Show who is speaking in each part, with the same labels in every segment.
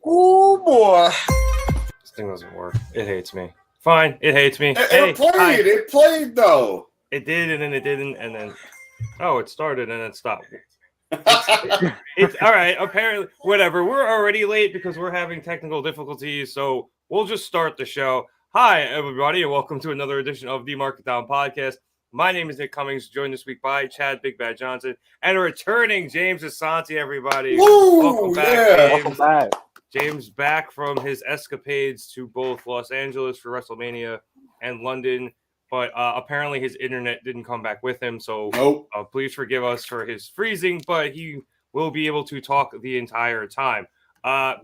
Speaker 1: Oh boy.
Speaker 2: This thing doesn't work. It hates me. Fine, it hates me.
Speaker 1: It played though.
Speaker 2: It did, and then it didn't, and then it started and it stopped. It's all right. Apparently, whatever. We're already late because we're having technical difficulties, so we'll just start the show. Hi, everybody, and welcome to another edition of the Market Down Podcast. My name is Nick Cummings, joined this week by Chad Big Bad Johnson and returning James Asante, everybody.
Speaker 1: Woo,
Speaker 2: welcome back,
Speaker 1: yeah.
Speaker 2: James.
Speaker 3: Welcome back.
Speaker 2: James back from his escapades to both Los Angeles for WrestleMania and London, but apparently his internet didn't come back with him, so
Speaker 1: Nope.
Speaker 2: Please forgive us for his freezing, but he will be able to talk the entire time.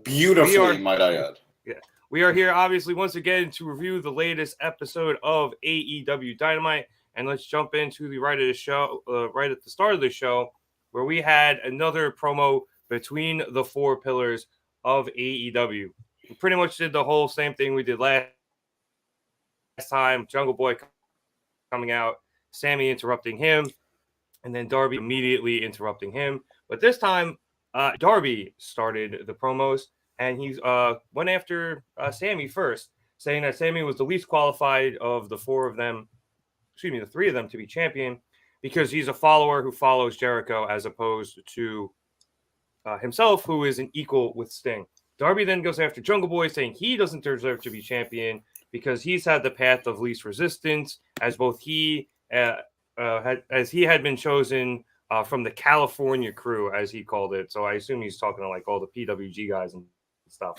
Speaker 1: Beautifully, might I add.
Speaker 2: Yeah, we are here, obviously, once again to review the latest episode of AEW Dynamite, and let's jump into the right at the start of the show, where we had another promo between the four pillars of AEW. We pretty much did the whole same thing we did last time. Jungle Boy coming out, Sammy interrupting him, and then Darby immediately interrupting him. But this time, Darby started the promos, and he went after Sammy first, saying that Sammy was the least qualified of the the three of them to be champion, because he's a follower who follows Jericho as opposed to himself, who is an equal with Sting. Darby then goes after Jungle Boy, saying he doesn't deserve to be champion because he's had the path of least resistance, as both he had been chosen from the California crew, as he called it. So I assume he's talking to like all the PWG guys and stuff.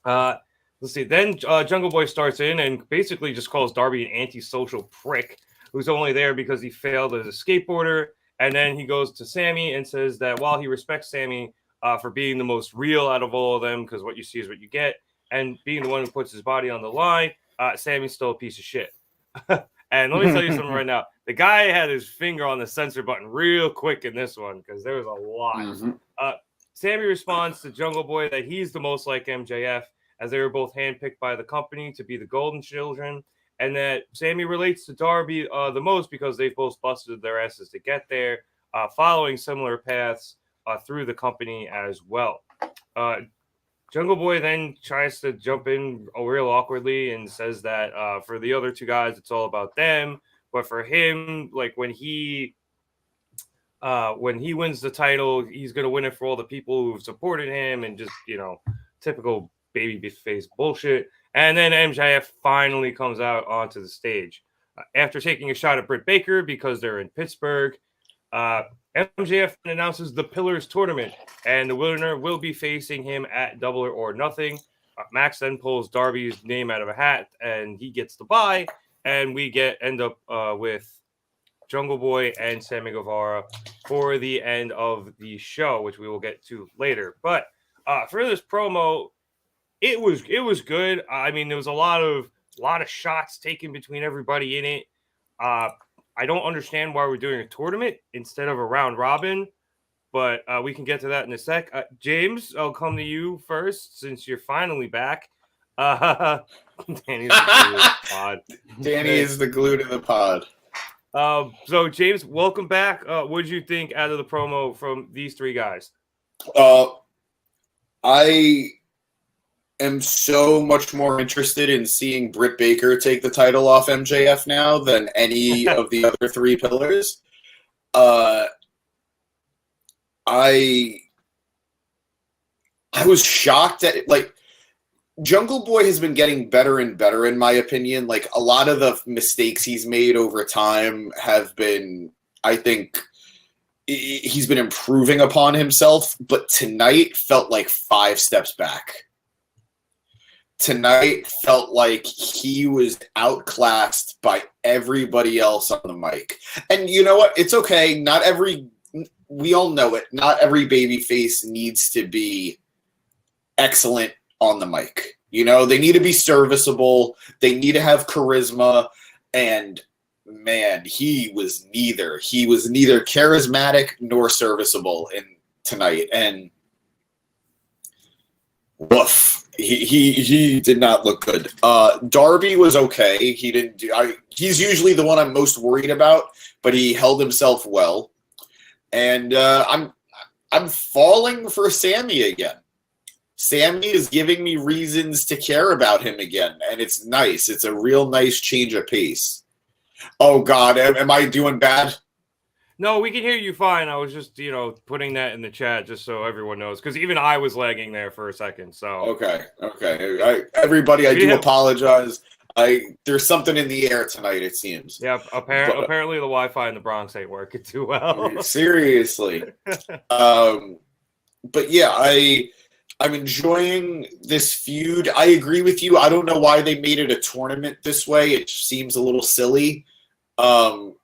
Speaker 2: Let's see. Then Jungle Boy starts in and basically just calls Darby an antisocial prick who's only there because he failed as a skateboarder. And then he goes to Sammy and says that while he respects Sammy for being the most real out of all of them, because what you see is what you get, and being the one who puts his body on the line, Sammy's still a piece of shit. And let me tell you something right now. The guy had his finger on the censor button real quick in this one because there was a lot.
Speaker 1: Mm-hmm.
Speaker 2: Sammy responds to Jungle Boy that he's the most like MJF, as they were both handpicked by the company to be the Golden Children, and that Sammy relates to Darby the most because they've both busted their asses to get there, following similar paths through the company as well. Jungle Boy then tries to jump in real awkwardly and says that for the other two guys, it's all about them. But for him, like when he wins the title, he's going to win it for all the people who've supported him, and just, typical baby face bullshit. And then MJF finally comes out onto the stage after taking a shot at Britt Baker because they're in Pittsburgh. MJF announces the Pillars tournament, and the winner will be facing him at Double or Nothing. Max then pulls Darby's name out of a hat, and he gets the bye, and we end up with Jungle Boy and Sammy Guevara for the end of the show, which we will get to later. But for this promo, it was good. I mean, there was a lot of shots taken between everybody in it. I don't understand why we're doing a tournament instead of a round robin, but we can get to that in a sec. James, I'll come to you first since you're finally back. Danny's the glue to the pod.
Speaker 1: Danny is the glue to the pod.
Speaker 2: So James, welcome back. What did you think out of the promo from these three guys?
Speaker 1: I am so much more interested in seeing Britt Baker take the title off MJF now than any of the other three pillars. I was shocked at it. Like, Jungle Boy has been getting better and better, in my opinion. Like, a lot of the mistakes he's made over time have been, I think, he's been improving upon himself, but tonight felt like 5 steps back. Tonight felt like he was outclassed by everybody else on the mic. And you know what? It's okay. We all know it. Not every babyface needs to be excellent on the mic. They need to be serviceable. They need to have charisma. And man, he was neither. He was neither charismatic nor serviceable tonight. And woof. He did not look good. Darby was okay. He didn't do. He's usually the one I'm most worried about, but he held himself well. And I'm falling for Sammy again. Sammy is giving me reasons to care about him again, and it's nice. It's a real nice change of pace. Oh, God, am I doing bad?
Speaker 2: No, we can hear you fine. I was just, putting that in the chat just so everyone knows, because even I was lagging there for a second. So
Speaker 1: Okay. Everybody, I do apologize. There's something in the air tonight, it seems.
Speaker 2: Yeah, apparently the Wi-Fi in the Bronx ain't working too well.
Speaker 1: Seriously. But yeah, I'm enjoying this feud. I agree with you. I don't know why they made it a tournament this way. It seems a little silly.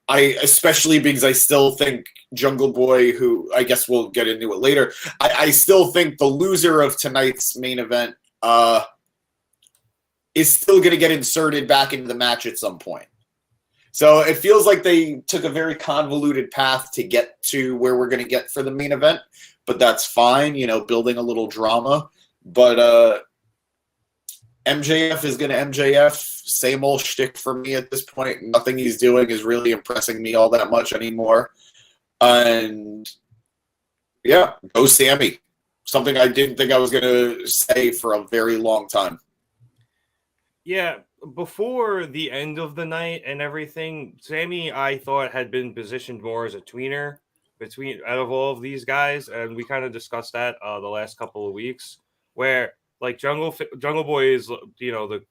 Speaker 1: Especially because I still think Jungle Boy, who I guess we'll get into it later, I still think the loser of tonight's main event is still going to get inserted back into the match at some point. So it feels like they took a very convoluted path to get to where we're going to get for the main event, but that's fine, building a little drama. But MJF is going to MJF, same old shtick for me at this point. Nothing he's doing is really impressing me all that much anymore. And yeah, go Sammy. Something I didn't think I was going to say for a very long time.
Speaker 2: Yeah, before the end of the night and everything, Sammy, I thought, had been positioned more as a tweener out of all of these guys, and we kind of discussed that the last couple of weeks, where like Jungle Boy is the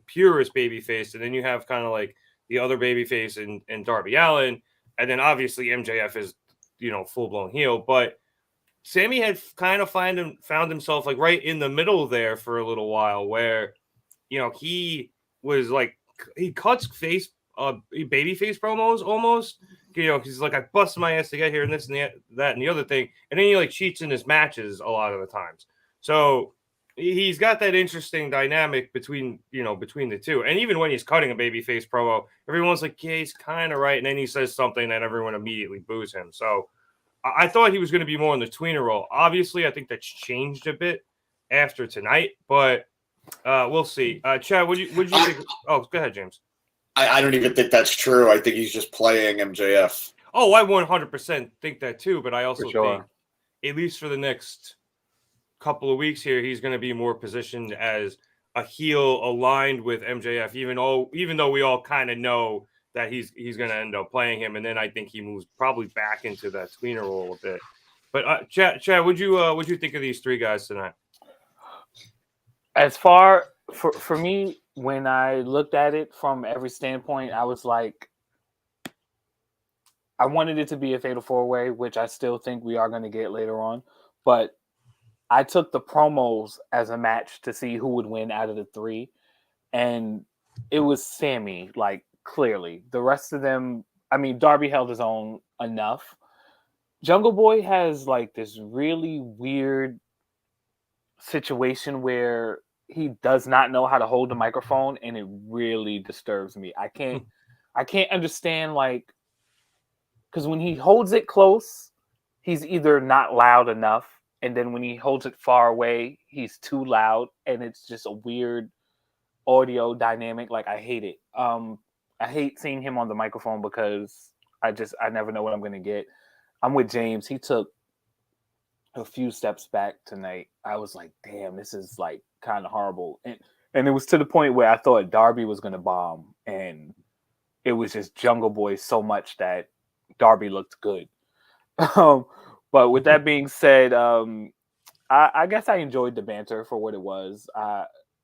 Speaker 2: purest babyface, and then you have kind of like the other babyface in Darby Allin, and then obviously MJF is full blown heel, but Sammy had kind of found himself like right in the middle there for a little while, where he was like, he cuts babyface promos almost. He's like, I busted my ass to get here, and this and that and the other thing, and then he like cheats in his matches a lot of the times. So he's got that interesting dynamic between the two. And even when he's cutting a babyface promo, everyone's like, yeah, he's kind of right, and then he says something that everyone immediately boos him. So I thought he was going to be more in the tweener role. Obviously, I think that's changed a bit after tonight, but we'll see. Chad, would you think? Oh, go ahead, James.
Speaker 1: I don't even think that's true. I think he's just playing MJF.
Speaker 2: Oh, I 100% think that too, but I also think, at least for the next couple of weeks here, he's going to be more positioned as a heel aligned with MJF, even though we all kind of know that he's going to end up playing him, and then I think he moves probably back into that tweener role a bit. But Chad, would you think of these three guys tonight?
Speaker 3: As far for me, when I looked at it from every standpoint, I was like, I wanted it to be a fatal four-way, which I still think we are going to get later on. But I took the promos as a match to see who would win out of the three. And it was Sammy, like, clearly. The rest of them, I mean, Darby held his own enough. Jungle Boy has, like, this really weird situation where he does not know how to hold the microphone, and it really disturbs me. I can't understand, like, because when he holds it close, he's either not loud enough, and then when he holds it far away, he's too loud, and it's just a weird audio dynamic. Like, I hate it. I hate seeing him on the microphone because I never know what I'm going to get. I'm with James. He took a few steps back tonight. I was like, damn, this is like kind of horrible. And it was to the point where I thought Darby was going to bomb, and it was just Jungle Boy so much that Darby looked good. But with that being said, I guess I enjoyed the banter for what it was.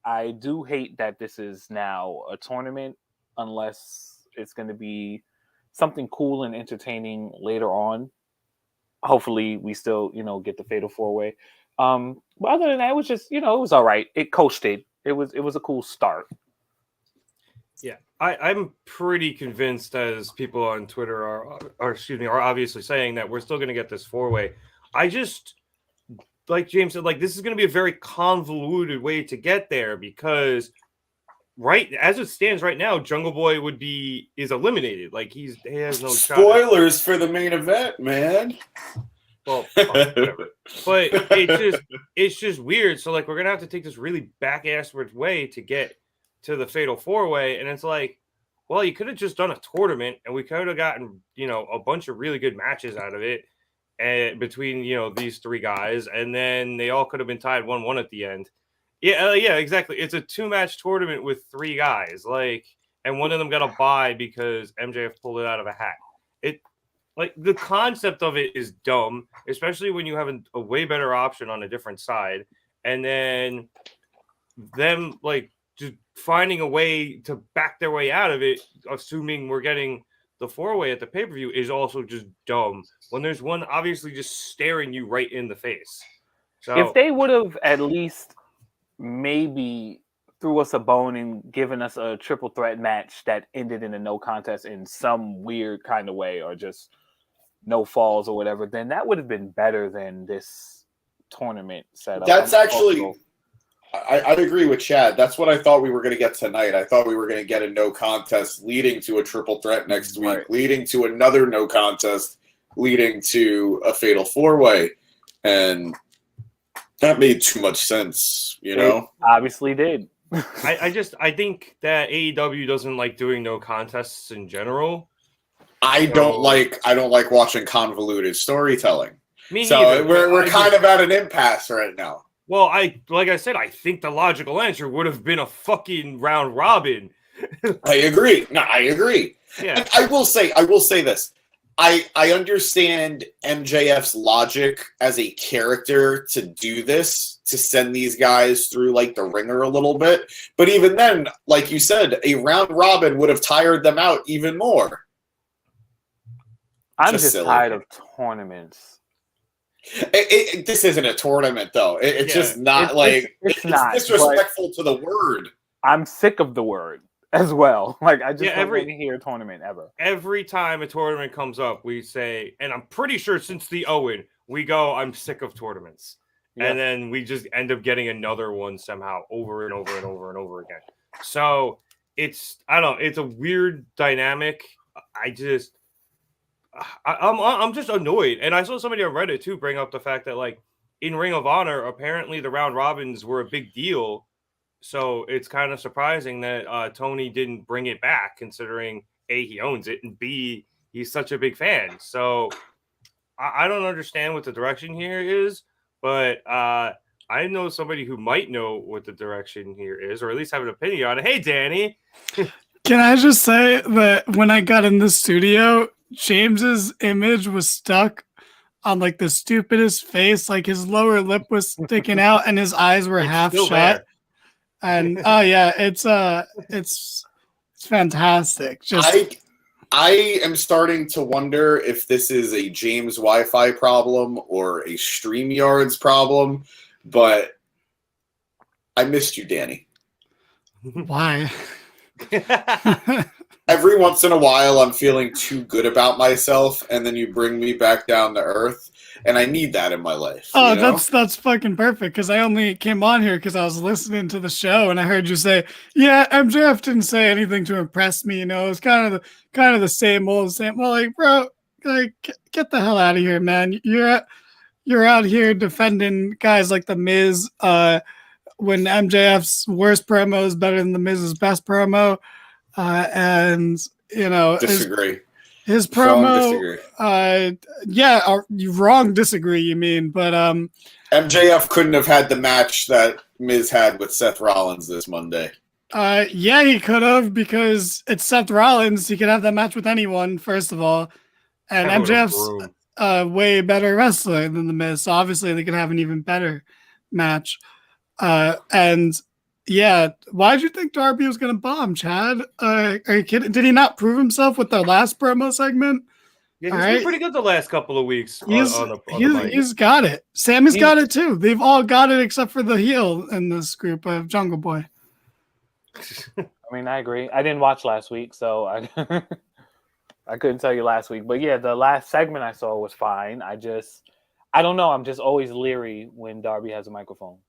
Speaker 3: I do hate that this is now a tournament, unless it's going to be something cool and entertaining later on. Hopefully, we still, get the fatal four-way. But other than that, it was just, it was all right. It coasted. It was a cool start.
Speaker 2: Yeah, I'm pretty convinced, as people on Twitter are obviously saying, that we're still going to get this four-way. I just, like James said, like, this is going to be a very convoluted way to get there, because right as it stands right now, Jungle Boy is eliminated. Like, he has no
Speaker 1: spoilers for the main event, man.
Speaker 2: Well, whatever. But it's just weird. So, like, we're gonna have to take this really back-asswards way to get to the fatal four-way, and it's like, well, you could have just done a tournament, and we could have gotten a bunch of really good matches out of it. between these three guys, and then they all could have been tied 1-1 at the end. Yeah, exactly. It's a 2-match tournament with 3 guys, and one of them got a bye because MJF pulled it out of a hat. The concept of it is dumb, especially when you have a way better option on a different side, and then them just finding a way to back their way out of it, assuming we're getting the 4-way at the pay-per-view, is also just dumb when there's one obviously just staring you right in the face. So
Speaker 3: if they would have at least maybe threw us a bone and given us a triple threat match that ended in a no contest in some weird kind of way, or just no falls or whatever, then that would have been better than this tournament setup.
Speaker 1: That's actually, I'd agree with Chad. That's what I thought we were going to get tonight. I thought we were going to get a no contest leading to a triple threat next week,
Speaker 3: right,
Speaker 1: leading to another no contest, leading to a fatal 4-way. And that made too much sense,
Speaker 3: It obviously did.
Speaker 2: I think that AEW doesn't like doing no contests in general.
Speaker 1: I don't like watching convoluted storytelling.
Speaker 2: Me
Speaker 1: so
Speaker 2: neither.
Speaker 1: We're kind of at an impasse right now.
Speaker 2: Well, like I said, I think the logical answer would have been a fucking round robin.
Speaker 1: I agree. No, I agree.
Speaker 2: Yeah.
Speaker 1: And I will say this. I understand MJF's logic as a character to do this, to send these guys through the ringer a little bit. But even then, like you said, a round robin would have tired them out even more.
Speaker 3: I'm just tired of tournaments.
Speaker 1: This isn't a tournament, though. It's just not it's disrespectful to the word.
Speaker 3: I'm sick of the word as well. I just don't want to hear tournament ever.
Speaker 2: Every time a tournament comes up, we say, and I'm pretty sure since the Owen, we go, I'm sick of tournaments. Yeah. And then we just end up getting another one somehow over and over and over and over again. So it's a weird dynamic. I'm just annoyed. And I saw somebody on Reddit too bring up the fact that in Ring of Honor, apparently the round robins were a big deal. So it's kind of surprising that Tony didn't bring it back, considering A, he owns it, and B, he's such a big fan. So I don't understand what the direction here is, but I know somebody who might know what the direction here is, or at least have an opinion on it. Hey, Danny.
Speaker 4: Can I just say that when I got in the studio, James's image was stuck on the stupidest face. His lower lip was sticking out and his eyes were half shut. There. And it's fantastic.
Speaker 1: I am starting to wonder if this is a James Wi-Fi problem or a StreamYard's problem, but I missed you, Danny.
Speaker 4: Why?
Speaker 1: Every once in a while, I'm feeling too good about myself, and then you bring me back down to earth, and I need that in my life.
Speaker 4: Oh, that's fucking perfect, because I only came on here because I was listening to the show, and I heard you say, "Yeah, MJF didn't say anything to impress me." It was kind of the same old. Well, bro, get the hell out of here, man. You're out here defending guys like the Miz. When MJF's worst promo is better than the Miz's best promo. And
Speaker 1: disagree.
Speaker 4: His promo, you wrong disagree, you mean, but
Speaker 1: MJF couldn't have had the match that Miz had with Seth Rollins this Monday.
Speaker 4: Yeah, he could have, because it's Seth Rollins. He could have that match with anyone, first of all, and MJF's a way better wrestler than the Miz, so obviously they could have an even better match. And yeah, why did you think Darby was going to bomb, Chad? Are you kidding? Did he not prove himself with the last promo segment?
Speaker 2: Yeah, he's been pretty good the last couple of weeks.
Speaker 4: He's got it. Sammy's got it too. They've all got it except for the heel in this group of Jungle Boy.
Speaker 3: I mean, I agree. I didn't watch last week, so I couldn't tell you last week. But yeah, the last segment I saw was fine. I don't know. I'm just always leery when Darby has a microphone.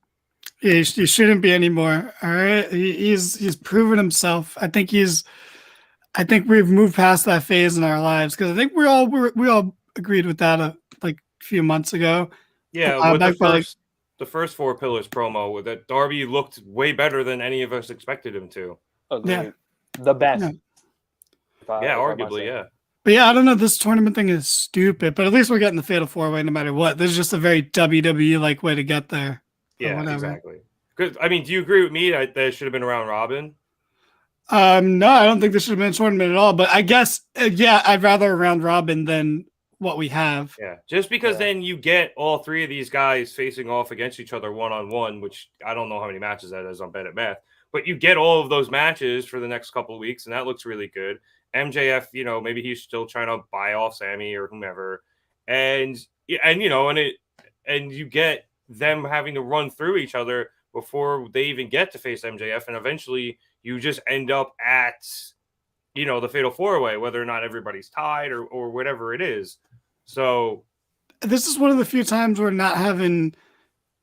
Speaker 4: Yeah, you shouldn't be anymore. All right, he's proven himself. I think we've moved past that phase in our lives, because I think we all agreed with that a few months ago.
Speaker 2: Yeah, with the first 4 Pillars promo, that Darby looked way better than any of us expected him to.
Speaker 3: Agreed. Yeah, the best.
Speaker 4: Yeah,
Speaker 2: arguably, yeah.
Speaker 4: But yeah, I don't know. This tournament thing is stupid, but at least we're getting the Fatal 4-Way no matter what. This is just a very WWE-like way to get there.
Speaker 2: Yeah, exactly. Good. I mean, do you agree with me that it should have been a round robin?
Speaker 4: No, I don't think this should have been a tournament at all. But I guess, yeah, I'd rather a round robin than what we have.
Speaker 2: Yeah, just because then you get all three of these guys facing off against each other one-on-one, which I don't know how many matches that is. I'm bad at math. But you get all of those matches for the next couple of weeks, and that looks really good. MJF, maybe he's still trying to buy off Sammy or whomever. And you get them having to run through each other before they even get to face MJF, and eventually you just end up at the Fatal 4-Way, whether or not everybody's tied or whatever it is. So
Speaker 4: this is one of the few times where not having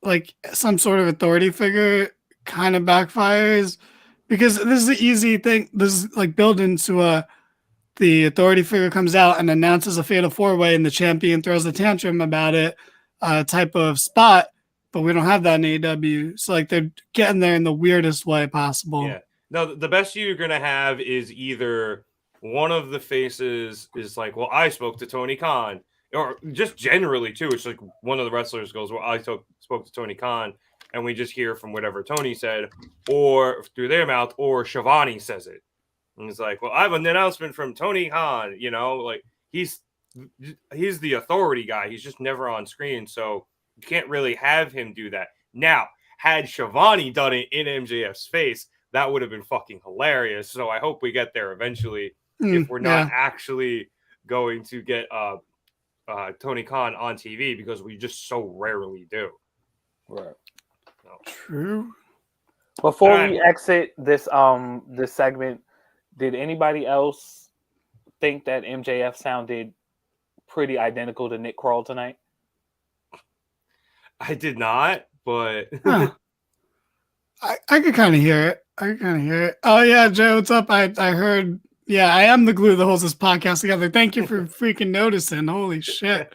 Speaker 4: like some sort of authority figure kind of backfires, because this is the easy thing. This is like built into the authority figure comes out and announces a Fatal 4-Way and the champion throws a tantrum about it type of spot. But we don't have that in AEW. So like they're getting there in the weirdest way possible.
Speaker 2: Yeah. No, the best you're going to have is either one of the faces is like, well, I spoke to Tony Khan, or just generally too. It's like one of the wrestlers goes, well, I spoke to Tony Khan, and we just hear from whatever Tony said, or through their mouth, or Shivani says it. And it's like, well, I have an announcement from Tony Khan, like he's the authority guy. He's just never on screen. So you can't really have him do that. Now, had Shivani done it in MJF's face, that would have been fucking hilarious. So I hope we get there eventually. If we're not actually going to get Tony Khan on TV, because we just so rarely do.
Speaker 3: Right.
Speaker 2: No.
Speaker 4: True.
Speaker 3: Before we exit this segment, did anybody else think that MJF sounded pretty identical to Nick Kroll tonight?
Speaker 2: I did not, but
Speaker 4: I could kind of hear it. Oh yeah, Joe, what's up? I heard. Yeah, I am the glue that holds this podcast together. Thank you for freaking noticing. Holy shit.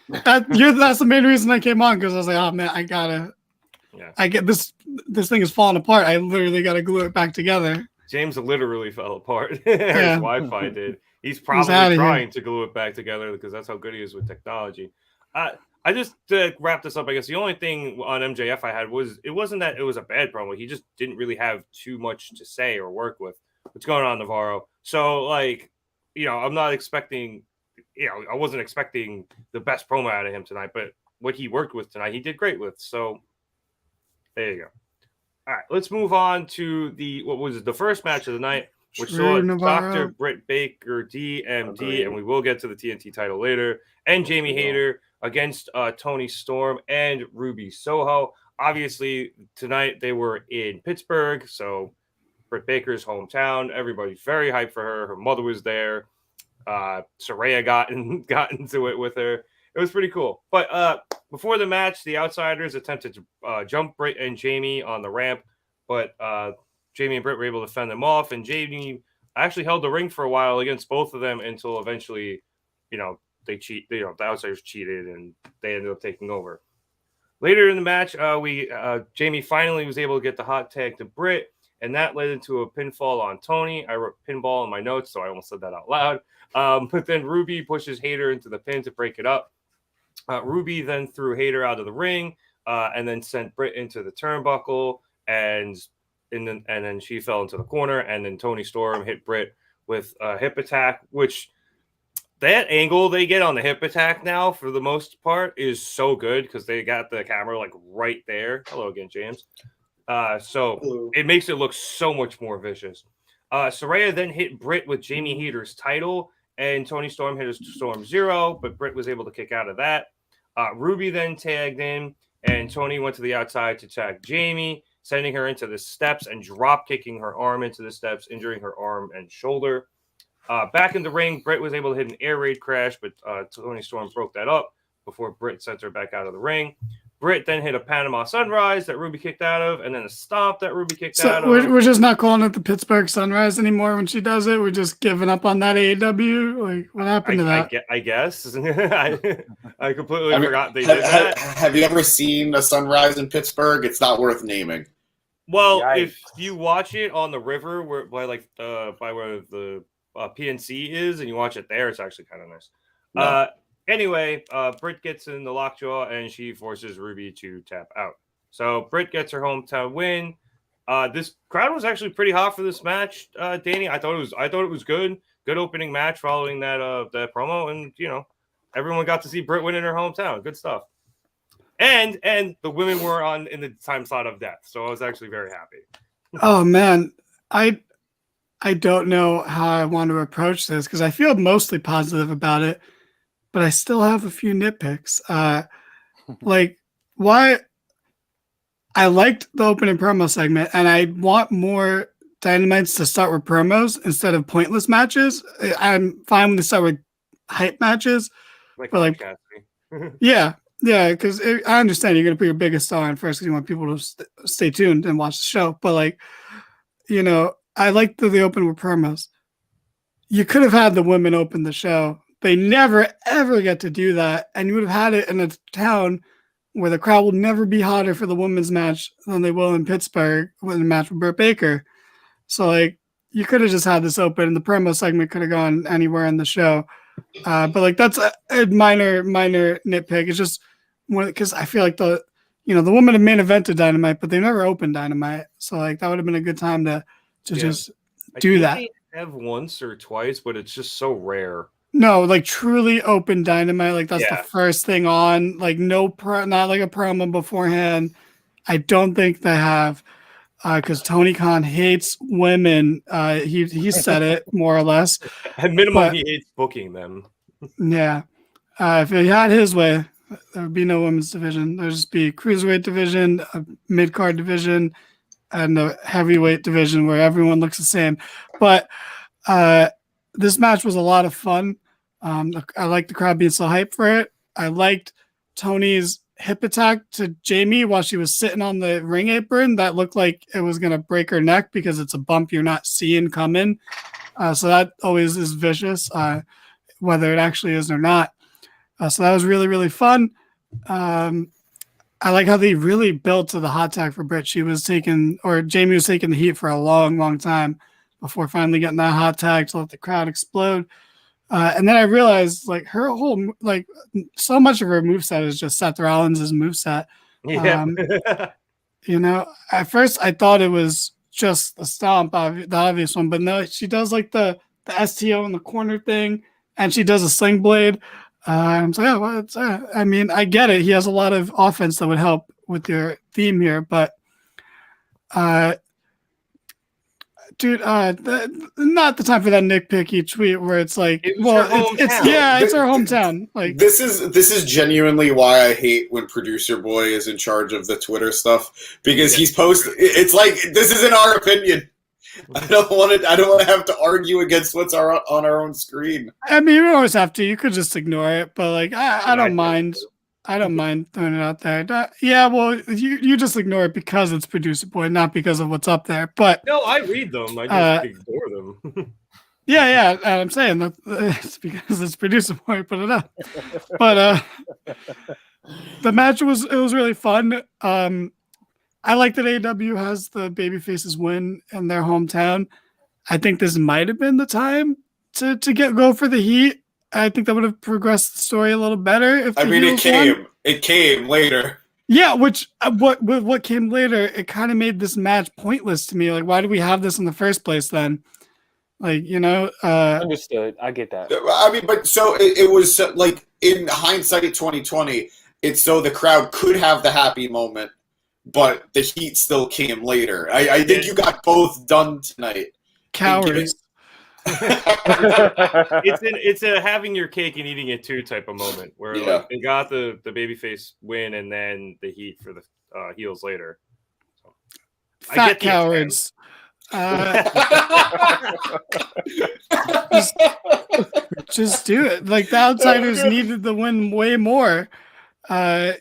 Speaker 4: That's the main reason I came on, because I was like, oh man, I get this thing is falling apart. I literally gotta glue it back together.
Speaker 2: James literally fell apart. His Wi-Fi did. He's probably trying to glue it back together because that's how good he is with technology. I just to wrap this up, I guess the only thing on MJF I had was it wasn't that it was a bad promo. He just didn't really have too much to say or work with. What's going on, Navarro? So, I'm not expecting, I wasn't expecting the best promo out of him tonight, but what he worked with tonight, he did great with. So, there you go. All right, let's move on to what was the first match of the night, which saw Dr. Britt Baker, DMD, and we will get to the TNT title later, and Jamie Hayter against Tony Storm and Ruby Soho. Obviously, tonight they were in Pittsburgh, so Britt Baker's hometown. Everybody's very hyped for her. Her mother was there. Saraya got into it with her. It was pretty cool. But before the match, the Outsiders attempted to jump Britt and Jamie on the ramp, but Jamie and Britt were able to fend them off, and I actually held the ring for a while against both of them until eventually, they the Outsiders cheated and they ended up taking over. Later in the match, Jamie finally was able to get the hot tag to Britt, and that led into a pinfall on Tony. I wrote pinball in my notes, so I almost said that out loud. But then Ruby pushes Hayter into the pin to break it up. Ruby then threw Hayter out of the ring, and then sent Britt into the turnbuckle, and then she fell into the corner, and then Tony Storm hit Britt with a hip attack, which that angle they get on the hip attack now, for the most part, is so good because they got the camera like right there. Hello again, James. So it makes it look so much more vicious. Saraya then hit Britt with Jamie Hayter's title, and Tony Storm hit his Storm Zero, but Britt was able to kick out of that. Ruby then tagged in, and Tony went to the outside to tag Jamie, sending her into the steps and drop kicking her arm into the steps, injuring her arm and shoulder. Back in the ring, Britt was able to hit an air raid crash, but Tony Storm broke that up before Britt sent her back out of the ring. Britt then hit a Panama Sunrise that Ruby kicked out of, and then a stomp that Ruby kicked out of.
Speaker 4: We're just not calling it the Pittsburgh Sunrise anymore when she does it. We're just giving up on that AEW. Like, what happened to that?
Speaker 2: I guess. I completely forgot they did that.
Speaker 1: Have you ever seen a sunrise in Pittsburgh? It's not worth naming.
Speaker 2: Well, if you watch it on the river, by where the PNC is, and you watch it there. It's actually kind of nice.
Speaker 1: No.
Speaker 2: Anyway, Britt gets in the lockjaw, and she forces Ruby to tap out. So Britt gets her hometown win. This crowd was actually pretty hot for this match, Danny. I thought it was good. Good opening match following that promo, and everyone got to see Britt win in her hometown. Good stuff. And the women were in the time slot of death, so I was actually very happy.
Speaker 4: Oh man, I don't know how I want to approach this because I feel mostly positive about it, but I still have a few nitpicks. Like why I liked the opening promo segment, and I want more Dynamites to start with promos instead of pointless matches. I'm fine when they start with hype matches, but like, yeah, because I understand you're going to put your biggest star on first because you want people to stay tuned and watch the show. But like, I like the open with promos. You could have had the women open the show. They never ever get to do that, and you would have had it in a town where the crowd will never be hotter for the women's match than they will in Pittsburgh with a match with Britt Baker. So, like, you could have just had this open, and the promo segment could have gone anywhere in the show. But, like, that's a minor nitpick. It's just because I feel like the women have main evented Dynamite, but they never opened Dynamite. So, like, that would have been a good time to just do that.
Speaker 2: They have once or twice, but it's just so rare.
Speaker 4: No, like truly open Dynamite. Like that's the first thing on. Like not like a promo beforehand. I don't think they have, because Tony Khan hates women. He said it more or less.
Speaker 2: At minimum, he hates booking them.
Speaker 4: Yeah, if he had his way, there would be no women's division. There'd just be a cruiserweight division, a mid card division, and a heavyweight division where everyone looks the same. But this match was a lot of fun. I liked the crowd being so hyped for it. I liked Tony's hip attack to Jamie while she was sitting on the ring apron. That looked like it was going to break her neck because it's a bump you're not seeing coming. So that always is vicious, whether it actually is or not. So that was really, really fun. I like how they really built to the hot tag for Britt. Jamie was taking the heat for a long, long time before finally getting that hot tag to let the crowd explode. And then I realized, like, her whole, like, so much of her moveset is just Seth Rollins' moveset.
Speaker 2: Yeah.
Speaker 4: At first I thought it was just the stomp, the obvious one, but no, she does, like, the STO in the corner thing, and she does a sling blade. I'm like, I mean, I get it. He has a lot of offense that would help with your theme here, but dude, not the time for that nitpicky tweet where it's like, it's our hometown. Like
Speaker 1: this is genuinely why I hate when Producer Boy is in charge of the Twitter stuff, because he's posted. It's like, this isn't our opinion. I don't want to have to argue against what's on our own screen.
Speaker 4: I mean, you don't always have to. You could just ignore it, but like, I don't mind. I don't mind throwing it out there. Well, you just ignore it because it's Producer Boy, not because of what's up there. But
Speaker 2: no, I read them. I just ignore them.
Speaker 4: yeah. I'm saying that it's because it's Producer Boy. Put it up. But the match was really fun. I like that AEW has the babyfaces win in their hometown. I think this might have been the time to go for the heat. I think that would have progressed the story a little better.
Speaker 1: It came later.
Speaker 4: Yeah, which what came later, it kind of made this match pointless to me. Like, why did we have this in the first place then? Like,
Speaker 3: Understood. I get that.
Speaker 1: I mean, but so it was like, in hindsight 2020, it's so the crowd could have the happy moment, but the heat still came later. I think you got both done tonight.
Speaker 4: Cowards.
Speaker 2: It's a having your cake and eating it too type of moment where like they got the babyface win and then the heat for the heels later. So,
Speaker 4: fat cowards. Just do it. Like, the outsiders needed the win way more. But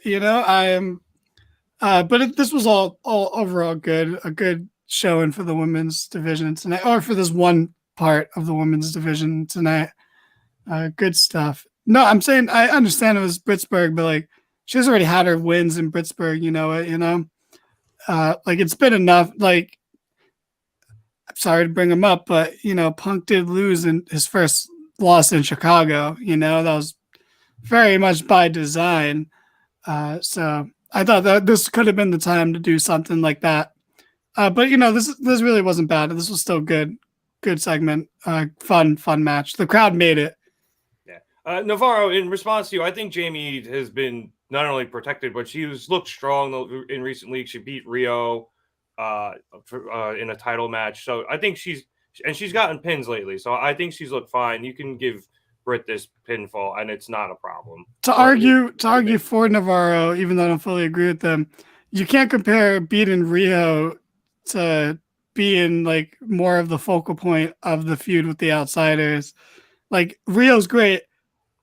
Speaker 4: this was all overall good. A good showing for the women's division tonight, or for this one part of the women's division tonight. Good stuff. No, I'm saying I understand it was Pittsburgh, but like, she's already had her wins in Pittsburgh. Like, it's been enough. Like, sorry to bring him up, but Punk did lose in his first loss in Chicago. That was very much by design. So I thought that this could have been the time to do something like that. But this really wasn't bad. This was still good segment. Fun match. The crowd made it.
Speaker 2: Yeah. Navarro, in response to you, I think Jamie has been not only protected, but she's looked strong in recent weeks. She beat Rio in a title match. So I think she's gotten pins lately. So I think she's looked fine. You can give Britt this pinfall, and it's not a problem.
Speaker 4: To argue for Navarro, even though I don't fully agree with them, you can't compare beating Rio to being like more of the focal point of the feud with the Outsiders. Like Rio's great,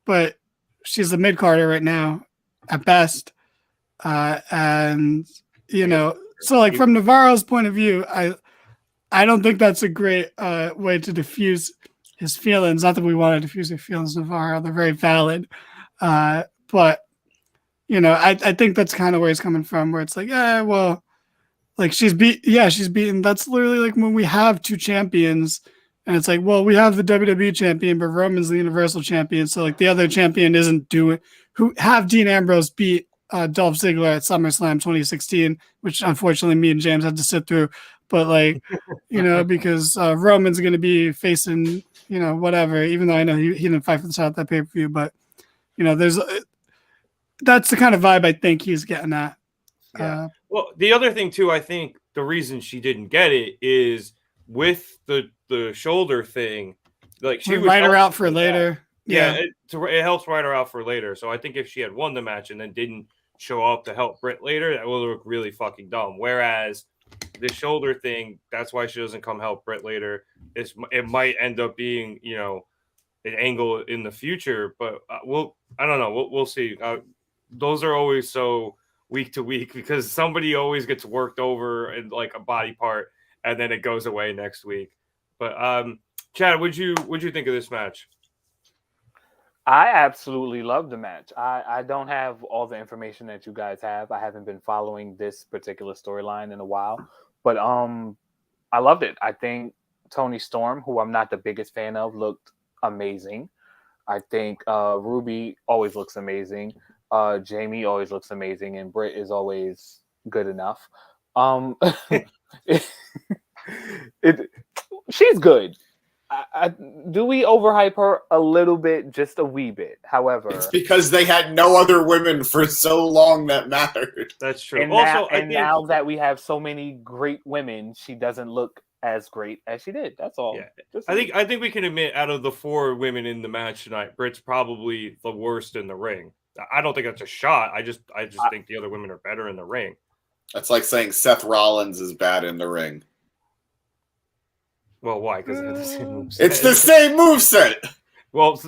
Speaker 4: but she's a mid-carder right now at best. And so like from Navarro's point of view, I don't think that's a great way to diffuse his feelings. Not that we want to diffuse his feelings, Navarro. They're very valid. But I think that's kind of where he's coming from, where it's like, yeah, well, like she's beaten. That's literally like when we have two champions, and it's like, well, we have the WWE champion, but Roman's the Universal champion. So like the other champion isn't doing. Who have Dean Ambrose beat Dolph Ziggler at SummerSlam 2016, which unfortunately me and James had to sit through. But like, because Roman's going to be facing, whatever. Even though I know he didn't fight for the title at that pay-per-view, but that's the kind of vibe I think he's getting at.
Speaker 2: Yeah. Well, the other thing too, I think the reason she didn't get it is with the shoulder thing. Like she would
Speaker 4: write her out for later.
Speaker 2: Yeah, it helps write her out for later. So I think if she had won the match and then didn't show up to help Britt later, that would look really fucking dumb. Whereas the shoulder thing, that's why she doesn't come help Britt later. It might end up being an angle in the future, but I don't know. We'll see. Those are always so week to week because somebody always gets worked over in like a body part and then it goes away next week. But Chad, what'd you think of this match?
Speaker 3: I absolutely love the match. I don't have all the information that you guys have. I haven't been following this particular storyline in a while, but I loved it. I think Toni Storm, who I'm not the biggest fan of, looked amazing. I think Ruby always looks amazing. Jamie always looks amazing, and Britt is always good enough. She's good. Do we overhype her a little bit, just a wee bit? However,
Speaker 1: it's because they had no other women for so long that mattered.
Speaker 2: That's true.
Speaker 3: And now that we have so many great women, she doesn't look as great as she did. That's all.
Speaker 2: Yeah. I think we can admit, out of the 4 women in the match tonight, Britt's probably the worst in the ring. I don't think that's a shot. I just think the other women are better in the ring.
Speaker 1: That's like saying Seth Rollins is bad in the ring.
Speaker 2: Well, why? Because they're the same moveset.
Speaker 1: It's the same moveset.
Speaker 2: Well,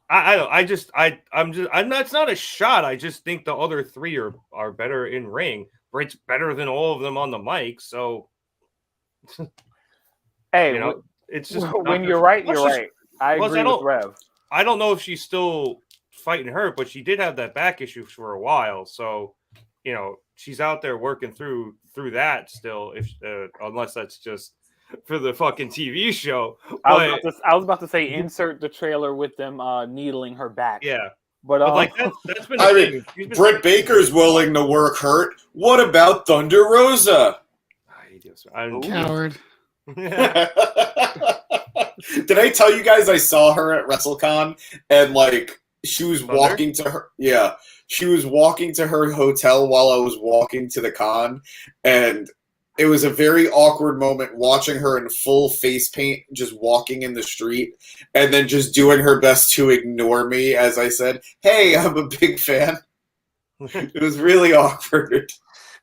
Speaker 2: it's not a shot. I just think the other 3 are better in ring. Britt's better than all of them on the mic. So,
Speaker 3: hey,
Speaker 2: it's just
Speaker 3: when you're right, you're right. I agree with Rev.
Speaker 2: I don't know if she's still fighting hurt, but she did have that back issue for a while. So, she's out there working through that still. If unless that's just for the fucking TV show.
Speaker 3: I was about to say insert the trailer with them needling her back.
Speaker 2: Yeah.
Speaker 3: But
Speaker 2: like that's been
Speaker 1: Britt Baker's willing to work hurt. What about Thunder Rosa?
Speaker 4: Coward.
Speaker 1: Did I tell you guys I saw her at WrestleCon and like she was walking to her she was walking to her hotel while I was walking to the con, and it was a very awkward moment watching her in full face paint just walking in the street and then just doing her best to ignore me as I said, "Hey, I'm a big fan." It was really awkward.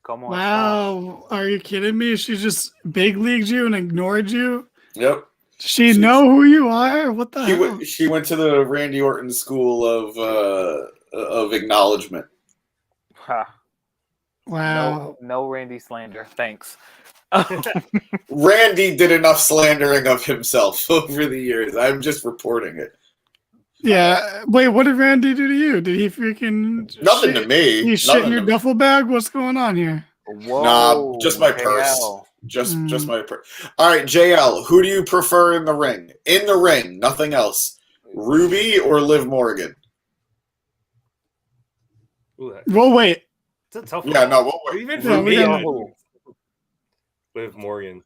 Speaker 3: Come on.
Speaker 4: Wow. Are you kidding me? She just big leagued you and ignored you?
Speaker 1: Yep.
Speaker 4: She know who you are? What the hell?
Speaker 1: She went to the Randy Orton School of Acknowledgement.
Speaker 3: Huh.
Speaker 4: Wow.
Speaker 3: No Randy slander. Thanks.
Speaker 1: Randy did enough slandering of himself over the years. I'm just reporting it.
Speaker 4: Yeah. Wait, what did Randy do to you? Did he freaking...
Speaker 1: Nothing to me.
Speaker 4: He shit in your duffel bag? What's going on here?
Speaker 3: Whoa.
Speaker 1: Nah, just my purse. Just my. All right, JL. Who do you prefer in the ring? In the ring, nothing else. Ruby or Liv Morgan?
Speaker 2: Ooh,
Speaker 4: Well, wait.
Speaker 2: it's a tough
Speaker 1: Yeah,
Speaker 2: one.
Speaker 1: no. What,
Speaker 2: Even
Speaker 4: Yeah,
Speaker 2: for
Speaker 4: we
Speaker 2: me,
Speaker 4: got-
Speaker 2: Liv Morgan.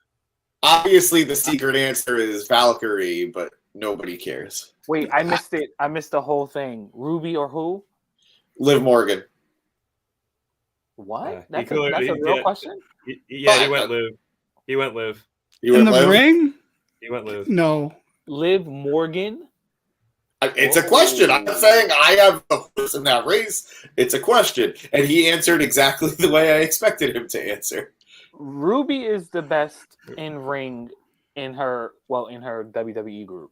Speaker 1: obviously, the secret answer is Valkyrie, but nobody cares.
Speaker 3: Wait, I missed it. I missed the whole thing. Ruby or who?
Speaker 1: Liv Morgan.
Speaker 3: What?
Speaker 2: He
Speaker 3: That's
Speaker 2: could-
Speaker 3: a
Speaker 2: he-
Speaker 3: real
Speaker 2: yeah.
Speaker 3: question?
Speaker 2: Yeah, he went Liv. He went Liv.
Speaker 1: You
Speaker 4: In
Speaker 1: would
Speaker 4: the
Speaker 1: Liv?
Speaker 4: ring?
Speaker 2: He went Liv.
Speaker 4: No.
Speaker 3: Liv Morgan?
Speaker 1: It's a question. I'm not saying I have a horse in that race. It's a question. And he answered exactly the way I expected him to answer.
Speaker 3: Ruby is the best in ring in her WWE group.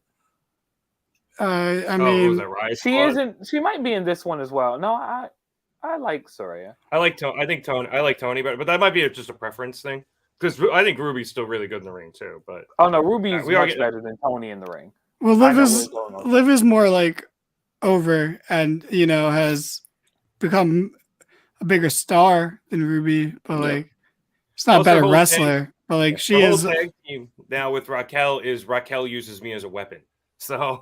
Speaker 4: I
Speaker 2: Oh,
Speaker 4: mean,
Speaker 2: was that right?
Speaker 3: She isn't. She might be in this one as well. No, I like Soraya.
Speaker 2: I like Tony. I think Tony. I like Tony, but that might be just a preference thing because I think Ruby's still really good in the ring too. But
Speaker 3: Oh no, Ruby's
Speaker 2: we are
Speaker 3: much
Speaker 2: getting-
Speaker 3: better than Tony in the ring.
Speaker 4: well,
Speaker 3: I know what's going on.
Speaker 4: Liv is more like over and has become a bigger star than Ruby, but
Speaker 1: Yeah.
Speaker 4: like she's not a
Speaker 2: Also,
Speaker 4: better
Speaker 2: whole
Speaker 4: wrestler. But like she
Speaker 2: the whole
Speaker 4: is.
Speaker 2: tag team now with Raquel uses me as a weapon. So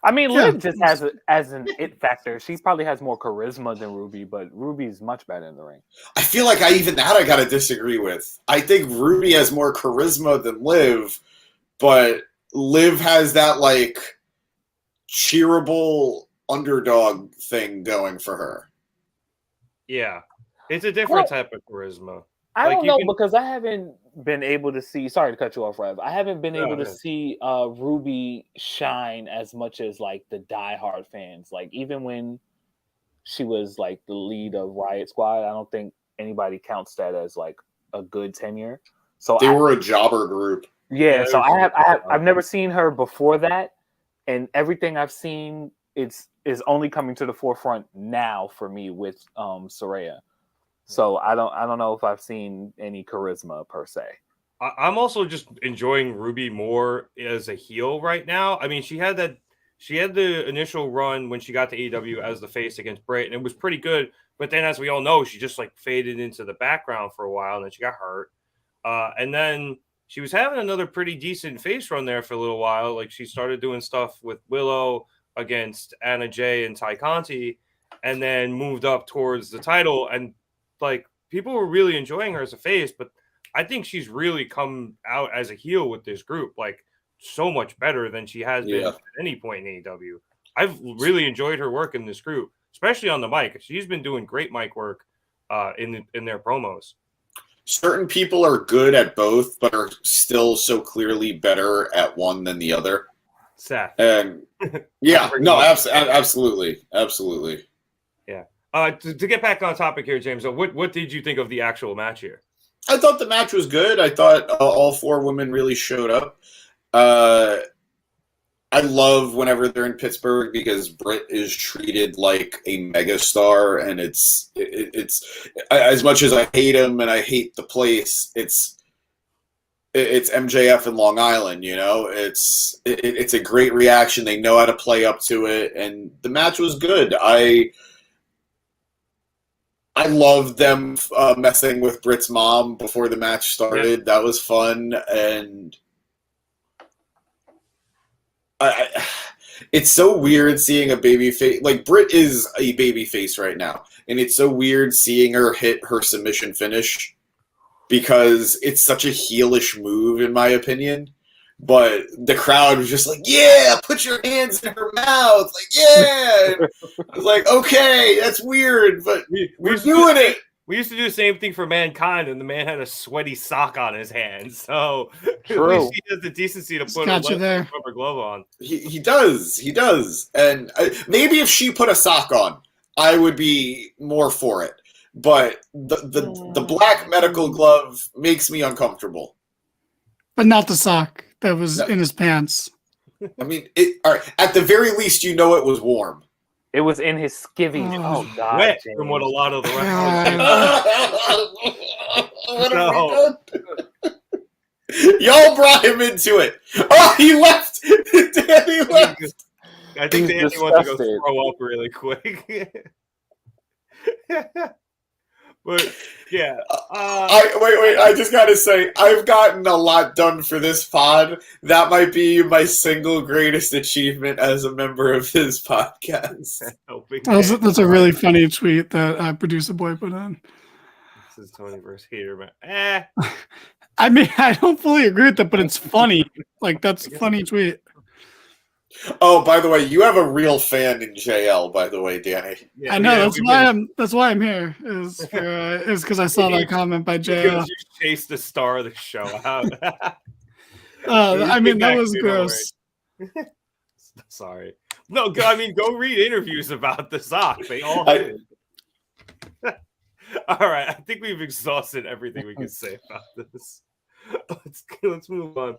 Speaker 3: I mean,
Speaker 4: Yeah.
Speaker 3: Liv just has as an it factor. She probably has more charisma than Ruby, but Ruby's much better in the ring.
Speaker 1: I feel like I gotta disagree with. I think Ruby has more charisma than Liv, but Liv has that like cheerable underdog thing going for her.
Speaker 2: yeah, it's a different type of charisma.
Speaker 3: I
Speaker 2: Like,
Speaker 3: don't
Speaker 2: you
Speaker 3: know
Speaker 2: can-
Speaker 3: because I haven't been able to see. Sorry to cut you off, Rev. I haven't been
Speaker 2: No,
Speaker 3: able to
Speaker 2: yeah.
Speaker 3: see Ruby shine as much as like the diehard fans. Like even when she was like the lead of Riot Squad, I don't think anybody counts that as like a good tenure. So
Speaker 1: They were a jobber group.
Speaker 3: yeah. So
Speaker 2: there's-
Speaker 3: I've never seen her before that, and everything I've seen is only coming to the forefront now for me with Soraya. So I don't know if I've seen any charisma per se.
Speaker 2: I'm also just enjoying Ruby more as a heel right now. I mean, she had the initial run when she got to AEW as the face against Britt, and it was pretty good. But then, as we all know, she just like faded into the background for a while, and then she got hurt. And then she was having another pretty decent face run there for a little while. Like she started doing stuff with Willow against Anna Jay and Ty Conti, and then moved up towards the title. And like people were really enjoying her as a face, but I think she's really come out as a heel with this group, like so much better than she has been at any point in AEW. I've really enjoyed her work in this group, especially on the mic. She's been doing great mic work in their promos.
Speaker 1: Certain people are good at both, but are still so clearly better at one than the other.
Speaker 2: Seth.
Speaker 1: And yeah, no, absolutely.
Speaker 2: Yeah. To get back on topic here, James, what did you think of the actual match here?
Speaker 1: I thought the match was good. I thought all four women really showed up. I love whenever they're in Pittsburgh because Britt is treated like a megastar, and it's as much as I hate him and I hate the place, it's MJF in Long Island. You know, it's a great reaction. They know how to play up to it, and the match was good. I loved them messing with Britt's mom before the match started. Yeah. That was fun, and it's so weird seeing a baby face. Like, Britt is a baby face right now, and it's so weird seeing her hit her submission finish because it's such a heelish move, in my opinion. But the crowd was just like, yeah, put your hands in her mouth. Like, yeah. I was like, okay, that's weird, but we're doing it.
Speaker 2: We used to do the same thing for Mankind, and the man had a sweaty sock on his hand. So
Speaker 3: True.
Speaker 2: At least he has the decency to put a rubber glove on.
Speaker 1: He does. And maybe if she put a sock on, I would be more for it. But the black medical glove makes me uncomfortable.
Speaker 4: But not the sock that was in his pants.
Speaker 1: I mean, all right. At the very least, you know it was warm.
Speaker 3: It was in his skivvy. Oh God!
Speaker 2: Wet from what a lot of the
Speaker 1: Y'all brought him into it. Oh, he left. Danny left.
Speaker 2: I think Danny wants to go throw up really quick. But yeah,
Speaker 1: I just gotta say, I've gotten a lot done for this pod. That might be my single greatest achievement as a member of this podcast.
Speaker 4: That's a really funny tweet that Producer Boy put on.
Speaker 2: This is Tony versus Hater, man.
Speaker 4: I mean, I don't fully agree with that, but it's funny. Like, that's a funny tweet.
Speaker 1: Oh, by the way, you have a real fan in JL, by the way, Danny.
Speaker 4: Yeah, I know, that's why I'm here. Is because I saw that comment by JL.
Speaker 2: You chased the star of the show out.
Speaker 4: I mean, that was gross.
Speaker 2: Sorry. No, I mean, go read interviews about the Zoc. They all did. All right, I think we've exhausted everything we can say about this. Let's move on.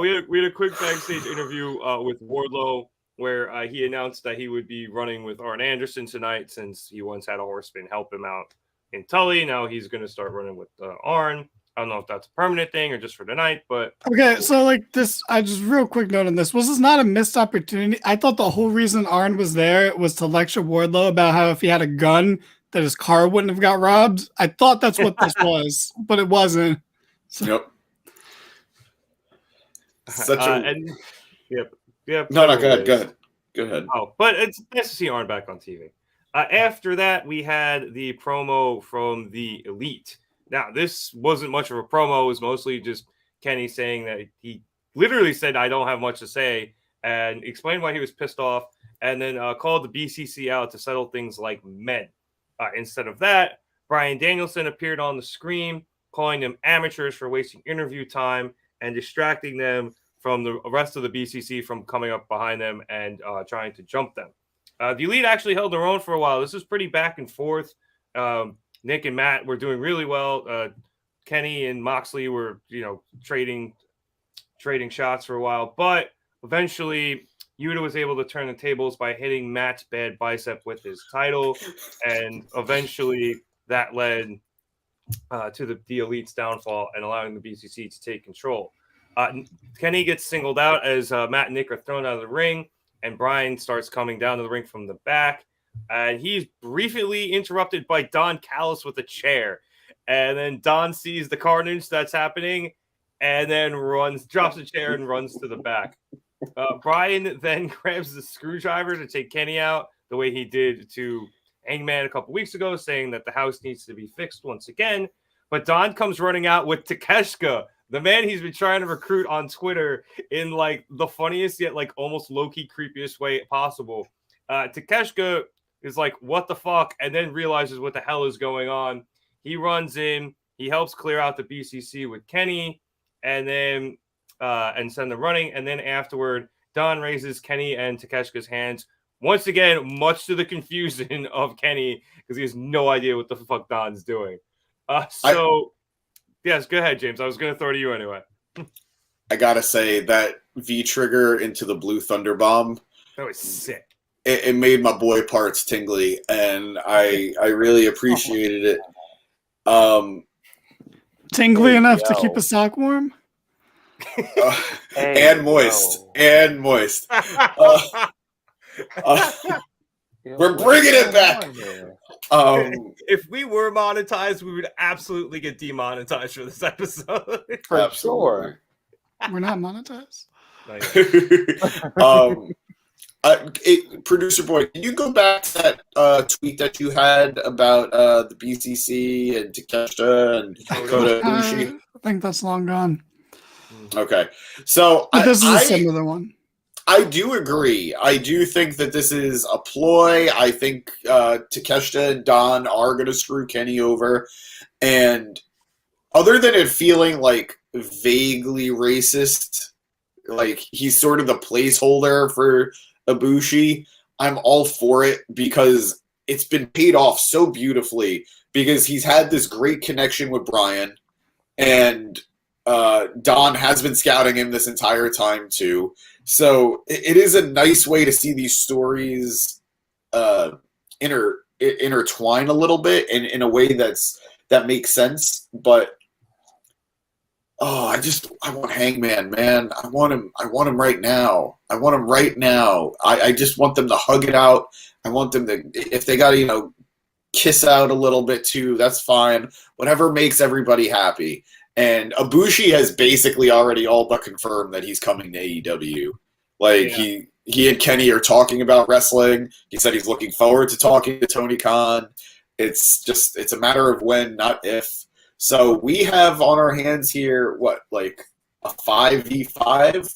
Speaker 2: We had a quick backstage interview with Wardlow where he announced that he would be running with Arn Anderson tonight since he once had a horseman help him out in Tully. Now he's going to start running with Arn. I don't know if that's a permanent thing or just for tonight, but
Speaker 4: okay. So like this, I just real quick note on this. Was this not a missed opportunity? I thought the whole reason Arn was there was to lecture Wardlow about how if he had a gun that his car wouldn't have got robbed. I thought that's what this was, but it wasn't. So.
Speaker 1: Yep.
Speaker 2: Yep.
Speaker 1: No, go ahead.
Speaker 2: Oh, but it's nice to see Arn back on TV. After that, we had the promo from the Elite. Now, this wasn't much of a promo. It was mostly just Kenny saying that he literally said, I don't have much to say, and explained why he was pissed off, and then called the BCC out to settle things like men. Instead of that, Bryan Danielson appeared on the screen, calling them amateurs for wasting interview time and distracting them from the rest of the BCC from coming up behind them and trying to jump them. The Elite actually held their own for a while. This was pretty back and forth. Nick and Matt were doing really well. Kenny and Moxley were, trading shots for a while. But eventually, Yuta was able to turn the tables by hitting Matt's bad bicep with his title. And eventually, that led to the Elite's downfall and allowing the BCC to take control. Kenny gets singled out as Matt and Nick are thrown out of the ring, and Bryan starts coming down to the ring from the back. And he's briefly interrupted by Don Callis with a chair. And then Don sees the carnage that's happening and then drops the chair and runs to the back. Bryan then grabs the screwdriver to take Kenny out the way he did to Hangman a couple weeks ago, saying that the house needs to be fixed once again. But Don comes running out with Takeshita, the man he's been trying to recruit on Twitter in like the funniest yet like almost low-key creepiest way possible. Takeshita is like, what the fuck? And then realizes what the hell is going on. He runs in. He helps clear out the BCC with Kenny and then and send them running. And then afterward, Don raises Kenny and Takeshita's hands. Once again, much to the confusion of Kenny because he has no idea what the fuck Don's doing. Yes, go ahead, James. I was going to throw to you anyway.
Speaker 1: I got to say that V-trigger into the Blue Thunder Bomb.
Speaker 2: That was sick.
Speaker 1: It made my boy parts tingly, and I really appreciated it.
Speaker 4: Tingly enough to keep a sock warm?
Speaker 1: And moist. We're bringing it back.
Speaker 2: If we were monetized, we would absolutely get demonetized for this episode.
Speaker 3: For sure.
Speaker 4: We're not monetized.
Speaker 1: Producer Boy, can you go back to that tweet that you had about the BCC and Takeshita and Kota Ibushi?
Speaker 4: I think that's long gone.
Speaker 1: Okay, so
Speaker 4: but this is a similar one.
Speaker 1: I do agree. I do think that this is a ploy. I think Takeshita and Don are going to screw Kenny over. And other than it feeling like vaguely racist, like he's sort of the placeholder for Ibushi, I'm all for it because it's been paid off so beautifully because he's had this great connection with Bryan and Don has been scouting him this entire time too. So it is a nice way to see these stories intertwine a little bit in a way that makes sense. But I want Hangman, man. I want him right now. I just want them to hug it out. I want them to, if they got to, kiss out a little bit too. That's fine. Whatever makes everybody happy. And Ibushi has basically already all but confirmed that he's coming to AEW. Like he and Kenny are talking about wrestling. He said he's looking forward to talking to Tony Khan. It's a matter of when, not if. So we have on our hands here, like a 5v5?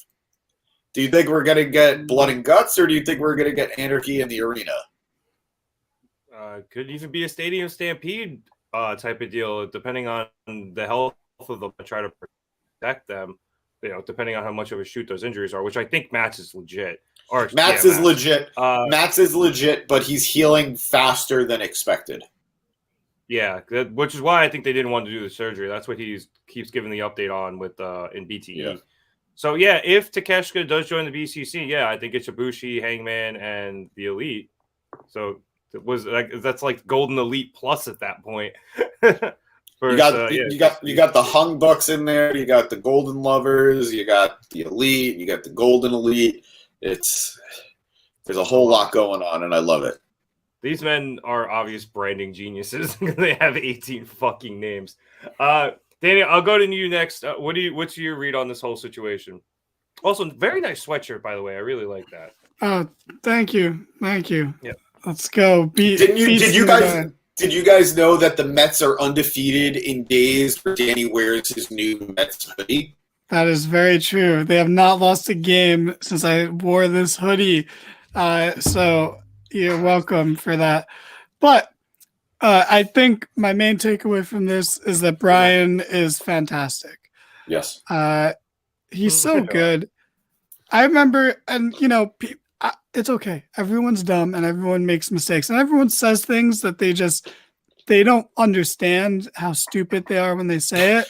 Speaker 1: Do you think we're going to get blood and guts, or do you think we're going to get anarchy in the arena?
Speaker 2: Could even be a stadium stampede type of deal, depending on the health of them. Try to protect them, depending on how much of a shoot those injuries are, which I think Matt's is legit.
Speaker 1: Matt's is legit. Matt's is legit, but he's healing faster than expected.
Speaker 2: Yeah, which is why I think they didn't want to do the surgery. That's what he keeps giving the update on with in BTE.
Speaker 1: Yeah.
Speaker 2: So yeah, if Takeshita does join the BCC, I think it's Ibushi, Hangman, and the Elite. So that's like Golden Elite Plus at that point.
Speaker 1: You got the Hung Bucks in there. You got the Golden Lovers. You got the Elite. You got the Golden Elite. There's a whole lot going on, and I love it.
Speaker 2: These men are obvious branding geniuses. They have 18 fucking names. Danny, I'll go to you next. What's your read on this whole situation? Also, very nice sweatshirt, by the way. I really like that.
Speaker 4: Oh, thank you.
Speaker 2: Yeah.
Speaker 4: Let's go.
Speaker 1: Did you guys know that the Mets are undefeated in days where Danny wears his new Mets hoodie?
Speaker 4: That is very true. They have not lost a game since I wore this hoodie. So you're welcome for that. But I think my main takeaway from this is that Brian is fantastic.
Speaker 1: Yes.
Speaker 4: He's so good. I remember, and it's okay. Everyone's dumb and everyone makes mistakes and everyone says things that they don't understand how stupid they are when they say it.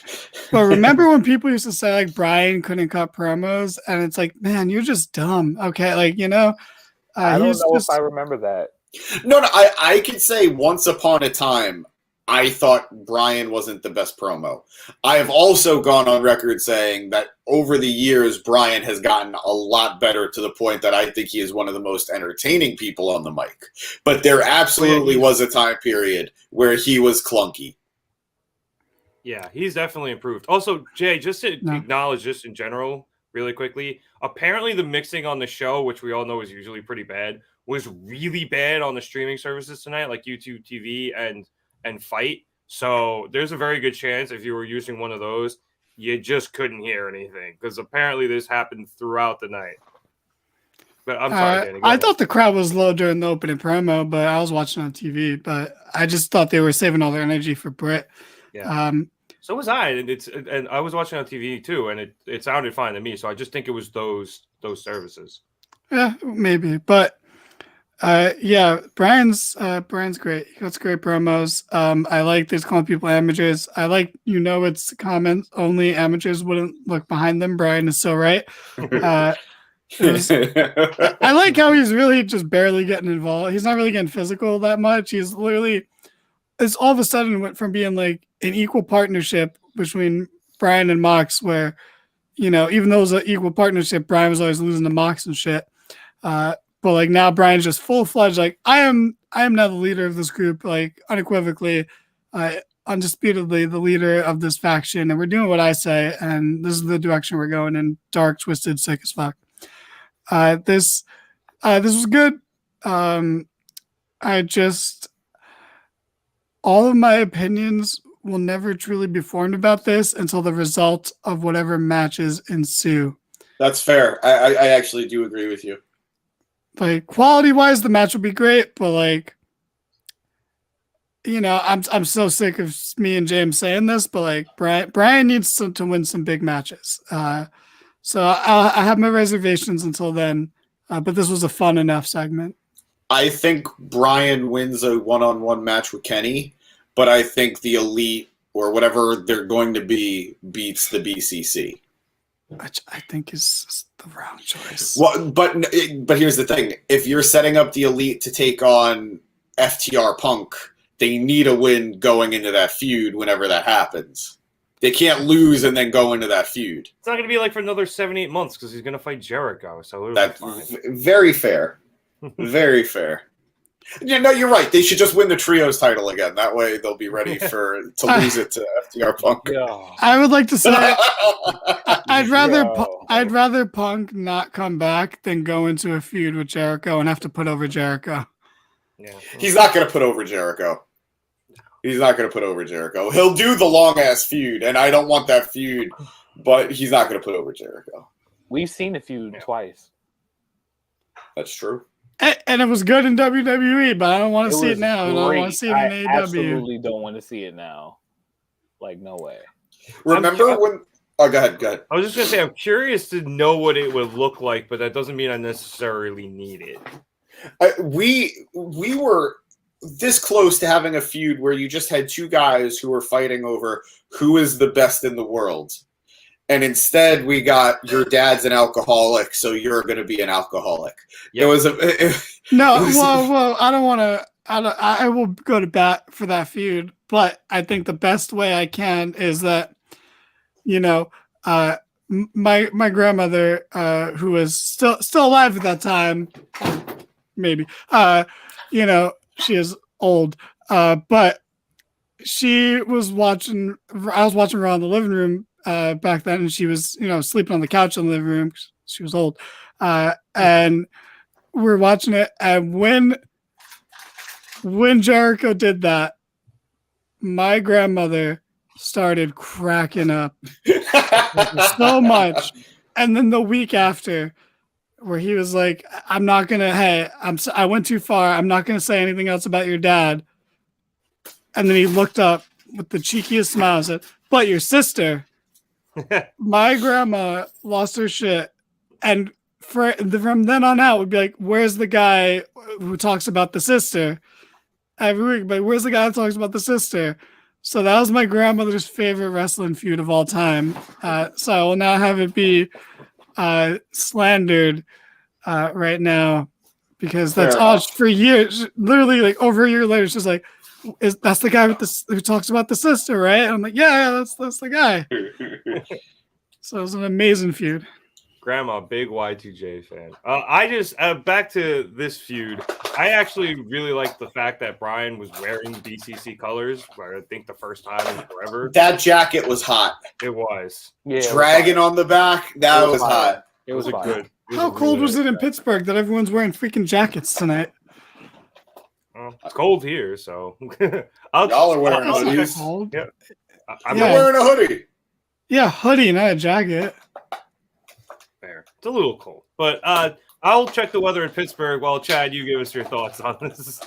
Speaker 4: But remember when people used to say like Brian couldn't cut promos, and it's like, man, you're just dumb. Okay. Like,
Speaker 3: I don't know if I remember that.
Speaker 1: No, I could say once upon a time, I thought Brian wasn't the best promo. I have also gone on record saying that over the years, Brian has gotten a lot better to the point that I think he is one of the most entertaining people on the mic. But there absolutely was a time period where he was clunky.
Speaker 2: Yeah, he's definitely improved. Also, Jay, just to acknowledge this in general, really quickly, apparently the mixing on the show, which we all know is usually pretty bad, was really bad on the streaming services tonight, like YouTube TV and Fight. So there's a very good chance if you were using one of those, you just couldn't hear anything, because apparently this happened throughout the night. But I'm sorry, Danny.
Speaker 4: I thought the crowd was low during the opening promo, but I was watching on TV. But I just thought they were saving all their energy for Britt.
Speaker 2: Yeah. So was I, and I was watching on TV too, and it sounded fine to me. So I just think it was those services. Yeah,
Speaker 4: maybe, but. Brian's great. He got great promos. I like this calling people amateurs. I like, it's comments only amateurs wouldn't look behind them. Brian is so right. I like how he's really just barely getting involved. He's not really getting physical that much. It's all of a sudden went from being like an equal partnership between Brian and Mox, where, even though it was an equal partnership, Brian was always losing to Mox and shit. But like now Brian's just full-fledged, like I am now the leader of this group, like unequivocally, undisputedly the leader of this faction, and we're doing what I say, and this is the direction we're going in. Dark, twisted, sick as fuck. This was good. All of my opinions will never truly be formed about this until the result of whatever matches ensue.
Speaker 1: That's fair. I actually do agree with you.
Speaker 4: Like quality-wise, the match would be great, but like, I'm so sick of me and James saying this, but like Brian needs to win some big matches. So I have my reservations until then, but this was a fun enough segment.
Speaker 1: I think Brian wins a one-on-one match with Kenny, but I think the Elite or whatever they're going to be beats the BCC.
Speaker 4: Which I think is the wrong choice.
Speaker 1: Well, but here's the thing: if you're setting up the Elite to take on FTR Punk, they need a win going into that feud. Whenever that happens, they can't lose and then go into that feud.
Speaker 2: It's not going to be like for another 7-8 months because he's going to fight Jericho. So
Speaker 1: that's very fair. Very fair. Yeah, no, you're right. They should just win the trios title again. That way, they'll be ready to lose it to FTR Punk.
Speaker 3: Yo.
Speaker 4: I would like to say I'd
Speaker 3: Yo.
Speaker 4: rather Punk not come back than go into a feud with Jericho and have to put over Jericho.
Speaker 2: Yeah.
Speaker 1: He's not going to put over Jericho. He's not going to put over Jericho. He'll do the long ass feud, and I don't want that feud, but he's not going to put over Jericho.
Speaker 3: We've seen the feud twice.
Speaker 1: That's true.
Speaker 4: And it was good in WWE, but I don't want to see it now. And I don't want to see it in AEW.
Speaker 3: I absolutely don't want to see it now. Like, no way.
Speaker 1: Remember when? Oh, go ahead.
Speaker 2: I was just gonna say, I'm curious to know what it would look like, but that doesn't mean I necessarily need it.
Speaker 1: We were this close to having a feud where you just had two guys who were fighting over who is the best in the world. And instead, we got your dad's an alcoholic, so you're going to be an alcoholic. Yep. It was
Speaker 4: whoa! I don't want to. I will go to bat for that feud, but I think the best way I can is that, my grandmother, who was still alive at that time, maybe, she is old, but she was watching. I was watching her in the living room. Back then, and she was, sleeping on the couch in the living room. She was old, and we're watching it. And when Jericho did that, my grandmother started cracking up so much. And then the week after, where he was like, "I'm not gonna. Hey, I went too far. I'm not gonna say anything else about your dad." And then he looked up with the cheekiest smile and said, "But your sister." My grandma lost her shit, and from then on out would be like, "Where's the guy who talks about the sister every week?" But where's the guy who talks about the sister? So that was my grandmother's favorite wrestling feud of all time. So I will now have it be slandered right now, because that's all for years. Literally, like over a year later, she's like, that's the guy who talks about the sister, right? And I'm like, yeah, that's the guy. So it was an amazing feud.
Speaker 2: Grandma, big Y2J fan. I just back to this feud. I actually really like the fact that Brian was wearing BCC colors. I think the first time in forever.
Speaker 1: That jacket was hot.
Speaker 2: It was.
Speaker 1: Yeah. Dragon on the back. That was hot.
Speaker 2: It was good.
Speaker 4: How cold was it in Pittsburgh that everyone's wearing freaking jackets tonight?
Speaker 2: It's cold here, so
Speaker 1: y'all are wearing hoodies.
Speaker 2: Yeah,
Speaker 1: I'm wearing a hoodie.
Speaker 4: Yeah, hoodie, not a jacket.
Speaker 2: Fair. It's a little cold, but I'll check the weather in Pittsburgh while Chad, you give us your thoughts on this.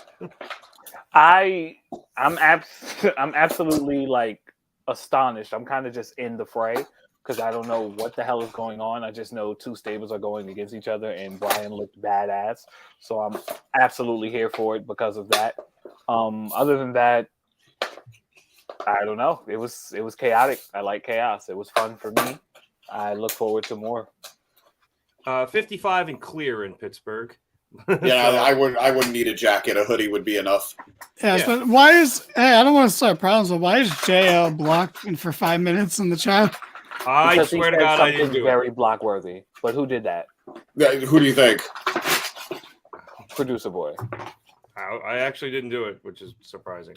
Speaker 3: I'm absolutely like astonished. I'm kind of just in the fray because I don't know what the hell is going on. I just know two stables are going against each other, and Brian looked badass. So I'm absolutely here for it because of that. Other than that, I don't know. It was chaotic. I like chaos. It was fun for me. I look forward to more.
Speaker 2: 55 and clear in Pittsburgh.
Speaker 1: Yeah, I wouldn't need a jacket. A hoodie would be enough.
Speaker 4: Yeah. But why I don't want to start problems, but why is JL blocked for 5 minutes in the chat?
Speaker 2: I swear to God, I didn't do
Speaker 3: very block worthy. But who did that?
Speaker 1: Yeah, who do you think?
Speaker 3: Producer boy.
Speaker 2: I actually didn't do it, which is surprising.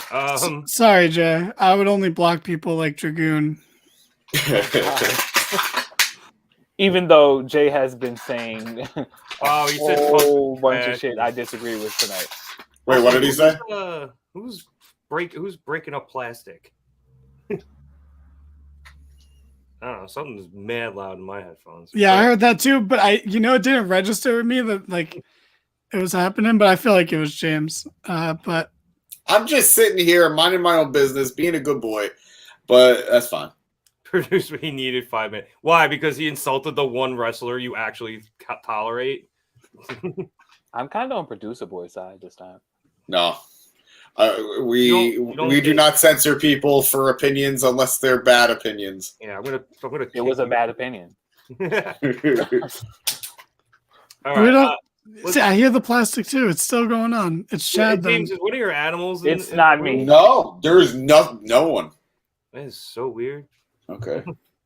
Speaker 4: Sorry, Jay. I would only block people like Dragoon.
Speaker 3: Even though Jay has been saying
Speaker 2: he said
Speaker 3: a whole bunch of shit I disagree with tonight.
Speaker 1: Wait, what did he say?
Speaker 2: Who's breaking up plastic? I don't know. Something's mad loud in my headphones.
Speaker 4: Yeah, I heard that too, but it didn't register with me that like it was happening, but I feel like it was James. But
Speaker 1: I'm just sitting here minding my own business, being a good boy, but that's fine.
Speaker 2: Producer, he needed 5 minutes. Why? Because he insulted the one wrestler you actually tolerate?
Speaker 3: I'm kind of on producer boy side this time.
Speaker 1: No. We do not censor people for opinions unless they're bad opinions.
Speaker 2: Yeah, I'm gonna.
Speaker 3: It was a bad opinion.
Speaker 2: All right.
Speaker 4: See, I hear the plastic too. It's still going on. It's Chad.
Speaker 2: James, is one of your animals?
Speaker 3: It's not me.
Speaker 1: No, there is no one.
Speaker 2: That is so weird.
Speaker 1: Okay.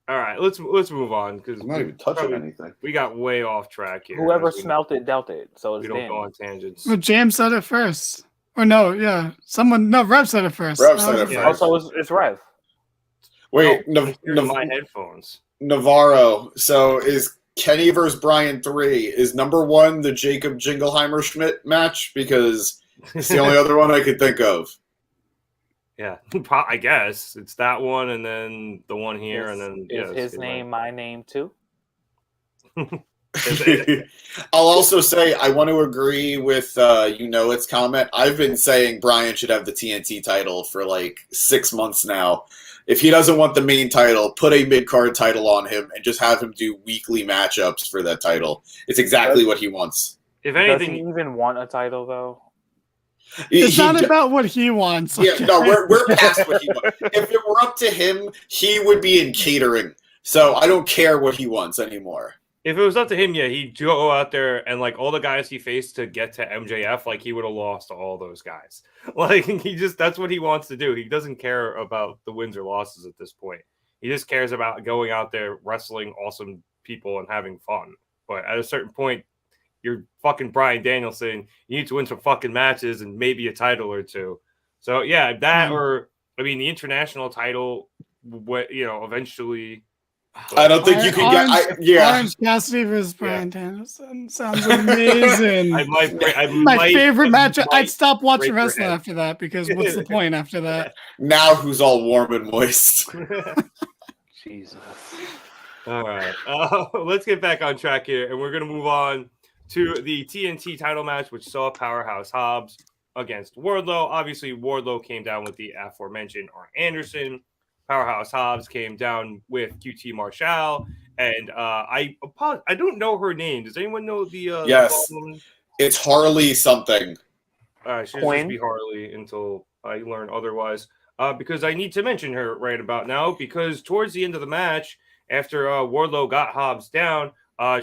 Speaker 2: All right, let's move on because
Speaker 1: I'm not even touching anything.
Speaker 2: we got way off track here.
Speaker 3: Whoever smelt it dealt it. So
Speaker 2: we
Speaker 3: it's
Speaker 2: don't go
Speaker 3: Danny.
Speaker 2: on tangents.
Speaker 4: Well, James said it first. Or no, yeah. Rev said it first.
Speaker 1: Rev said it
Speaker 2: Yeah.
Speaker 1: first.
Speaker 3: Also, it's Rev.
Speaker 1: Wait,
Speaker 2: Here's my headphones.
Speaker 1: Navarro. So is Kenny versus Bryan 3? Is number 1 the Jacob Jingleheimer Schmidt match? Because it's the only other one I could think of.
Speaker 2: Yeah, I guess it's that one, and then the one here, and then
Speaker 3: is his name my name too?
Speaker 1: I'll also say I want to agree with its comment. I've been saying Bryan should have the TNT title for like 6 months now. If he doesn't want the main title, put a mid-card title on him and just have him do weekly matchups for that title. It's exactly what he wants.
Speaker 2: If anything,
Speaker 3: does he even want a title though?
Speaker 4: It's not about what he wants.
Speaker 1: Yeah, no, we're past what he wants. If it were up to him, he would be in catering. So I don't care what he wants anymore.
Speaker 2: if it was up to him, yeah, he'd go out there and like all the guys he faced to get to MJF, like he would have lost to all those guys. Like that's what he wants to do. He doesn't care about the wins or losses at this point. He just cares about going out there, wrestling awesome people and having fun. But at a certain point, you're fucking Bryan Danielson. You need to win some fucking matches and maybe a title or two. So yeah, that or I mean the international title, eventually.
Speaker 1: I don't think you can get.
Speaker 4: Orange Cassidy versus Bryan Danielson sounds amazing.
Speaker 2: My
Speaker 4: favorite match. I'd stop watching wrestling after that because what's the point after that?
Speaker 1: Now who's all warm and moist?
Speaker 3: Jesus.
Speaker 2: All right, let's get back on track here, and we're gonna move on to the TNT title match, which saw Powerhouse Hobbs against Wardlow. Obviously, Wardlow came down with the aforementioned Arn Anderson. Powerhouse Hobbs came down with QT Marshall, and I don't know her name. Does anyone know the?
Speaker 1: Yes,
Speaker 2: the
Speaker 1: it's Harley something.
Speaker 2: She should just be Harley until I learn otherwise. Because I need to mention her right about now. Because towards the end of the match, after Wardlow got Hobbs down,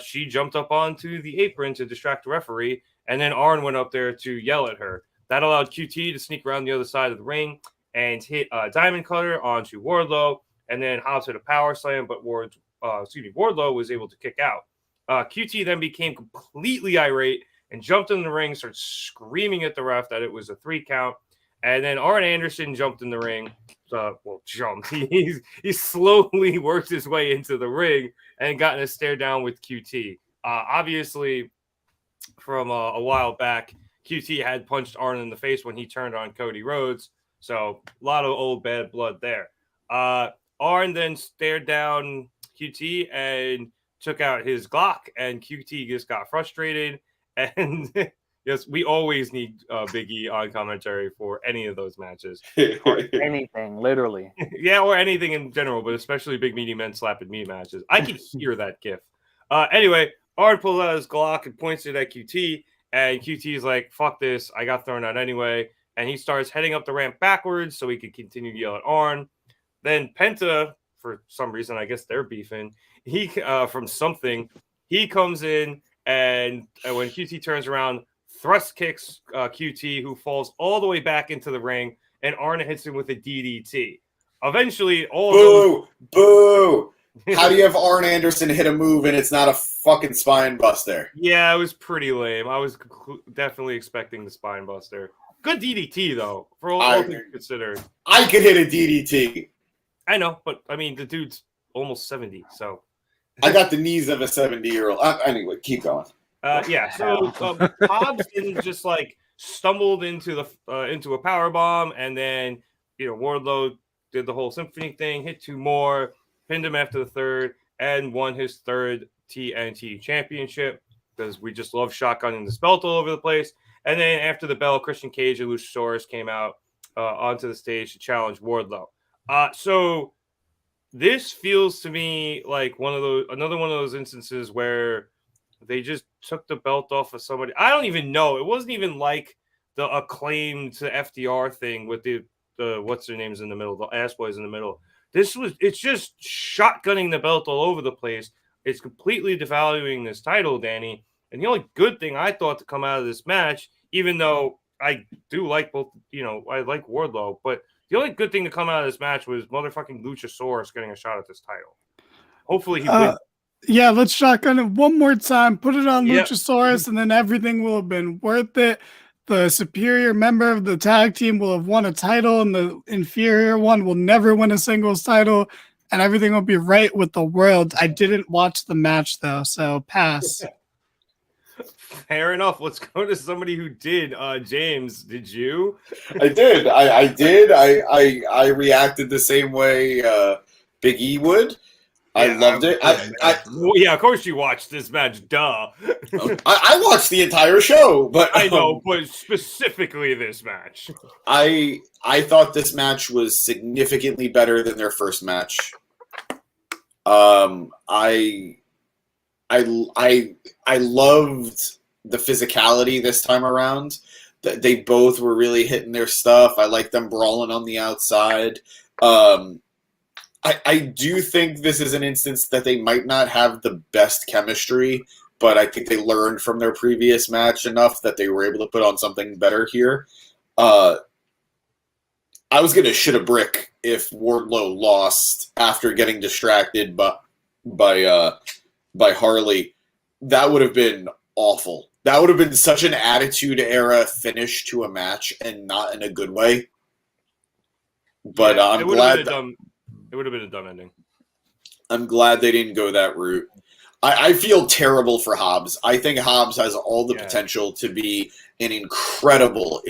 Speaker 2: she jumped up onto the apron to distract the referee, and then Arn went up there to yell at her. That allowed QT to sneak around the other side of the ring and hit Diamond Cutter onto Wardlow, and then Hobbs hit a power slam, but Wardlow was able to kick out. QT then became completely irate and jumped in the ring, started screaming at the ref that it was a 3 count, and then Arn Anderson jumped in the ring. Jumped. He slowly worked his way into the ring and got in a stare down with QT. Obviously, from a while back, QT had punched Arn in the face when he turned on Cody Rhodes. So a lot of old bad blood there. Arn then stared down QT and took out his Glock, and QT just got frustrated. And yes, we always need Big E on commentary for any of those matches.
Speaker 3: Or anything, literally.
Speaker 2: Yeah, or anything in general, but especially big meaty men slapping me matches. I can hear that gif. Anyway, Arn pulls out his Glock and points it at QT, and QT is like, fuck this, I got thrown out anyway. And he starts heading up the ramp backwards so he could continue to yell at Arn. Then Penta, for some reason, I guess they're beefing. He comes in, and when QT turns around, thrust kicks QT, who falls all the way back into the ring, and Arn hits him with a DDT. Eventually,
Speaker 1: Boo! How do you have Arn Anderson hit a move and it's not a fucking spine buster?
Speaker 2: Yeah, it was pretty lame. I was definitely expecting the spine buster. Good DDT, though, for all things considered.
Speaker 1: I could hit a DDT.
Speaker 2: I know, but, I mean, the dude's almost 70, so.
Speaker 1: I got the knees of a 70-year-old. Anyway, keep going.
Speaker 2: So Hobbs just, stumbled into a power bomb, and then, Wardlow did the whole symphony thing, hit 2 more, pinned him after the 3rd, and won his 3rd TNT championship, because we just love shotgunning this belt all over the place. And then after the bell, Christian Cage and Luchasaurus came out onto the stage to challenge Wardlow. So this feels to me like another one of those instances where they just took the belt off of somebody. I don't even know. It wasn't even like the acclaimed to FDR thing with the what's their names in the middle, the ass boys in the middle. It's just shotgunning the belt all over the place. It's completely devaluing this title, Danny. And the only good thing I thought to come out of this match, even though I do like both, I like Wardlow, but the only good thing to come out of this match was motherfucking Luchasaurus getting a shot at this title. hopefully he wins.
Speaker 4: Yeah, let's shotgun it one more time. Put it on
Speaker 2: Yep.
Speaker 4: Luchasaurus, and then everything will have been worth it. The superior member of the tag team will have won a title, and the inferior one will never win a singles title, and everything will be right with the world. I didn't watch the match, though, so pass.
Speaker 2: Fair enough. Let's go to somebody who did. James, did you?
Speaker 1: I did. I did. I reacted the same way Big E would. I loved it.
Speaker 2: Well, yeah, of course you watched this match. Duh.
Speaker 1: I watched the entire show, but
Speaker 2: I know, but specifically this match.
Speaker 1: I thought this match was significantly better than their first match. I loved the physicality this time around. They both were really hitting their stuff. I like them brawling on the outside. I do think this is an instance that they might not have the best chemistry, but I think they learned from their previous match enough that they were able to put on something better here. I was going to shit a brick if Wardlow lost after getting distracted by Harley. That would have been awful. That would have been such an Attitude Era finish to a match, and not in a good way. But
Speaker 2: yeah,
Speaker 1: I'm glad
Speaker 2: it would have been a dumb ending.
Speaker 1: I'm glad they didn't go that route. I feel terrible for Hobbs. I think Hobbs has all the potential to be an incredible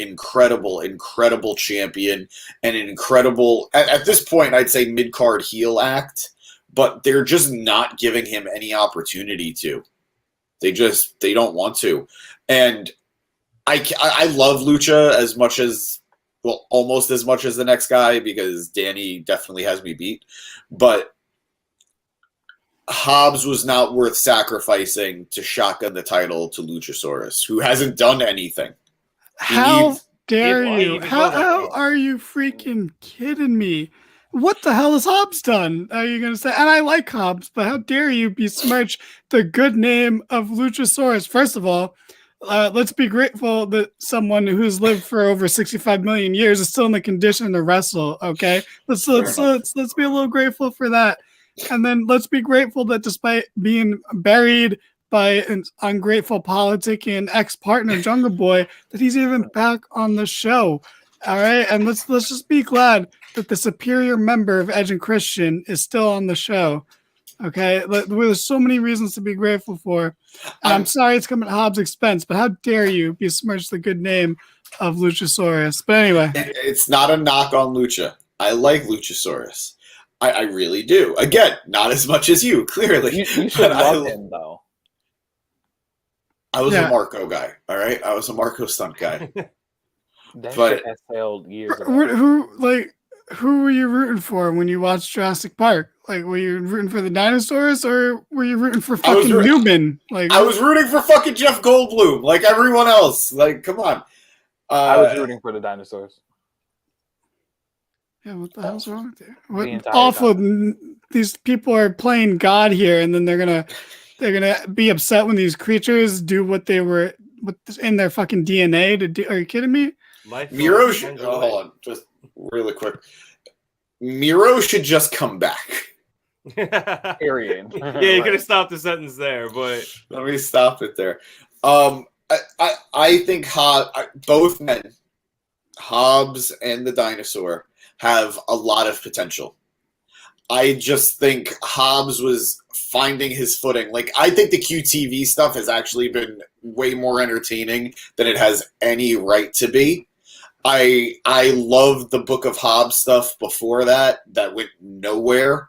Speaker 1: champion, and an incredible, at this point, I'd say mid-card heel act, but they're just not giving him any opportunity to. They don't want to. And I love Lucha as much as, well, almost as much as the next guy, because Danny definitely has me beat. But Hobbs was not worth sacrificing to shotgun the title to Luchasaurus, who hasn't done anything.
Speaker 4: How dare you? How are you freaking kidding me? What the hell has Hobbs done? Are you going to say? And I like Hobbs, but how dare you besmirch the good name of Luchasaurus? First of all, let's be grateful that someone who's lived for over 65 million years is still in the condition to wrestle. Okay, let's be a little grateful for that, and then let's be grateful that despite being buried by an ungrateful politicking ex-partner Jungle Boy, that he's even back on the show. All right, and let's just be glad that the superior member of Edge and Christian is still on the show. Okay, there's so many reasons to be grateful for. And I'm sorry it's coming at Hobbs' expense, but how dare you besmirch the good name of Luchasaurus? But anyway.
Speaker 1: It's not a knock on Lucha. I like Luchasaurus. I really do. Again, not as much as you, clearly.
Speaker 3: You should love him, though.
Speaker 1: I was a Marco guy, all right? I was a Marco stunt guy.
Speaker 3: That shit has failed years ago.
Speaker 4: Who were you rooting for when you watched Jurassic Park? Like, were you rooting for the dinosaurs, or were you rooting for fucking Newman? Like,
Speaker 1: I was rooting for fucking Jeff Goldblum, like everyone else. Like, come on.
Speaker 3: I was rooting for the dinosaurs.
Speaker 4: Yeah, what the hell's wrong with you? What awful! These people are playing God here, and then they're gonna be upset when these creatures do what they were in their fucking DNA to do. Are you kidding me?
Speaker 1: Miro should hold on, just really quick. Miro should just come back.
Speaker 3: Period.
Speaker 2: Yeah, you could have stopped the sentence there, but
Speaker 1: let me stop it there. I think both men, Hobbs and the dinosaur, have a lot of potential. I just think Hobbs was finding his footing. Like, I think the QTV stuff has actually been way more entertaining than it has any right to be. I loved the Book of Hobbs stuff before that went nowhere.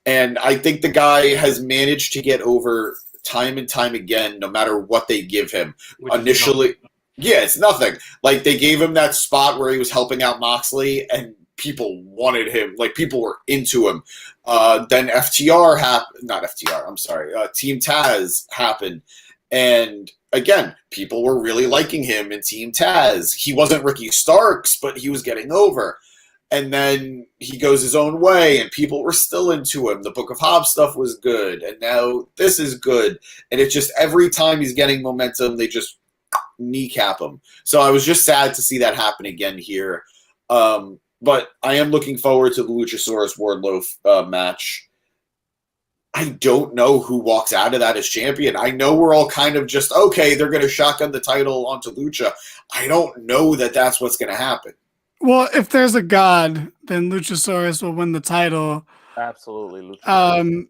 Speaker 1: And I think the guy has managed to get over time and time again, no matter what they give him. Initially, it's nothing. Like, they gave him that spot where he was helping out Moxley, and people wanted him. Like, people were into him. Then FTR happened. Not FTR, I'm sorry. Team Taz happened. And again, people were really liking him in Team Taz. He wasn't Ricky Starks, but he was getting over. And then he goes his own way, and people were still into him. The Book of Hobbs stuff was good, and now this is good. And it's just every time he's getting momentum, they just kneecap him. So I was just sad to see that happen again here. But I am looking forward to the Luchasaurus Wardlow match. I don't know who walks out of that as champion. I know we're all kind of just, okay, they're going to shotgun the title onto Lucha. I don't know that that's what's going to happen.
Speaker 4: Well, if there's a god, then Luchasaurus will win the title.
Speaker 3: Absolutely, Luchasaurus.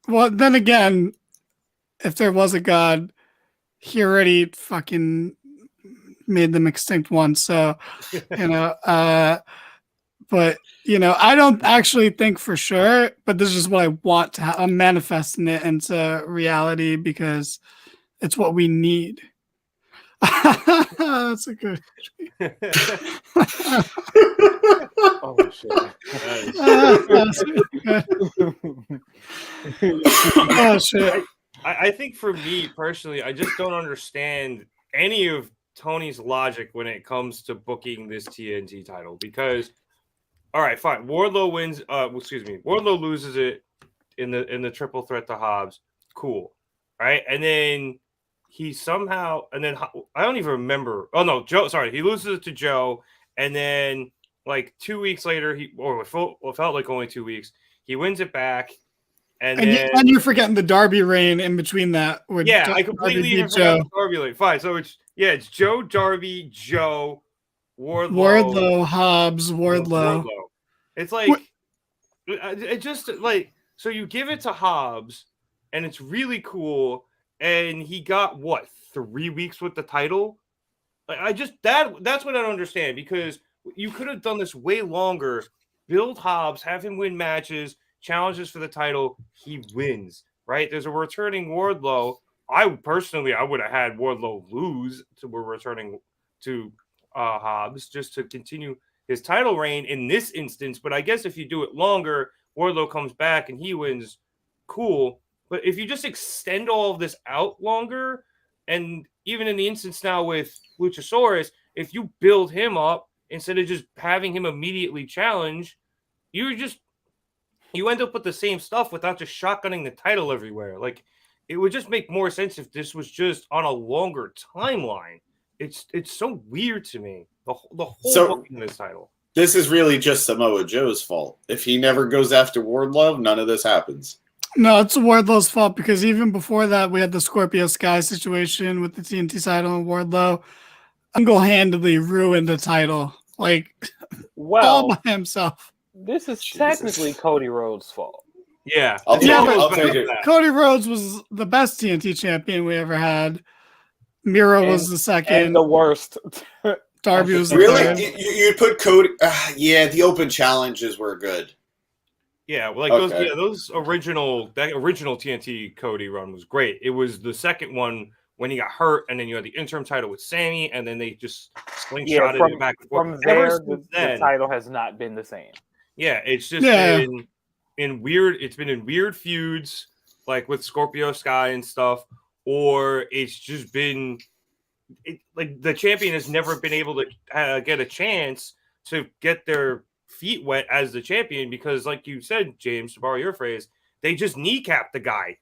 Speaker 4: Well, then again, if there was a god, he already fucking made them extinct once. So, but I don't actually think for sure, but this is what I want to I'm manifesting it into reality because it's what we need. That's a good.
Speaker 3: Oh shit!
Speaker 4: Oh shit!
Speaker 2: I think for me personally, I just don't understand any of Tony's logic when it comes to booking this TNT title because, all right, fine, Wardlow wins. Wardlow loses it in the triple threat to Hobbs. Cool, right? And then he somehow, and then I don't even remember. Oh no, Joe. Sorry, he loses it to Joe, and then like 2 weeks later, it felt like only 2 weeks. He wins it back. And
Speaker 4: you're forgetting the Darby reign in between that.
Speaker 2: I completely forgot the Darby reign. Fine, so it's Joe, Darby, Joe,
Speaker 4: Wardlow, Hobbs, Wardlow.
Speaker 2: It's like it just like so you give it to Hobbs, and it's really cool, and he got what 3 weeks with the title. Like that's what I don't understand because you could have done this way longer. Build Hobbs, have him win matches. Challenges for the title, he wins, right? There's a returning Wardlow. I would have had Wardlow lose we're returning to Hobbs just to continue his title reign in this instance. But I guess if you do it longer, Wardlow comes back and he wins, cool. But if you just extend all of this out longer, and even in the instance now with Luchasaurus, if you build him up instead of just having him immediately challenge, you end up with the same stuff without just shotgunning the title everywhere. Like, it would just make more sense if this was just on a longer timeline. It's so weird to me, the whole booking of this title.
Speaker 1: This is really just Samoa Joe's fault. If he never goes after Wardlow, none of this happens.
Speaker 4: No, it's Wardlow's fault because even before that, we had the Scorpio Sky situation with the TNT title and Wardlow single-handedly ruined the title. Like, all by himself.
Speaker 3: This is technically Cody Rhodes' fault.
Speaker 2: Yeah.
Speaker 1: I'll take it.
Speaker 4: Cody Rhodes was the best TNT champion we ever had. Miro was the second.
Speaker 3: And the worst.
Speaker 4: Darby was the
Speaker 1: third.
Speaker 4: third.
Speaker 1: You put Cody... the open challenges were good.
Speaker 2: Yeah, those original TNT Cody run was great. It was the second one when he got hurt, and then you had the interim title with Sammy, and then they just slingshotted it back and forth.
Speaker 3: From there, the title has not been the same.
Speaker 2: Yeah, it's just been in weird. It's been in weird feuds, like with Scorpio Sky and stuff, or it's just been like the champion has never been able to get a chance to get their feet wet as the champion because, like you said, James, to borrow your phrase, they just kneecapped the guy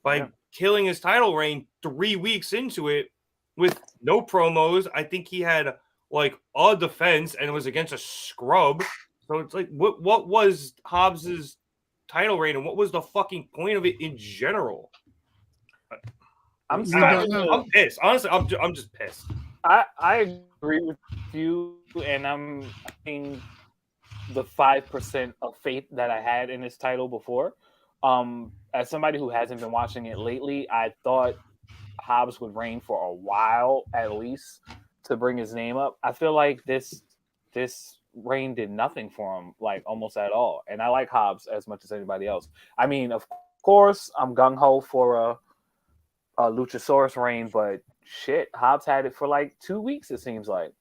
Speaker 2: by killing his title reign 3 weeks into it with no promos. I think he had like a defense and it was against a scrub. So it's like, what was Hobbs's title reign and what was the fucking point of it in general?
Speaker 3: I'm
Speaker 2: pissed. Honestly, I'm just pissed.
Speaker 3: I agree with you, and I'm in the 5% of faith that I had in this title before. As somebody who hasn't been watching it lately, I thought Hobbs would reign for a while at least to bring his name up. I feel like this reign did nothing for him, like almost at all. And I like Hobbs as much as anybody else. I mean, of course, I'm gung ho for a Luchasaurus reign, but shit, Hobbs had it for like 2 weeks. It seems like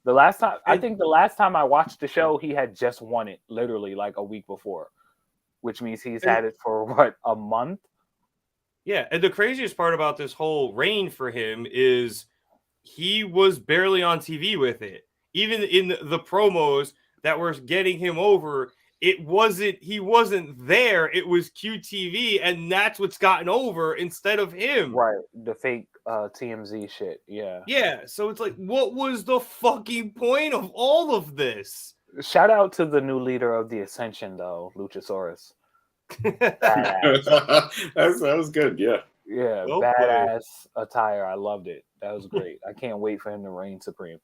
Speaker 3: the last time I watched the show, he had just won it, literally like a week before, which means he's had it for a month.
Speaker 2: Yeah, and the craziest part about this whole reign for him is he was barely on TV with it. Even in the promos that were getting him over, he wasn't there. It was QTV, and that's what's gotten over instead of him.
Speaker 3: Right, the fake TMZ shit. Yeah.
Speaker 2: Yeah, so it's like, what was the fucking point of all of this?
Speaker 3: Shout out to the new leader of the Ascension, though, Luchasaurus. Badass.
Speaker 1: that was good. Yeah.
Speaker 3: Yeah,
Speaker 2: Well
Speaker 3: badass attire. I loved it. That was great. I can't wait for him to reign supreme.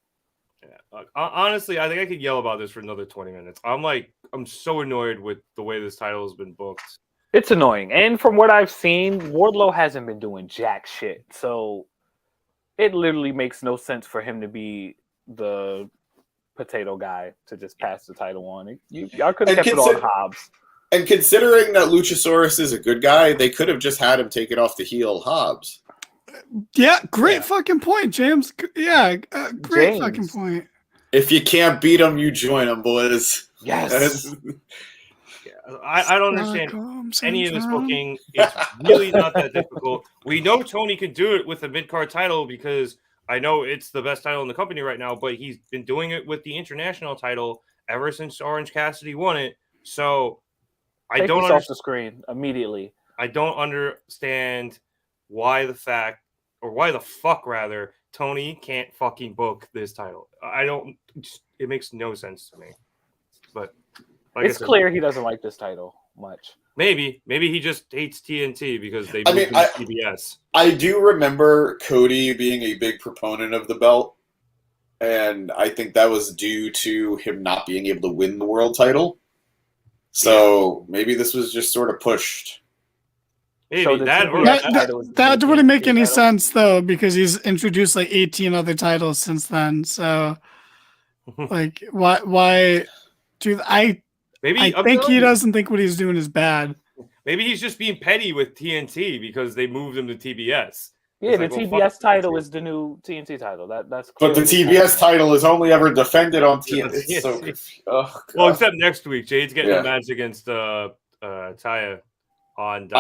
Speaker 2: Yeah. Honestly, I think I could yell about this for another 20 minutes. I'm so annoyed with the way this title has been booked.
Speaker 3: It's annoying. And from what I've seen, Wardlow hasn't been doing jack shit. So it literally makes no sense for him to be the potato guy to just pass the title on. Y'all could have kept it on Hobbs.
Speaker 1: And considering that Luchasaurus is a good guy, they could have just had him take it off the heel Hobbs.
Speaker 4: Yeah, great fucking point, James. Yeah, great fucking point.
Speaker 1: If you can't beat them, you join them, boys.
Speaker 3: Yes.
Speaker 2: I don't understand any of this booking. It's really not that difficult. We know Tony can do it with the mid-card title because I know it's the best title in the company right now, but he's been doing it with the international title ever since Orange Cassidy won it. So I
Speaker 3: Take
Speaker 2: don't
Speaker 3: this
Speaker 2: understand
Speaker 3: off the screen immediately.
Speaker 2: I don't understand why the fuck rather Tony can't fucking book this title. It makes no sense to me. But
Speaker 3: it's clear he doesn't like this title much.
Speaker 2: Maybe he just hates TNT because they moved him to CBS.
Speaker 1: I do remember Cody being a big proponent of the belt, and I think that was due to him not being able to win the world title. So maybe this was just sort of pushed.
Speaker 2: Maybe
Speaker 3: So
Speaker 4: that wouldn't make any sense though, because he's introduced like 18 other titles since then. So, like, why? Dude, I think he doesn't think what he's doing is bad.
Speaker 2: Maybe he's just being petty with TNT because they moved him to TBS.
Speaker 3: Yeah, the TBS title is the new TNT title. That's
Speaker 1: but the TBS title is only ever defended on TNT.
Speaker 2: Well, except next week, Jade's getting a match against Taya on.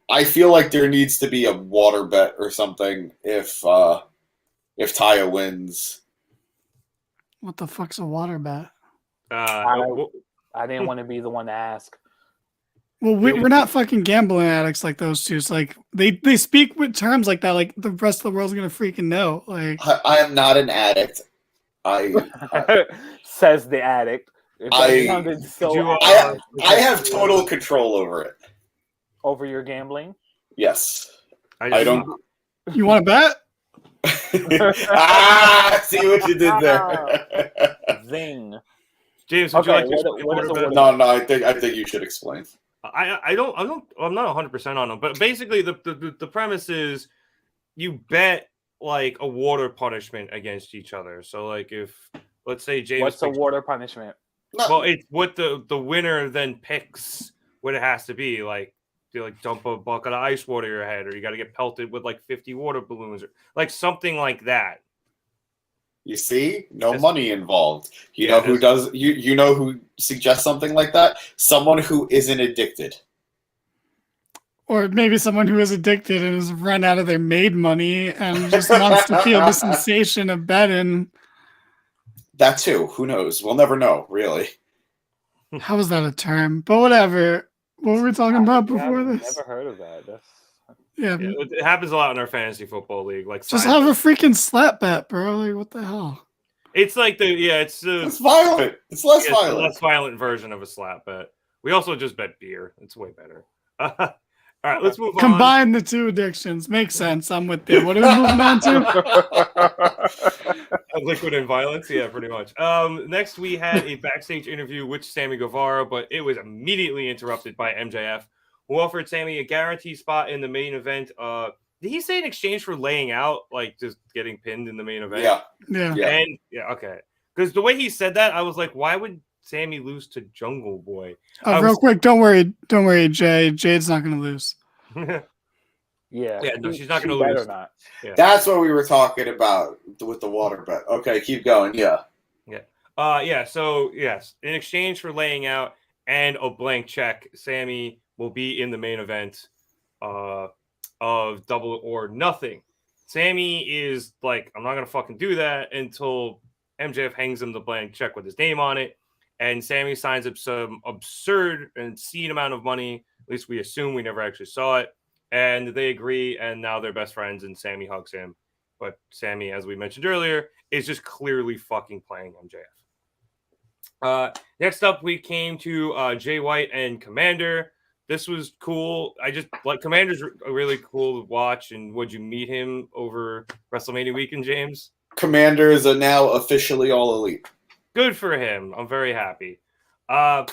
Speaker 1: I feel like there needs to be a water bet or something if Taya wins.
Speaker 4: What the fuck's a water bet?
Speaker 3: I didn't want to be the one to ask.
Speaker 4: Well, we're not fucking gambling addicts like those two. It's like they speak with terms like that, like the rest of the world's gonna freaking know. Like
Speaker 1: I am not an addict.
Speaker 3: Says the addict.
Speaker 1: I have total control over it.
Speaker 3: Over your gambling?
Speaker 1: Yes. I don't.
Speaker 4: You want to bet?
Speaker 1: See what you did there.
Speaker 3: Zing.
Speaker 2: James, would you like to
Speaker 1: No, I think you should explain.
Speaker 2: I'm not 100% on them, but basically the premise is you bet like a water punishment against each other. So like if let's say James,
Speaker 3: what's a water punishment?
Speaker 2: Well, it's what the winner then picks what it has to be. Like you like dump a bucket of ice water your head, or you got to get pelted with like 50 water balloons, or like something like that.
Speaker 1: You see, no money involved. You know who does? You know who suggests something like that? Someone who isn't addicted,
Speaker 4: or maybe someone who is addicted and has run out of their made money and just wants to feel the sensation of betting.
Speaker 1: That too. Who knows? We'll never know, really.
Speaker 4: How is that a term? But whatever. What were we talking about before this?
Speaker 3: Never heard of that.
Speaker 2: Yeah, it happens a lot in our fantasy football league. Like,
Speaker 4: just have a freaking slap bet, bro. Like, what the hell?
Speaker 2: It's like it's
Speaker 1: violent. It's less violent.
Speaker 2: It's a less violent version of a slap bet. We also just bet beer. It's way better. All right, let's move on.
Speaker 4: Combine the two addictions. Makes sense. I'm with you. What are we moving on to?
Speaker 2: Liquid and violence. Yeah, pretty much. Next, we had a backstage interview with Sammy Guevara, but it was immediately interrupted by MJF, who offered Sammy a guaranteed spot in the main event. Did he say in exchange for laying out, like just getting pinned in the main event?
Speaker 1: Yeah.
Speaker 2: Okay. Because the way he said that, I was like, why would Sammy lose to Jungle Boy?
Speaker 4: Real quick, don't worry, Jay. Jade's not going to lose.
Speaker 3: Yeah,
Speaker 2: no, she's not going to lose.
Speaker 3: Not.
Speaker 1: Yeah. That's what we were talking about with the water bet. Okay, keep going. Yeah.
Speaker 2: So yes, in exchange for laying out and a blank check, Sammy will be in the main event of Double or Nothing. Sammy is like, I'm not going to fucking do that until MJF hangs him the blank check with his name on it. And Sammy signs up some absurd and obscene amount of money. At least we assume, we never actually saw it. And they agree, and now they're best friends, and Sammy hugs him. But Sammy, as we mentioned earlier, is just clearly fucking playing MJF. Next up, we came to Jay White and Commander. This was cool. I just like Commander's really cool to watch. And would you meet him over WrestleMania weekend, James?
Speaker 1: Commander is now officially All Elite.
Speaker 2: Good for him. I'm very happy. But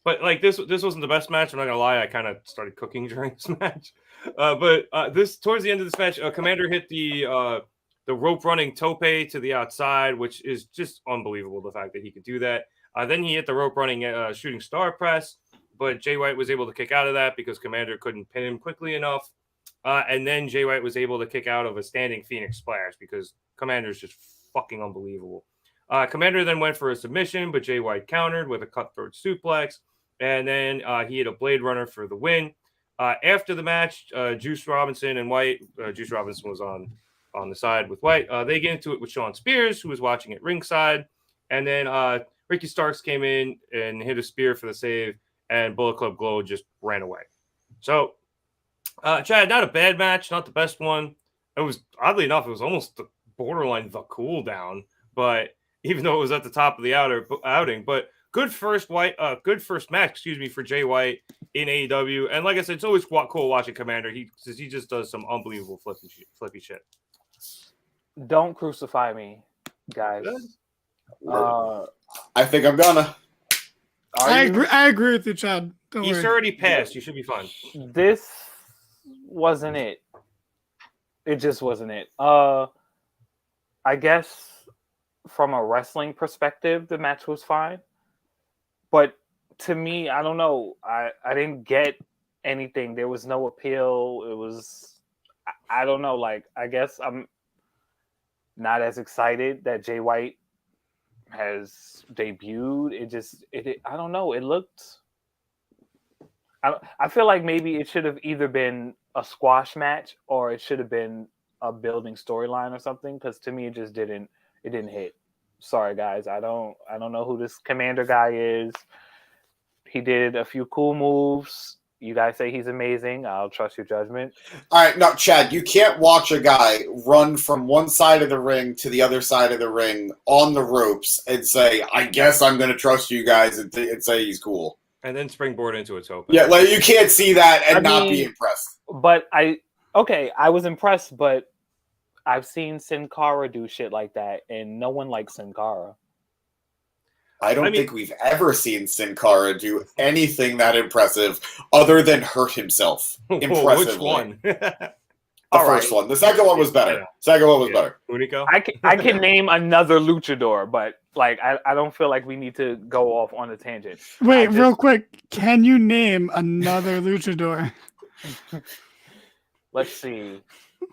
Speaker 2: like this wasn't the best match. I'm not gonna lie. I kind of started cooking during this match. But this towards the end of this match, Commander hit the rope running tope to the outside, which is just unbelievable. The fact that he could do that. Then he hit the rope running shooting star press. But Jay White was able to kick out of that because Commander couldn't pin him quickly enough. And then Jay White was able to kick out of a standing Phoenix Splash because Commander's just fucking unbelievable. Commander then went for a submission, but Jay White countered with a cutthroat suplex. And then he hit a Blade Runner for the win. After the match, Juice Robinson and White, Juice Robinson was on the side with White. They get into it with Sean Spears, who was watching at ringside. And then Ricky Starks came in and hit a spear for the save. And Bullet Club Glow just ran away. So, Chad, not a bad match, not the best one. It was, oddly enough, it was almost the borderline the cool down, but even though it was at the top of the outing, but good first match, for Jay White in AEW. And like I said, it's always cool watching Commander. He just does some unbelievable flippy shit.
Speaker 3: Don't crucify me, guys.
Speaker 1: I think I'm gonna.
Speaker 4: I agree with you, Chad. Don't
Speaker 2: He's
Speaker 4: worry.
Speaker 2: already passed. You should be fine.
Speaker 3: This wasn't it. It just wasn't it. I guess from a wrestling perspective, the match was fine. But to me, I don't know. I didn't get anything. There was no appeal. It was, I don't know. Like, I guess I'm not as excited that Jay White has debuted. I don't know. It looked, I feel like maybe it should have either been a squash match or it should have been a building storyline or something. Because to me, it didn't hit. Sorry, guys. I don't know who this Commander guy is. He did a few cool moves. You guys say he's amazing. I'll trust your judgment.
Speaker 1: All right, no, Chad, you can't watch a guy run from one side of the ring to the other side of the ring on the ropes and say, I guess I'm going to trust you guys and say he's cool.
Speaker 2: And then springboard into its open.
Speaker 1: Yeah, like you can't see that and not be impressed.
Speaker 3: But I was impressed, but I've seen Sin Cara do shit like that, and no one likes Sin Cara.
Speaker 1: I don't think we've ever seen Sin Cara do anything that impressive other than hurt himself impressively.
Speaker 2: Which one?
Speaker 1: The first one. The second one was better. Second one was better.
Speaker 2: Unico?
Speaker 3: I can name another luchador, but like I don't feel like we need to go off on a tangent.
Speaker 4: Wait, real quick. Can you name another luchador?
Speaker 3: Let's see.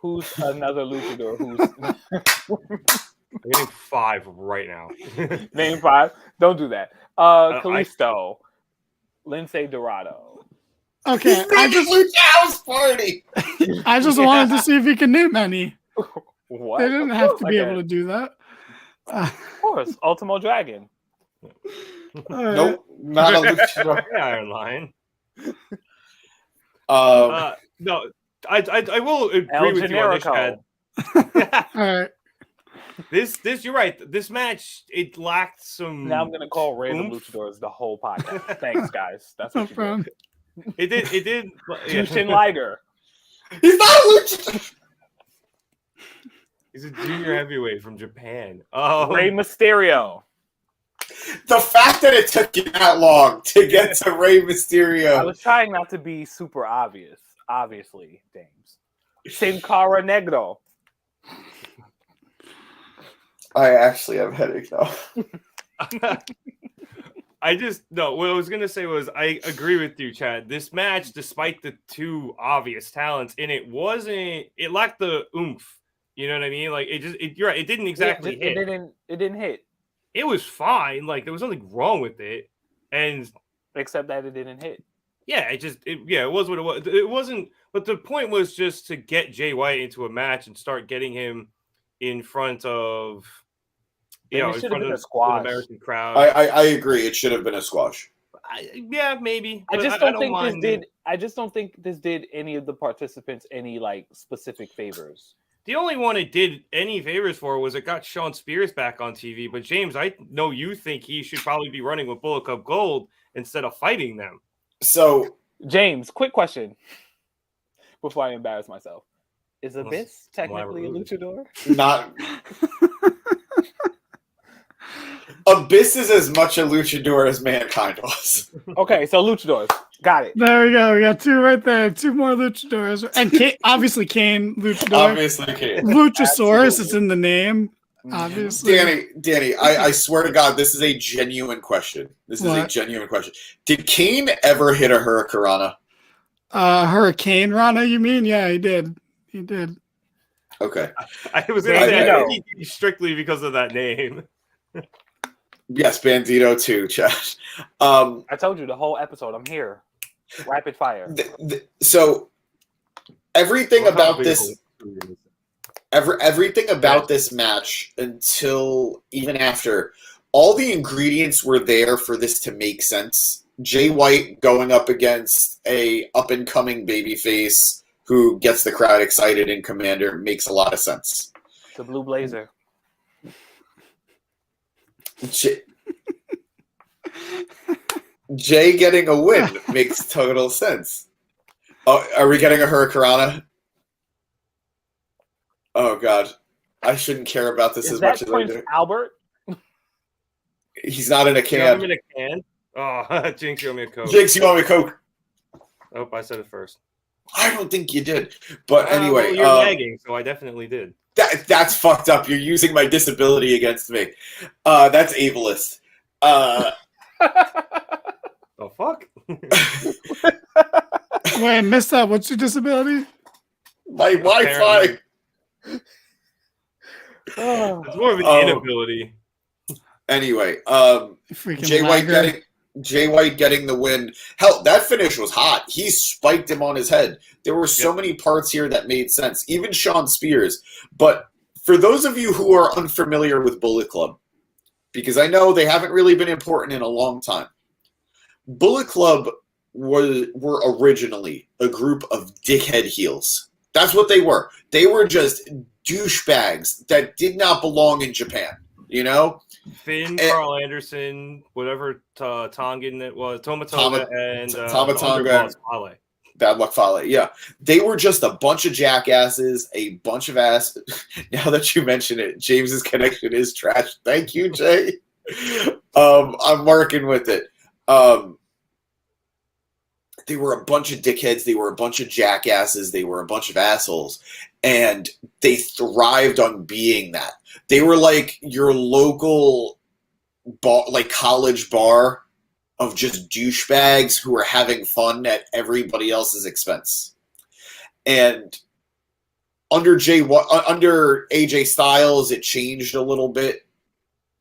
Speaker 3: Who's another luchador?
Speaker 2: I'm getting 5 right now.
Speaker 3: Name 5. Don't do that. Kalisto, Lindsay Dorado.
Speaker 4: Okay, I just wanted to see if he can name any.
Speaker 3: What?
Speaker 4: They didn't have to be able to do that.
Speaker 3: Of course, Ultimo Dragon.
Speaker 4: Right.
Speaker 1: Nope, not a luchador.
Speaker 2: Iron Lion.
Speaker 1: No,
Speaker 2: I will agree
Speaker 3: El
Speaker 2: with you on this, Chad.
Speaker 4: All right.
Speaker 2: This you're right. This match, it lacked some.
Speaker 3: Now I'm gonna call random luchadors the whole podcast. Thanks, guys. That's what you did.
Speaker 2: It did.
Speaker 3: Jushin Liger.
Speaker 1: he's not a luchador.
Speaker 2: He's a junior heavyweight from Japan.
Speaker 3: Rey Mysterio.
Speaker 1: The fact that it took you that long to get to Rey Mysterio.
Speaker 3: I was trying not to be super obvious. Obviously, James. Sin Cara Negro.
Speaker 1: I actually have a headache now.
Speaker 2: What I was gonna say was I agree with you, Chad. This match, despite the 2 obvious talents in it, it lacked the oomph. You know what I mean? Like you're right. It didn't exactly hit.
Speaker 3: It didn't hit.
Speaker 2: It was fine. Like there was nothing wrong with it, and
Speaker 3: except that it didn't hit.
Speaker 2: Yeah, it was what it was. It wasn't. But the point was just to get Jay White into a match and start getting him in front of. In front of the American crowd.
Speaker 1: I agree. It should have been a squash.
Speaker 2: Yeah, maybe.
Speaker 3: I just don't think this did any of the participants any like specific favors.
Speaker 2: The only one it did any favors for was it got Sean Spears back on TV. But James, I know you think he should probably be running with Bullet Club Gold instead of fighting them.
Speaker 1: So
Speaker 3: James, quick question before I embarrass myself. Is Abyss technically a luchador?
Speaker 1: Not. Abyss is as much a luchador as Mankind was.
Speaker 3: Okay, so luchadors. Got it.
Speaker 4: There we go. We got two right there. Two more luchadors. And obviously Kane, luchador.
Speaker 1: Obviously, Kane.
Speaker 4: Luchasaurus is in the name. Obviously.
Speaker 1: Danny, I swear to God, this is a genuine question. Did Kane ever hit a Hurricanrana?
Speaker 4: Hurricane Rana, you mean? Yeah, he did. He did.
Speaker 1: Okay.
Speaker 2: I was going to say, I think strictly because of that name.
Speaker 1: Yes, Bandito too, Chad.
Speaker 3: I told you the whole episode. I'm here. Rapid fire.
Speaker 1: So everything about this, everything about this match until even after, all the ingredients were there for this to make sense. Jay White going up against a up and coming babyface who gets the crowd excited in Commander makes a lot of sense.
Speaker 3: The Blue Blazer.
Speaker 1: Jay getting a win makes total sense. Oh, are we getting a Hurricanrana? Oh God, I shouldn't care about this as much as I do.
Speaker 3: Albert?
Speaker 1: He's not in a can.
Speaker 2: You want him in a can? Oh, Jinx, you want me a Coke?
Speaker 1: Jinx, you want me a Coke?
Speaker 2: Oh, I said it first.
Speaker 1: I don't think you did. But anyway.
Speaker 2: Well, you're lagging, so I definitely did.
Speaker 1: That's fucked up. You're using my disability against me. That's ableist.
Speaker 2: Oh, fuck?
Speaker 4: Wait, I missed that. What's your disability?
Speaker 1: My Wi-Fi.
Speaker 2: It's more of an inability.
Speaker 1: Anyway,
Speaker 4: Jay
Speaker 1: White getting the win. Hell, that finish was hot. He spiked him on his head. There were so many parts here that made sense. Even Sean Spears. But for those of you who are unfamiliar with Bullet Club, because I know they haven't really been important in a long time, Bullet Club were originally a group of dickhead heels. That's what they were. They were just douchebags that did not belong in Japan, you know?
Speaker 2: Finn, Carl Anderson, whatever Tongan it was, Tomatonga, and
Speaker 1: Tomatonga. Bad Luck Fale. Yeah. They were just a bunch of jackasses, a bunch of ass. Now that you mention it, James's connection is trash. Thank you, Jay. I'm working with it. They were a bunch of dickheads. They were a bunch of jackasses. They were a bunch of assholes. And they thrived on being that. They were like your local bar, like college bar of just douchebags who were having fun at everybody else's expense. And under AJ Styles, it changed a little bit.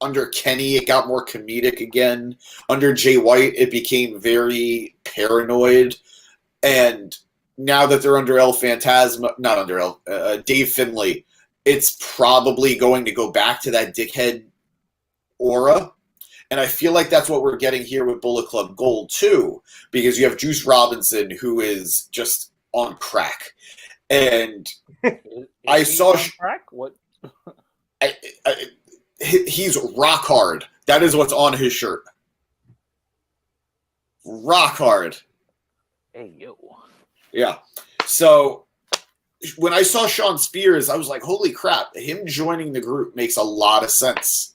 Speaker 1: Under Kenny, it got more comedic again. Under Jay White, it became very paranoid. And now that they're under Dave Finlay, it's probably going to go back to that dickhead aura. And I feel like that's what we're getting here with Bullet Club Gold, too, because you have Juice Robinson, who is just on crack. And I saw...
Speaker 3: crack? What?
Speaker 1: He's rock hard. That is what's on his shirt. Rock hard.
Speaker 3: Hey, yo.
Speaker 1: Yeah. So when I saw Sean Spears, I was like, holy crap, him joining the group makes a lot of sense.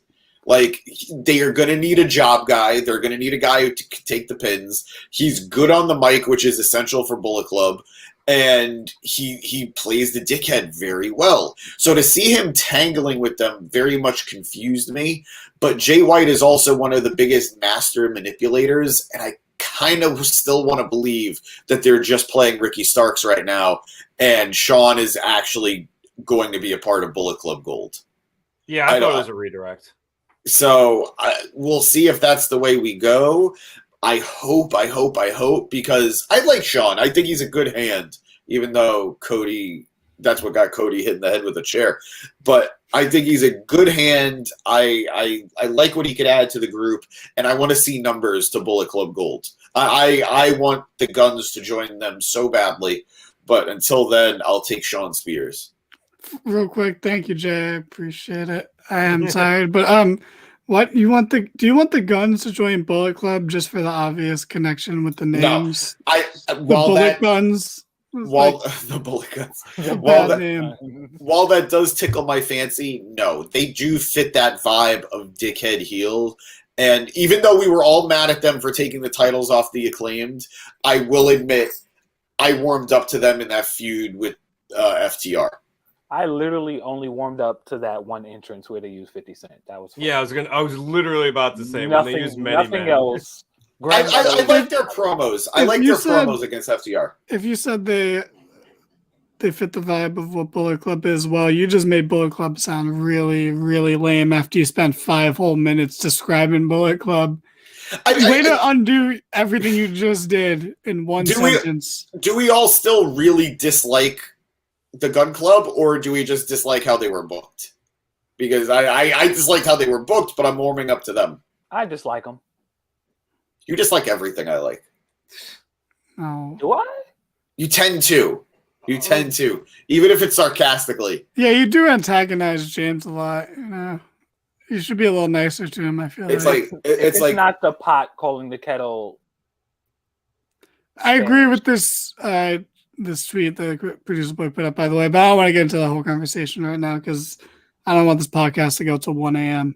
Speaker 1: Like, they are going to need a job guy. They're going to need a guy who can take the pins. He's good on the mic, which is essential for Bullet Club. And he plays the dickhead very well. So to see him tangling with them very much confused me. But Jay White is also one of the biggest master manipulators, and I kind of still want to believe that they're just playing Ricky Starks right now, and Sean is actually going to be a part of Bullet Club Gold.
Speaker 2: Yeah, I thought it was a redirect.
Speaker 1: So we'll see if that's the way we go. I hope, because I like Sean. I think he's a good hand, even though Cody, that's what got Cody hit in the head with a chair. But I think he's a good hand. I like what he could add to the group, and I want to see numbers to Bullet Club Gold. I want the Guns to join them so badly, but until then, I'll take Sean Spears.
Speaker 4: Real quick, thank you, Jay. I appreciate it. I am tired, but What you want the? Do you want the Guns to join Bullet Club just for the obvious connection with the names?
Speaker 1: The
Speaker 4: Bullet Guns.
Speaker 1: The Bullet Guns. While that does tickle my fancy, no, they do fit that vibe of dickhead heel. And even though we were all mad at them for taking the titles off the Acclaimed, I will admit I warmed up to them in that feud with FTR.
Speaker 3: I literally only warmed up to that one entrance where they used 50 Cent. That was fun.
Speaker 2: Yeah, I was literally about to say
Speaker 3: nothing,
Speaker 2: when they used many
Speaker 3: nothing else.
Speaker 1: I like their promos. I like their promos against FTR.
Speaker 4: If you said they fit the vibe of what Bullet Club is, well, you just made Bullet Club sound really, really lame after you spent 5 whole minutes describing Bullet Club. Way to undo everything you just did in one sentence.
Speaker 1: Do we all still really dislike the Gun Club, or do we just dislike how they were booked? Because I disliked how they were booked, but I'm warming up to them.
Speaker 3: I dislike them.
Speaker 1: You dislike everything I like.
Speaker 4: Oh.
Speaker 3: Do I?
Speaker 1: You tend to. You tend to. Even if it's sarcastically.
Speaker 4: Yeah, you do antagonize James a lot. You know, you should be a little nicer to him, I feel like.
Speaker 1: It's like
Speaker 3: not the pot calling the kettle.
Speaker 4: I agree with this this tweet the producer boy put up, by the way, but I don't want to get into the whole conversation right now because I don't want this podcast to go till 1 a.m.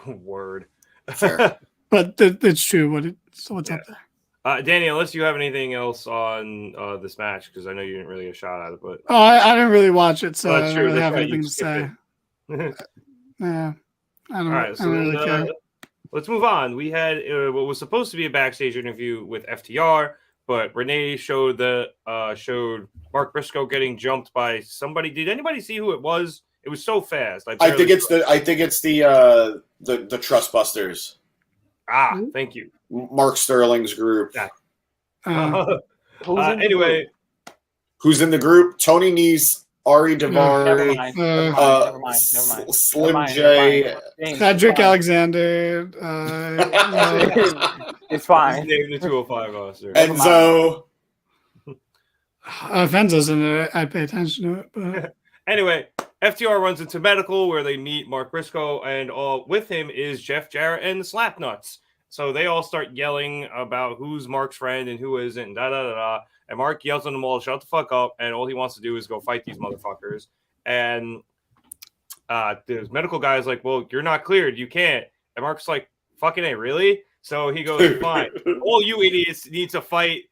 Speaker 2: Word.
Speaker 1: Fair.
Speaker 4: But it's true. What's up there?
Speaker 2: Danny, unless you have anything else on this match, because I know you didn't really get a shot at it, but
Speaker 4: I didn't really watch it, so I don't really have
Speaker 2: right,
Speaker 4: anything to say. Yeah, I don't really care.
Speaker 2: Let's move on. We had what was supposed to be a backstage interview with FTR, but Renee showed Mark Briscoe getting jumped by somebody. Did anybody see who it was? It was so fast. I think it's
Speaker 1: the Trustbusters.
Speaker 2: Thank you.
Speaker 1: Mark Sterling's group.
Speaker 2: Anyway,
Speaker 1: who's in the group? Tony Nese, Ari Daivari,
Speaker 3: Never mind.
Speaker 1: Slim J,
Speaker 4: Cedric Alexander.
Speaker 3: It's fine.
Speaker 2: Name the 205 roster.
Speaker 1: Enzo.
Speaker 4: Enzo's in it. I pay attention to it, but
Speaker 2: anyway. FTR runs into medical where they meet Mark Briscoe, and with him is Jeff Jarrett and the Slapnuts. So they all start yelling about who's Mark's friend and who isn't, and da-da-da-da. And Mark yells at them all, shut the fuck up, and all he wants to do is go fight these motherfuckers. And the medical guy is like, well, you're not cleared. You can't. And Mark's like, fucking A, really? So he goes, fine. All you idiots need to fight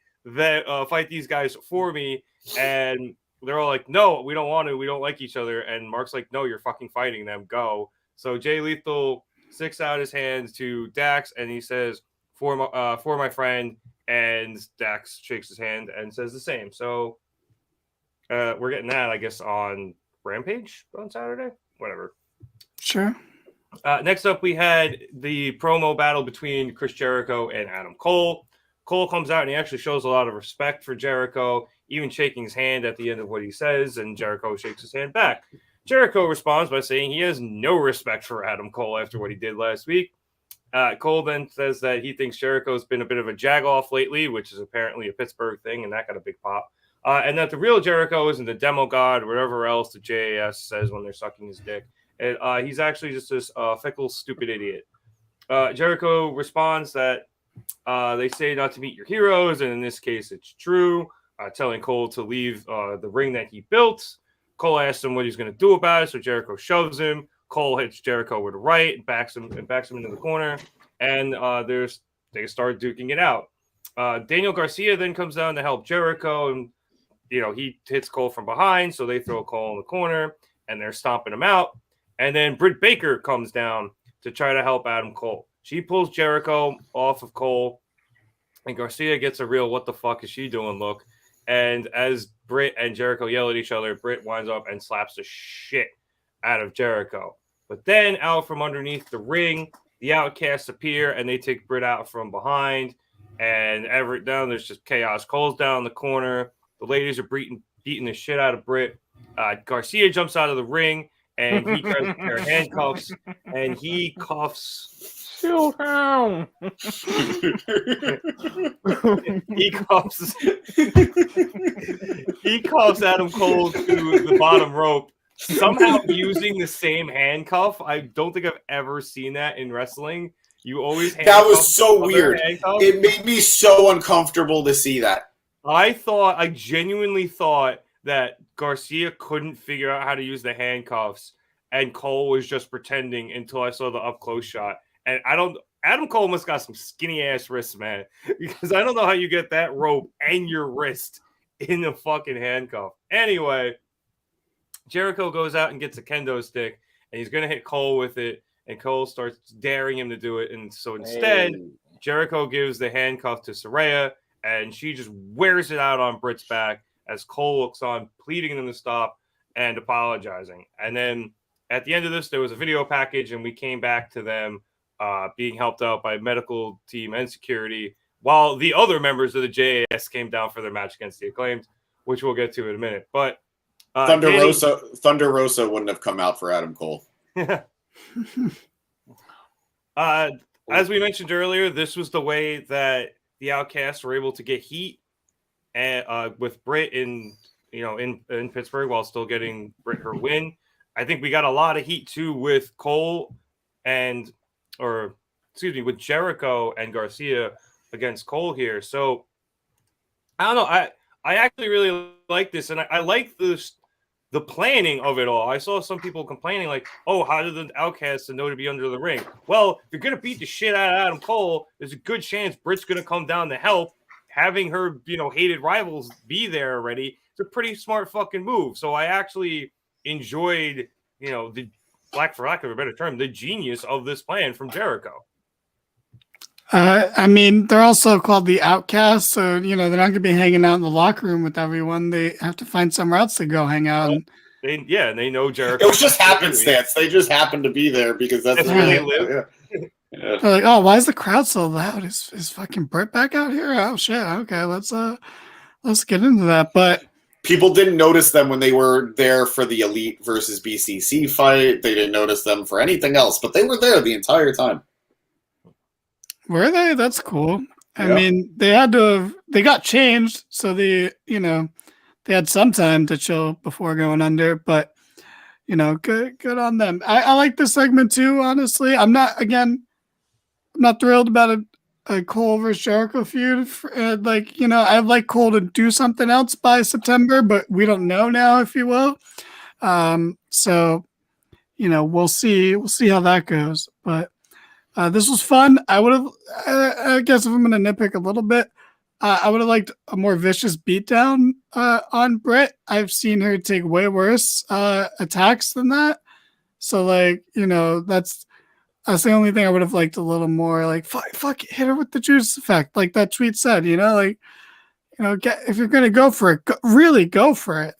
Speaker 2: these guys for me. And they're all like, no, we don't want to. We don't like each other. And Mark's like, no, you're fucking fighting them. Go. So Jay Lethal sticks out his hands to Dax, and he says, for my friend. And Dax shakes his hand and says the same. So we're getting that, I guess, on Rampage on Saturday. Whatever.
Speaker 4: Sure.
Speaker 2: Next up, we had the promo battle between Chris Jericho and Adam Cole. Cole comes out and he actually shows a lot of respect for Jericho, even shaking his hand at the end of what he says, and Jericho shakes his hand back. Jericho responds by saying he has no respect for Adam Cole after what he did last week. Cole then says that he thinks Jericho's been a bit of a jag-off lately, which is apparently a Pittsburgh thing, and that got a big pop. And that the real Jericho isn't the demo god or whatever else the JAS says when they're sucking his dick. And he's actually just this fickle, stupid idiot. Jericho responds that they say not to meet your heroes, and in this case, it's true, telling Cole to leave the ring that he built. Cole asks him what he's going to do about it, so Jericho shoves him. Cole hits Jericho with a right and backs him into the corner, and they start duking it out. Daniel Garcia then comes down to help Jericho, and he hits Cole from behind, so they throw Cole in the corner, and they're stomping him out. And then Britt Baker comes down to try to help Adam Cole. She pulls Jericho off of Cole, and Garcia gets a real "what the fuck is she doing" look. And as Britt and Jericho yell at each other, Britt winds up and slaps the shit out of Jericho. But then out from underneath the ring, the Outcasts appear, and they take Britt out from behind. And there's just chaos. Cole's down in the corner. The ladies are beating the shit out of Britt. Garcia jumps out of the ring, and he grabs a pair of handcuffs, and he cuffs.
Speaker 3: Shoot him!
Speaker 2: He cuffs Adam Cole to the bottom rope, somehow using the same handcuff. I don't think I've ever seen that in wrestling. You always
Speaker 1: That was so weird.
Speaker 2: handcuff.
Speaker 1: It made me so uncomfortable to see that.
Speaker 2: I genuinely thought that Garcia couldn't figure out how to use the handcuffs, and Cole was just pretending until I saw the up close shot. And Adam Cole must got some skinny ass wrists, man, because I don't know how you get that rope and your wrist in the fucking handcuff. Anyway, Jericho goes out and gets a kendo stick, and he's gonna hit Cole with it, and Cole starts daring him to do it. And so instead, Jericho gives the handcuff to Saraya, and she just wears it out on Britt's back as Cole looks on, pleading them to stop and apologizing. And then at the end of this, there was a video package, and we came back to them being helped out by medical team and security, while the other members of the JAS came down for their match against the Acclaimed, which we'll get to in a minute. But
Speaker 1: Thunder Rosa wouldn't have come out for Adam Cole.
Speaker 2: As we mentioned earlier, this was the way that the Outcasts were able to get heat and with Britt in Pittsburgh while still getting Britt her win. I think we got a lot of heat too with with Jericho and Garcia against Cole here. So I don't know. I actually really like this, and I like the planning of it all. I saw some people complaining like, oh, how did the Outcasts know to be under the ring? Well, if you're going to beat the shit out of Adam Cole, there's a good chance Britt's going to come down to help. Having her, hated rivals be there already, it's a pretty smart fucking move. So I actually enjoyed, the for lack of a better term, the genius of this plan from Jericho.
Speaker 4: I mean, they're also called the Outcasts, so they're not going to be hanging out in the locker room with everyone. They have to find somewhere else to go hang out.
Speaker 2: They know Jericho.
Speaker 1: It was just happenstance. They just happened to be there because that's
Speaker 2: where they live.
Speaker 4: Yeah. They're like, oh, why is the crowd so loud? Is fucking Britt back out here? Oh shit! Okay, let's get into that. But
Speaker 1: people didn't notice them when they were there for the Elite versus BCC fight. They didn't notice them for anything else, but they were there the entire time.
Speaker 4: Were they? That's cool. I mean, they got changed, so they had some time to chill before going under, but good on them. I like this segment too, honestly. I'm not thrilled about a Cole versus Jericho feud. I'd like Cole to do something else by September, but we don't know now, if you will. So we'll see how that goes, but this was fun. I guess if I'm going to nitpick a little bit, I would have liked a more vicious beatdown on Britt. I've seen her take way worse attacks than that. So, that's the only thing I would have liked a little more. Like, fuck, hit her with the Judas effect. Like that tweet said, if you're going to go for it, really go for it,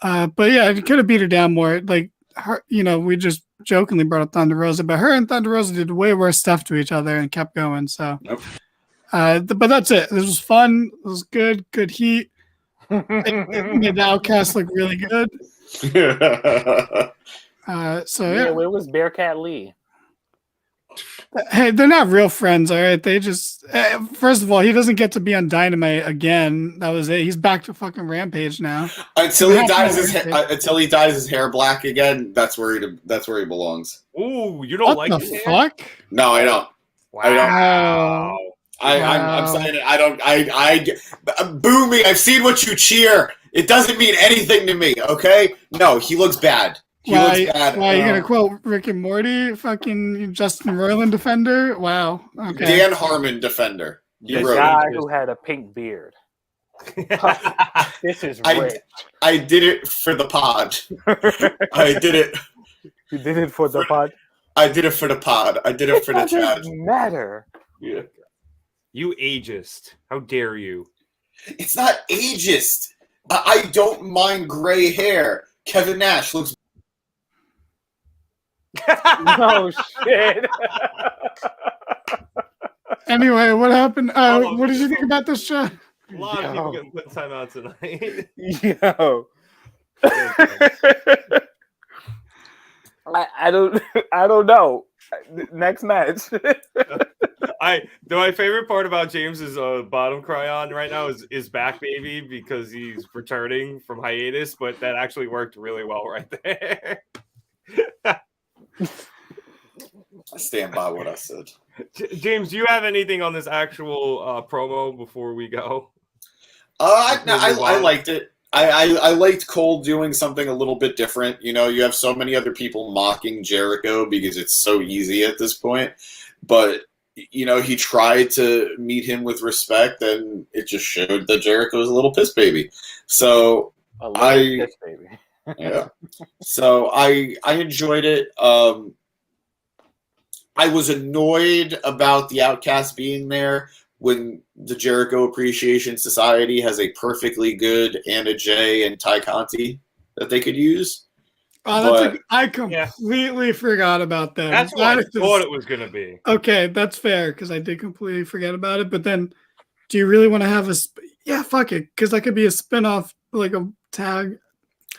Speaker 4: But yeah, you could have beat her down more. Like, her, we just jokingly brought up Thunder Rosa, but her and Thunder Rosa did way worse stuff to each other and kept going. So, but that's it. This was fun. It was good heat. It made the Outcast look really good.
Speaker 3: Where was Bearcat Lee?
Speaker 4: Hey, they're not real friends, all right? They just first of all, he doesn't get to be on Dynamite again. That was it. He's back to fucking Rampage now.
Speaker 1: Until he dyes his hair black again, that's where he belongs.
Speaker 2: Ooh, you don't like
Speaker 4: the fuck?
Speaker 1: No, I don't.
Speaker 2: Wow.
Speaker 1: I'm saying it. I don't. Boo me. I've seen what you cheer. It doesn't mean anything to me. Okay? No, he looks bad.
Speaker 4: Why are you gonna quote Rick and Morty? Fucking Justin Roiland defender? Wow. Okay.
Speaker 1: Dan Harmon defender.
Speaker 3: The guy who had a pink beard. This is rich.
Speaker 1: I did it for the pod. I did it.
Speaker 3: You did it for the pod?
Speaker 1: I did it for the pod. I did it for the chat.
Speaker 3: It doesn't matter.
Speaker 1: Yeah.
Speaker 2: You ageist. How dare you?
Speaker 1: It's not ageist. I don't mind gray hair. Kevin Nash looks.
Speaker 3: No shit.
Speaker 4: Anyway, what happened? What did you think about this show?
Speaker 2: A lot of people getting put in timeout tonight.
Speaker 3: Yo. I don't know. Next match.
Speaker 2: My favorite part about James's bottom cry on right now is back baby because he's returning from hiatus, but that actually worked really well right there.
Speaker 1: I stand by what I said.
Speaker 2: James, do you have anything on this actual promo before we go?
Speaker 1: I liked it. I liked Cole doing something a little bit different. You know, you have so many other people mocking Jericho because it's so easy at this point. But, you know, he tried to meet him with respect, and it just showed that Jericho was a little piss baby. So
Speaker 3: piss baby.
Speaker 1: Yeah. So I enjoyed it. I was annoyed about the Outcast being there when the Jericho Appreciation Society has a perfectly good Anna Jay and Ty Conti that they could use.
Speaker 4: I completely forgot about them.
Speaker 2: That's what I thought it was going to be.
Speaker 4: Okay, that's fair because I did completely forget about it. But then, do you really want to have yeah, fuck it, because that could be a spinoff, like a tag.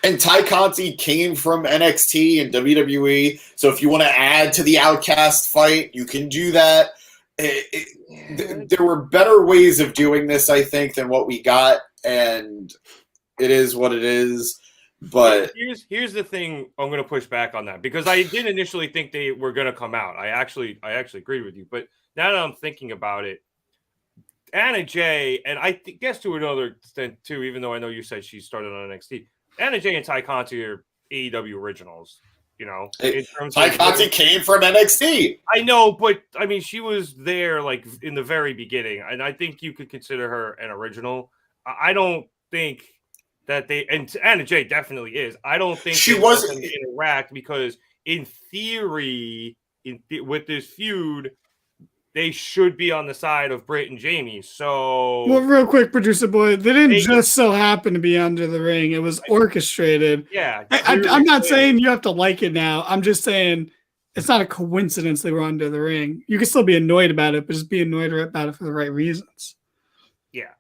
Speaker 1: And Ty Conti came from NXT and WWE, so if you want to add to the Outcast fight, you can do that. There were better ways of doing this, I think, than what we got, and it is what it is. But
Speaker 2: here's the thing, I'm going to push back on that because I did initially think they were going to come out. I actually agree with you, but now that I'm thinking about it, Anna Jay, and I guess to another extent too, even though I know you said she started on NXT. Anna Jay and Ty Conti are AEW originals, you know. In terms
Speaker 1: Ty Conti came from NXT.
Speaker 2: I know, but I mean, she was there like in the very beginning, and I think you could consider her an original. I don't think that and Anna Jay definitely is. I don't think
Speaker 1: she wasn't
Speaker 2: interact because, in theory, with this feud, they should be on the side of Britt and Jamie. So,
Speaker 4: well, real quick, producer boy, they didn't just so happen to be under the ring. It was orchestrated.
Speaker 2: Yeah,
Speaker 4: I'm not saying you have to like it now. I'm just saying it's not a coincidence they were under the ring. You can still be annoyed about it, but just be annoyed about it for the right reasons.
Speaker 2: Yeah,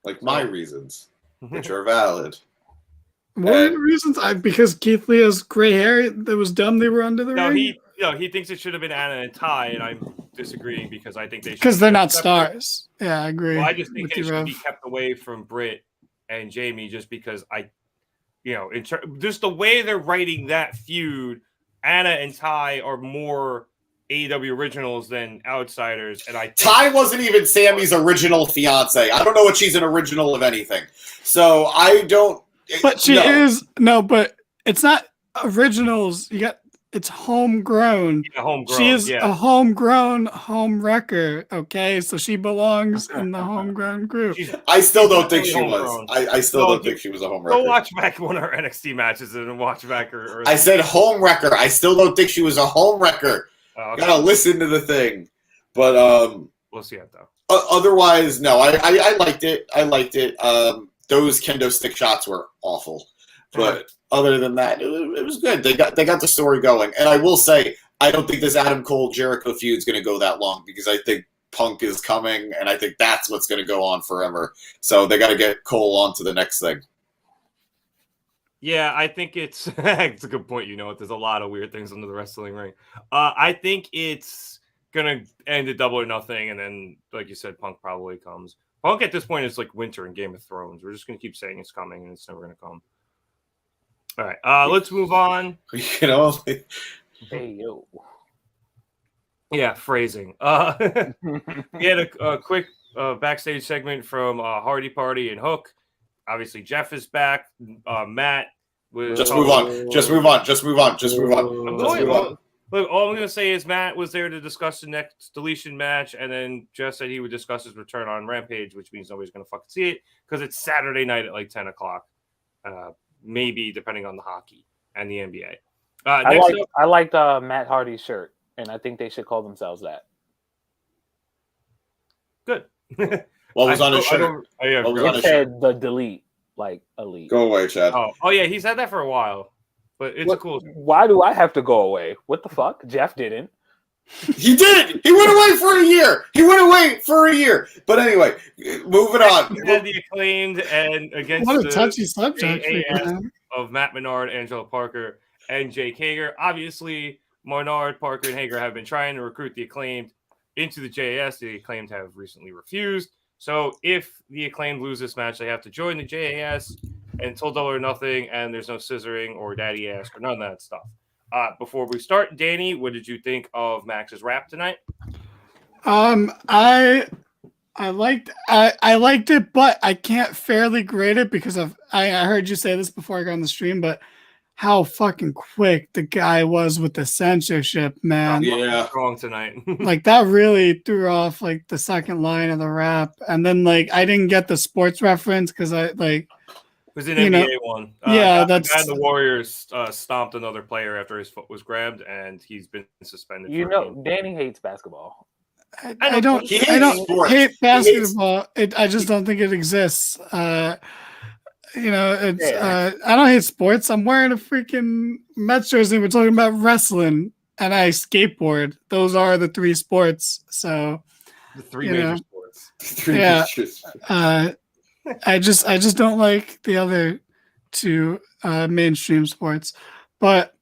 Speaker 1: like my reasons, which are valid.
Speaker 4: What are the reasons? Because Keith Lee has gray hair. That was dumb. They were under the ring.
Speaker 2: He thinks it should have been Anna and Ty, and I'm disagreeing because I think they should.
Speaker 4: Because they're not stars. Yeah, I agree.
Speaker 2: Well, I just think they should be kept away from Britt and Jamie just because just the way they're writing that feud, Anna and Ty are more AEW originals than outsiders. And
Speaker 1: Ty wasn't even Sammy's original fiance. I don't know what she's an original of anything. So I don't.
Speaker 4: But she is. No, but it's not originals. It's homegrown.
Speaker 2: Yeah,
Speaker 4: she is a homegrown home wrecker. Okay, so she belongs in the homegrown group.
Speaker 1: I still don't think she was. I still don't think she was a home wrecker.
Speaker 2: Go watch back one of her NXT matches and watch back her.
Speaker 1: I said home wrecker. I still don't think she was a home wrecker. Okay. Gotta listen to the thing. But
Speaker 2: we'll see it though.
Speaker 1: Otherwise, no. I liked it. I liked it. Those kendo stick shots were awful. But other than that, it was good. They got the story going. And I will say, I don't think this Adam Cole Jericho feud is going to go that long because I think Punk is coming, and I think that's what's going to go on forever. So they got to get Cole on to the next thing.
Speaker 2: Yeah, I think it's a good point. You know, there's a lot of weird things under the wrestling ring. I think it's going to end at Double or Nothing, and then, like you said, Punk probably comes. Punk at this point is like winter in Game of Thrones. We're just going to keep saying it's coming, and it's never going to come. All right, let's move on.
Speaker 1: You know,
Speaker 3: hey yo,
Speaker 2: yeah, phrasing. We had a quick backstage segment from Hardy Party and Hook. Obviously, Jeff is back. Matt was
Speaker 1: just move on.
Speaker 2: Look, all I'm going to say is Matt was there to discuss the next deletion match, and then Jeff said he would discuss his return on Rampage, which means nobody's going to fucking see it because it's Saturday night at like 10 o'clock. Maybe depending on the hockey and the NBA.
Speaker 3: I liked Matt Hardy's shirt, and I think they should call themselves that.
Speaker 2: Good.
Speaker 1: What was on his shirt?
Speaker 3: It said the delete, like elite.
Speaker 1: Go away, Chad.
Speaker 2: Oh yeah, he's had that for a while, but it's a cool.
Speaker 3: Why do I have to go away? What the fuck? Jeff didn't.
Speaker 1: He did. He went away for a year. But anyway, moving on.
Speaker 2: He had the Acclaimed and against
Speaker 4: what a touchy subject
Speaker 2: of Matt Menard, Angela Parker, and Jake Hager. Obviously, Menard, Parker, and Hager have been trying to recruit the Acclaimed into the JAS. The Acclaimed have recently refused. So if the Acclaimed lose this match, they have to join the JAS until Double or Nothing, and there's no scissoring or daddy ass or none of that stuff. Before we start, Danny, what did you think of Max's rap tonight?
Speaker 4: I liked it, but I can't fairly grade it because I heard you say this before I got on the stream, but how fucking quick the guy was with the censorship, man.
Speaker 1: Yeah.
Speaker 2: Strong tonight.
Speaker 4: Like that really threw off like the second line of the rap, and then like I didn't get the sports reference because I like.
Speaker 2: It was an NBA one.
Speaker 4: Yeah,
Speaker 2: the guy in the Warriors stomped another player after his foot was grabbed, and he's been suspended.
Speaker 3: Danny hates basketball.
Speaker 4: I don't hate basketball. I just don't think it exists. I don't hate sports. I'm wearing a freaking Mets jersey. We're talking about wrestling, and I skateboard. Those are the three sports. So
Speaker 2: the three major sports.
Speaker 4: Yeah. I just don't like the other two mainstream sports. But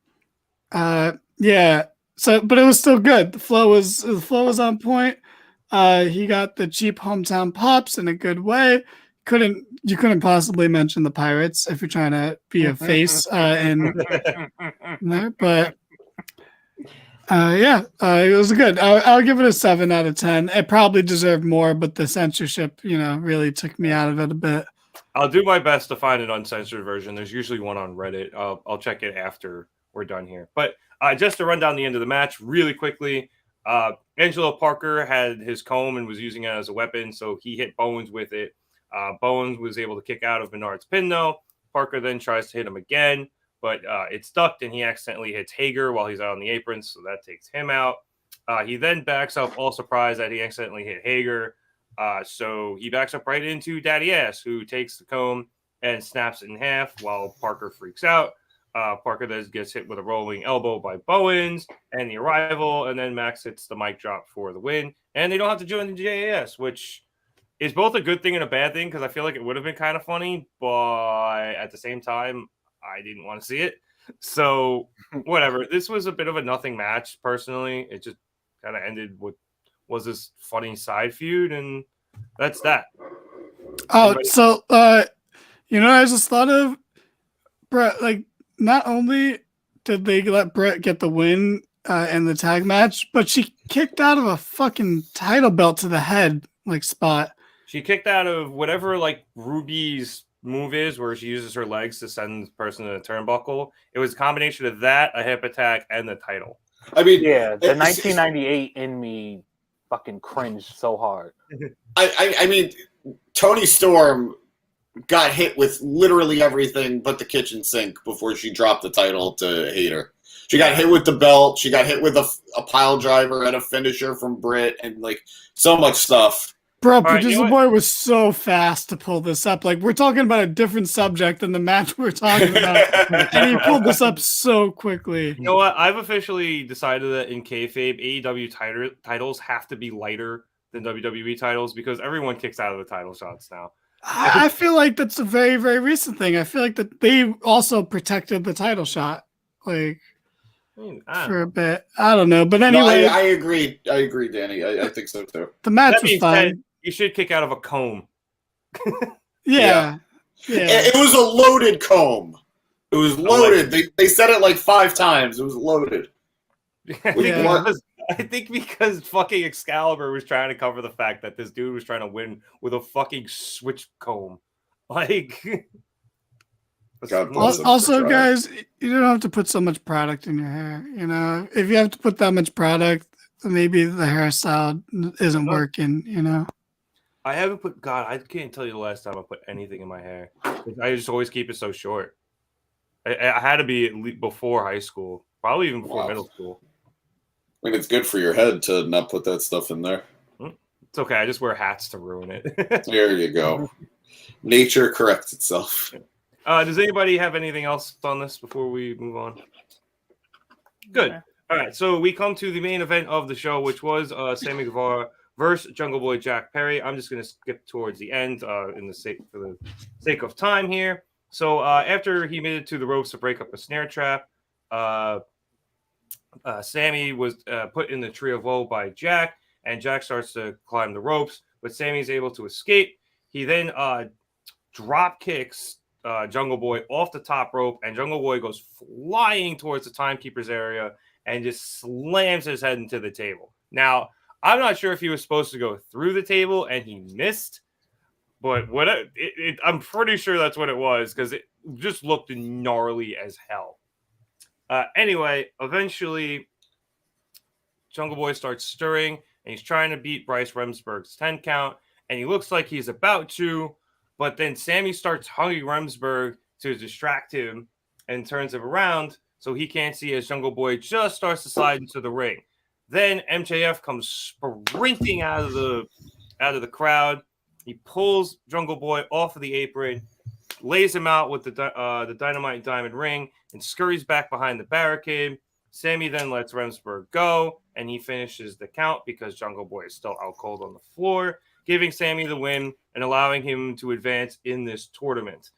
Speaker 4: yeah. So, but it was still good. The flow was on point. He got the cheap hometown pops in a good way. You couldn't possibly mention the Pirates if you're trying to be a face in there. But it was good. I'll give it a 7 out of 10. It probably deserved more, but the censorship, really took me out of it a bit.
Speaker 2: I'll do my best to find an uncensored version. There's usually one on Reddit. I'll check it after we're done here. But just to run down the end of the match really quickly, Angelo Parker had his comb and was using it as a weapon, so he hit Bowens with it. Bowens was able to kick out of Menard's pin, though. Parker then tries to hit him again, but it's ducked, and he accidentally hits Hager while he's out on the apron, so that takes him out. He then backs up, all surprised that he accidentally hit Hager. So he backs up right into Daddy Ass, who takes the comb and snaps it in half while Parker freaks out. Parker then gets hit with a rolling elbow by Bowens and the Arrival, and then Max hits the mic drop for the win. And they don't have to join the JAS, which is both a good thing and a bad thing because I feel like it would have been kind of funny, but at the same time, I didn't want to see it. So whatever. This was a bit of a nothing match, personally. It just kind of ended with was this funny side feud, and that's that.
Speaker 4: So I just thought of Brett, like, not only did they let Brett get the win in the tag match, but she kicked out of a fucking title belt to the head, like, spot.
Speaker 2: She kicked out of whatever, like, Ruby's move is, where she uses her legs to send the person to the turnbuckle. It was a combination of that, a hip attack, and the title.
Speaker 3: I mean, yeah, the 1998 in me fucking cringed so hard.
Speaker 1: I mean, Toni Storm got hit with literally everything but the kitchen sink before she dropped the title to Hayter. She got hit with the belt. She got hit with a pile driver and a finisher from Britt and, like, so much stuff.
Speaker 4: Bro, Producer Boy was so fast to pull this up. Like, we're talking about a different subject than the match we're talking about. And he pulled this up so quickly.
Speaker 2: You know what? I've officially decided that in kayfabe, AEW titles have to be lighter than WWE titles because everyone kicks out of the title shots now.
Speaker 4: I feel like that's a very, very recent thing. I feel like that they also protected the title shot, like, for a bit. I don't know, but anyway,
Speaker 1: no, I agree. I agree, Danny. I think so too.
Speaker 4: The match was fine.
Speaker 2: You should kick out of a comb.
Speaker 4: Yeah.
Speaker 1: It was a loaded comb. It was loaded. They said it like 5 times. It was loaded.
Speaker 2: I think because fucking Excalibur was trying to cover the fact that this dude was trying to win with a fucking switch comb. Like,
Speaker 4: also, guys, you don't have to put so much product in your hair. You know, if you have to put that much product, maybe the hairstyle isn't working. You know,
Speaker 2: I haven't put. God, I can't tell you the last time I put anything in my hair. I just always keep it so short. I had to be at least before high school, probably even before middle school.
Speaker 1: I mean, it's good for your head to not put that stuff in there.
Speaker 2: It's okay. I just wear hats to ruin it.
Speaker 1: There you go. Nature corrects itself.
Speaker 2: Does anybody have anything else on this before we move on? Good. Okay. All right. So we come to the main event of the show, which was Sammy Guevara versus Jungle Boy Jack Perry. I'm just going to skip towards the end for the sake of time here. So after he made it to the ropes to break up a snare trap, Sammy was put in the tree of woe by Jack, and Jack starts to climb the ropes, but Sammy's able to escape. He then drop kicks Jungle Boy off the top rope, and Jungle Boy goes flying towards the timekeeper's area and just slams his head into the table. Now, I'm not sure if he was supposed to go through the table and he missed, but I'm pretty sure that's what it was because it just looked gnarly as hell. Anyway, eventually, Jungle Boy starts stirring, and he's trying to beat Bryce Remsburg's 10 count, and he looks like he's about to, but then Sammy starts hugging Remsburg to distract him and turns him around so he can't see as Jungle Boy just starts to slide into the ring. Then MJF comes sprinting out of the crowd. He pulls Jungle Boy off of the apron, lays him out with the Dynamite Diamond ring, and scurries back behind the barricade. Sammy then lets Remsburg go, and he finishes the count because Jungle Boy is still out cold on the floor, giving Sammy the win and allowing him to advance in this tournament.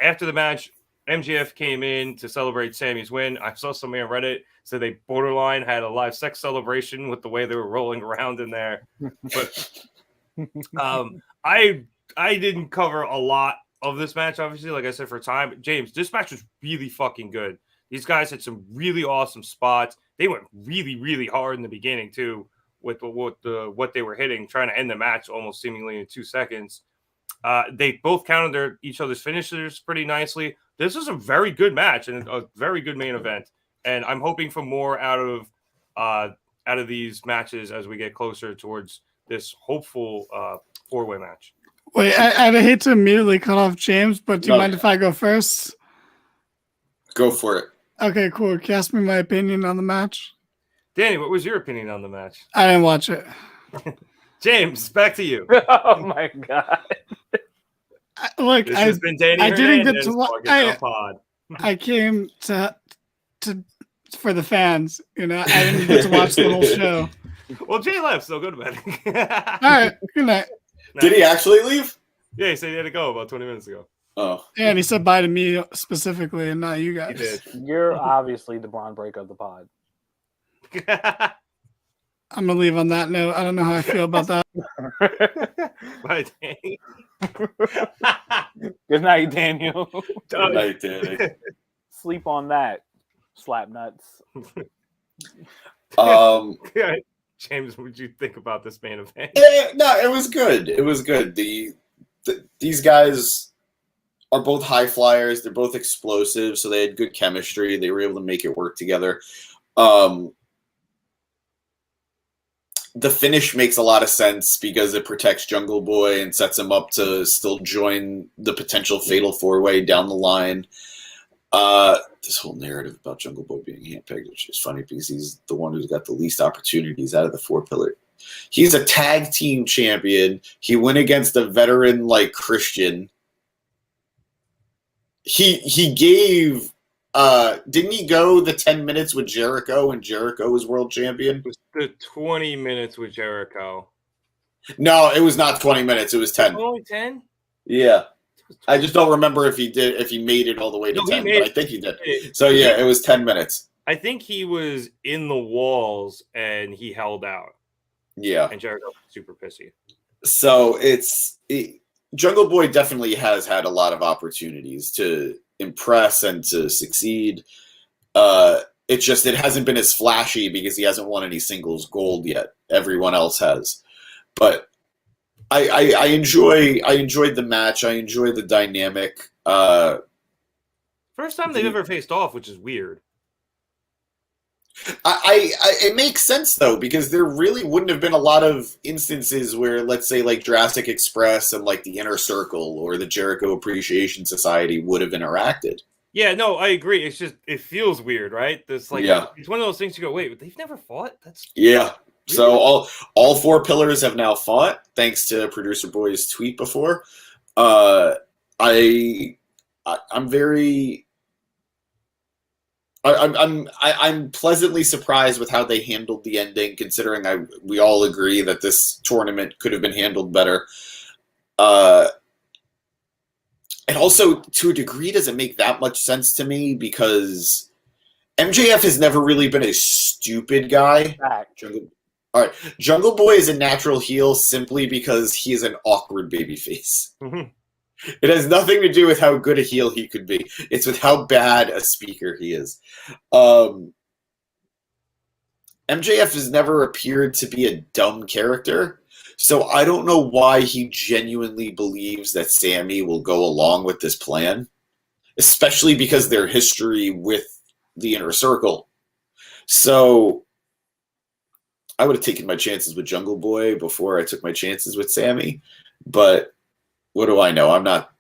Speaker 2: After the match, MJF came in to celebrate Sammy's win. I saw somebody on Reddit said they borderline had a live sex celebration with the way they were rolling around in there. But I didn't cover a lot of this match, obviously, like I said, for time. James, this match was really fucking good. These guys had some really awesome spots. They went really, really hard in the beginning, too, with what they were hitting, trying to end the match almost seemingly in 2 seconds. They both counted each other's finishers pretty nicely. This is a very good match and a very good main event. And I'm hoping for more out of these matches as we get closer towards this hopeful 4-way match.
Speaker 4: Wait, I'd hate to immediately cut off James, but do you mind if I go first?
Speaker 1: Go for it.
Speaker 4: Okay, cool. Can you ask me my opinion on the match?
Speaker 2: Danny, what was your opinion on the match?
Speaker 4: I didn't watch it.
Speaker 2: James, back to you.
Speaker 3: Oh my god!
Speaker 4: Look,
Speaker 2: This has been Danny
Speaker 4: I didn't get
Speaker 2: Hernandez,
Speaker 4: to watch.
Speaker 2: Pod.
Speaker 4: I came to for the fans. You know, I didn't get to watch the whole show.
Speaker 2: Well, Jay left, so go to bed.
Speaker 4: All right, good night.
Speaker 1: Did he actually leave?
Speaker 2: Yeah, he said he had to go about 20 minutes ago.
Speaker 1: Oh.
Speaker 4: Yeah, and he said bye to me specifically, and not you
Speaker 2: He
Speaker 4: guys.
Speaker 2: did.
Speaker 3: You're obviously the Braun break of the pod.
Speaker 4: I'm gonna leave on that note. I don't know how I feel about that.
Speaker 2: Bye, Danny.
Speaker 3: Good night, Daniel.
Speaker 1: Good night, Danny.
Speaker 3: Sleep on that. Slap nuts.
Speaker 2: James, what did you think about this main event?
Speaker 1: No, it was good. It was good. These guys are both high flyers. They're both explosive, so they had good chemistry. They were able to make it work together. The finish makes a lot of sense because it protects Jungle Boy and sets him up to still join the potential fatal 4-way down the line. This whole narrative about Jungle Boy being handpicked, which is funny because he's the one who's got the least opportunities out of the 4 pillars. He's a tag team champion. He went against a veteran like Christian. He gave didn't he go the 10 minutes with Jericho and Jericho was world champion?
Speaker 2: It was the 20 minutes with Jericho.
Speaker 1: No, it was not 20 minutes. It was 10.
Speaker 2: Only 10?
Speaker 1: Yeah. I just don't remember if he made it all the way to 10, but I think he did. So yeah, it was 10 minutes.
Speaker 2: I think he was in the walls and he held out.
Speaker 1: Yeah.
Speaker 2: And Jericho was super pissy.
Speaker 1: So Jungle Boy definitely has had a lot of opportunities to impress and to succeed. It's just it hasn't been as flashy because he hasn't won any singles gold yet. Everyone else has. But I enjoyed the match. I enjoy the dynamic.
Speaker 2: First time they've ever faced off, which is weird.
Speaker 1: It makes sense though, because there really wouldn't have been a lot of instances where, let's say, like Jurassic Express and like the Inner Circle or the Jericho Appreciation Society would have interacted.
Speaker 2: Yeah, no, I agree. It's just it feels weird, right? It's like it's one of those things you go, wait, they've never fought? That's
Speaker 1: yeah. So all 4 pillars have now fought, thanks to Producer Boy's tweet before. I'm pleasantly surprised with how they handled the ending, considering we all agree that this tournament could have been handled better. And also, to a degree, doesn't make that much sense to me because MJF has never really been a stupid guy. All right, Jungle Boy is a natural heel simply because he's an awkward babyface.
Speaker 2: Mhm.
Speaker 1: It has nothing to do with how good a heel he could be. It's with how bad a speaker he is. MJF has never appeared to be a dumb character, so I don't know why he genuinely believes that Sammy will go along with this plan, especially because their history with the Inner Circle. So I would have taken my chances with Jungle Boy before I took my chances with Sammy, but what do I know? I'm not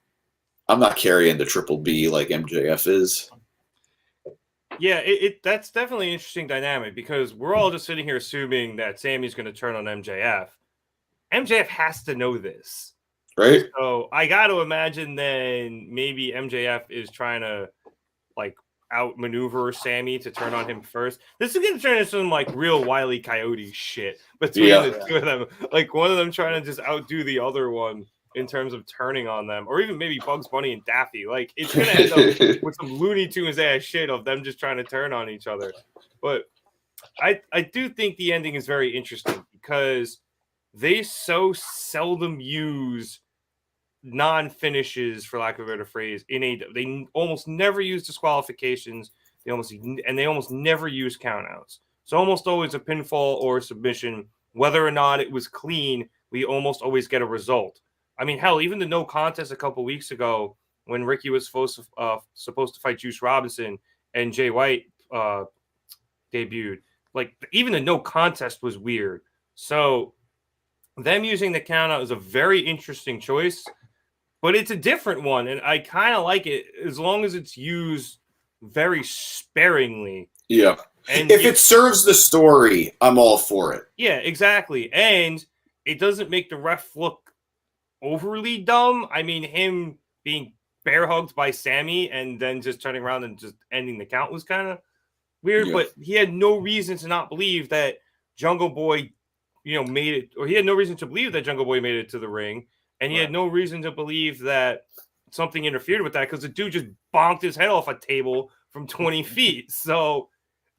Speaker 1: carrying the Triple B like MJF is.
Speaker 2: Yeah, that's definitely an interesting dynamic because we're all just sitting here assuming that Sammy's going to turn on MJF. MJF has to know this,
Speaker 1: Right?
Speaker 2: so I got to imagine then maybe MJF is trying to like outmaneuver Sammy to turn on him first. This is going to turn into some like real Wile E. Coyote shit between the two of them. Like one of them trying to just outdo the other one in terms of turning on them, or even maybe Bugs Bunny and Daffy. Like it's gonna end up with some Looney Tunes ass shit of them just trying to turn on each other. But I do think the ending is very interesting because they so seldom use non-finishes, for lack of a better phrase, in AEW. They almost never use disqualifications. They almost never use countouts. So almost always a pinfall or a submission, whether or not it was clean. We almost always get a result. I mean, hell, even the no contest a couple weeks ago when Ricky was supposed to fight Juice Robinson and Jay White debuted, like even the no contest was weird. So them using the countout is a very interesting choice, but it's a different one, and I kind of like it as long as it's used very sparingly.
Speaker 1: Yeah. And if it serves the story, I'm all for it.
Speaker 2: Yeah, exactly. And it doesn't make the ref look overly dumb. I mean, him being bear hugged by Sammy and then just turning around and just ending the count was kind of weird, but he had no reason to not believe that Jungle Boy, made it, or he had no reason to believe that Jungle Boy made it to the ring, and he had no reason to believe that something interfered with that because the dude just bonked his head off a table from 20 feet. So,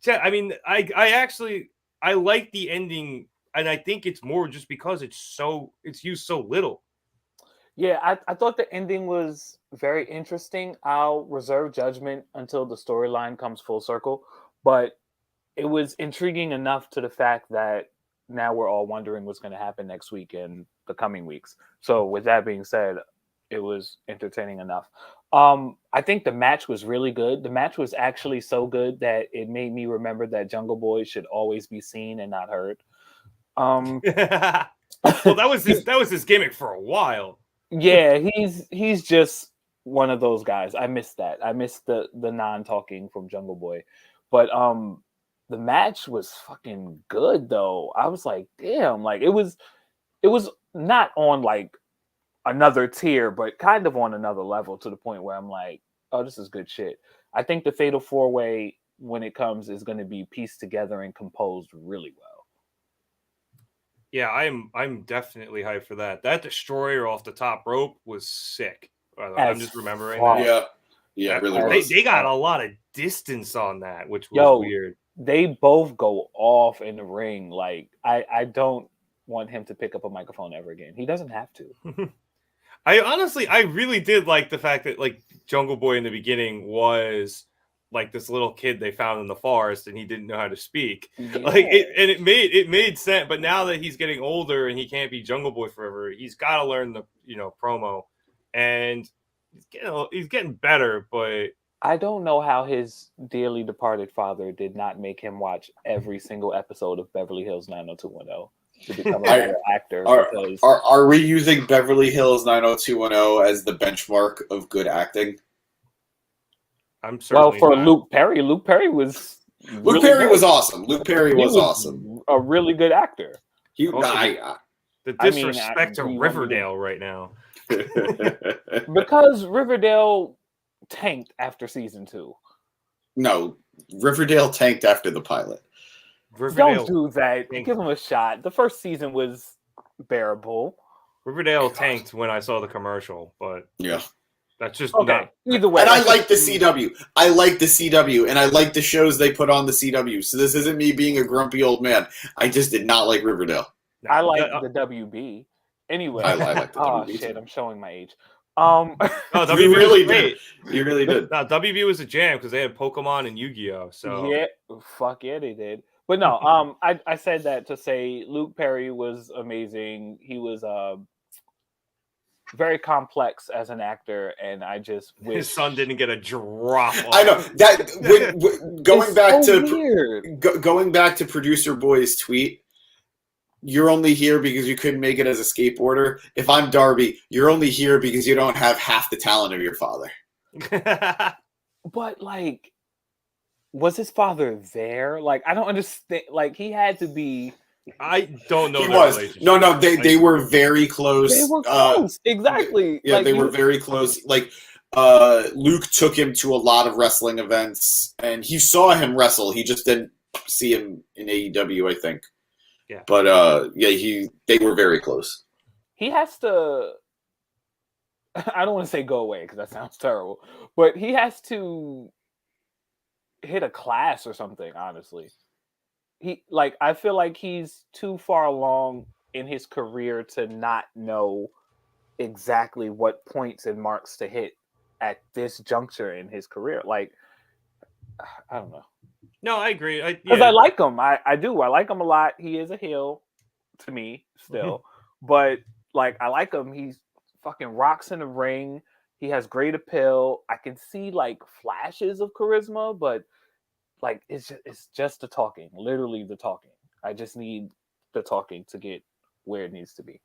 Speaker 2: yeah, I mean, I like the ending, and I think it's more just because it's used so little.
Speaker 3: Yeah, I thought the ending was very interesting. I'll reserve judgment until the storyline comes full circle, but it was intriguing enough to the fact that now we're all wondering what's going to happen next week and the coming weeks. So with that being said, it was entertaining enough. I think the match was really good. The match was actually so good that it made me remember that Jungle Boy should always be seen and not heard.
Speaker 2: Well, that was his gimmick for a while.
Speaker 3: Yeah, he's just one of those guys. I missed that. I missed the non-talking from Jungle Boy. But the match was fucking good though. I was like, damn, like it was not on like another tier, but kind of on another level to the point where I'm like, oh, this is good shit. I think the Fatal 4-Way when it comes is going to be pieced together and composed really well.
Speaker 2: Yeah, I'm definitely hyped for that. That destroyer off the top rope was sick. I'm just remembering that.
Speaker 1: Yeah, it really was.
Speaker 2: They got a lot of distance on that, which was weird.
Speaker 3: They both go off in the ring. Like I don't want him to pick up a microphone ever again. He doesn't have to.
Speaker 2: I really did like the fact that like Jungle Boy in the beginning was like this little kid they found in the forest and he didn't know how to speak. Yeah. Like it made sense. But now that he's getting older and he can't be Jungle Boy forever, he's got to learn the promo, and he's getting better. But
Speaker 3: I don't know how his dearly departed father did not make him watch every single episode of Beverly Hills 90210 to become a better actor.
Speaker 1: Are we using Beverly Hills 90210 as the benchmark of good acting?
Speaker 2: I'm certainly
Speaker 3: for
Speaker 2: not.
Speaker 3: Luke Perry was
Speaker 1: awesome. Luke Perry was awesome.
Speaker 3: A really good actor.
Speaker 2: The disrespect to Riverdale right now.
Speaker 3: Because Riverdale tanked after season 2.
Speaker 1: No, Riverdale tanked after the pilot.
Speaker 3: Don't do that. Tanked. Give him a shot. The first season was bearable.
Speaker 2: Riverdale tanked when I saw the commercial, but
Speaker 1: yeah.
Speaker 2: That's just
Speaker 3: Okay. Either way,
Speaker 1: And I like the CW. I like the CW, and I like the shows they put on the CW. So this isn't me being a grumpy old man. I just did not like Riverdale.
Speaker 3: I like the WB. Anyway,
Speaker 1: I like the
Speaker 3: oh
Speaker 1: WB
Speaker 3: shit,
Speaker 1: too.
Speaker 3: I'm showing my age.
Speaker 2: No,
Speaker 1: You
Speaker 2: WB
Speaker 1: really
Speaker 2: was great.
Speaker 1: did. You really did.
Speaker 2: No, WB was a jam because they had Pokemon and Yu-Gi-Oh. So
Speaker 3: Yeah, fuck yeah, they did. But no, I said that to say Luke Perry was amazing. He was very complex as an actor, and I just wish
Speaker 2: his son didn't get a drop.
Speaker 1: I know that going
Speaker 3: It's
Speaker 1: back
Speaker 3: so
Speaker 1: to
Speaker 3: weird.
Speaker 1: going back to producer boy's tweet. You're only here because you couldn't make it as a skateboarder. If I'm Darby, you're only here because you don't have half the talent of your father.
Speaker 3: But like, was his father there? Like, I don't understand. Like, he had to be.
Speaker 2: I don't know.
Speaker 1: He
Speaker 2: their
Speaker 1: was.
Speaker 2: relationship.
Speaker 1: No, they were very close.
Speaker 3: They were close, exactly.
Speaker 1: Yeah,
Speaker 3: like,
Speaker 1: they were very close. Like, Luke took him to a lot of wrestling events, and he saw him wrestle. He just didn't see him in AEW, I think.
Speaker 2: Yeah.
Speaker 1: But they were very close.
Speaker 3: He has to. I don't want to say go away because that sounds terrible, but he has to hit a class or something. Honestly, I feel like he's too far along in his career to not know exactly what points and marks to hit at this juncture in his career. Like, I don't know.
Speaker 2: No, I agree.
Speaker 3: Because I like him. I do. I like him a lot. He is a heel to me still. But like, I like him. He's fucking rocks in the ring. He has great appeal. I can see like flashes of charisma, but like it's just the talking. Literally the talking. I just need the talking to get where it needs to be.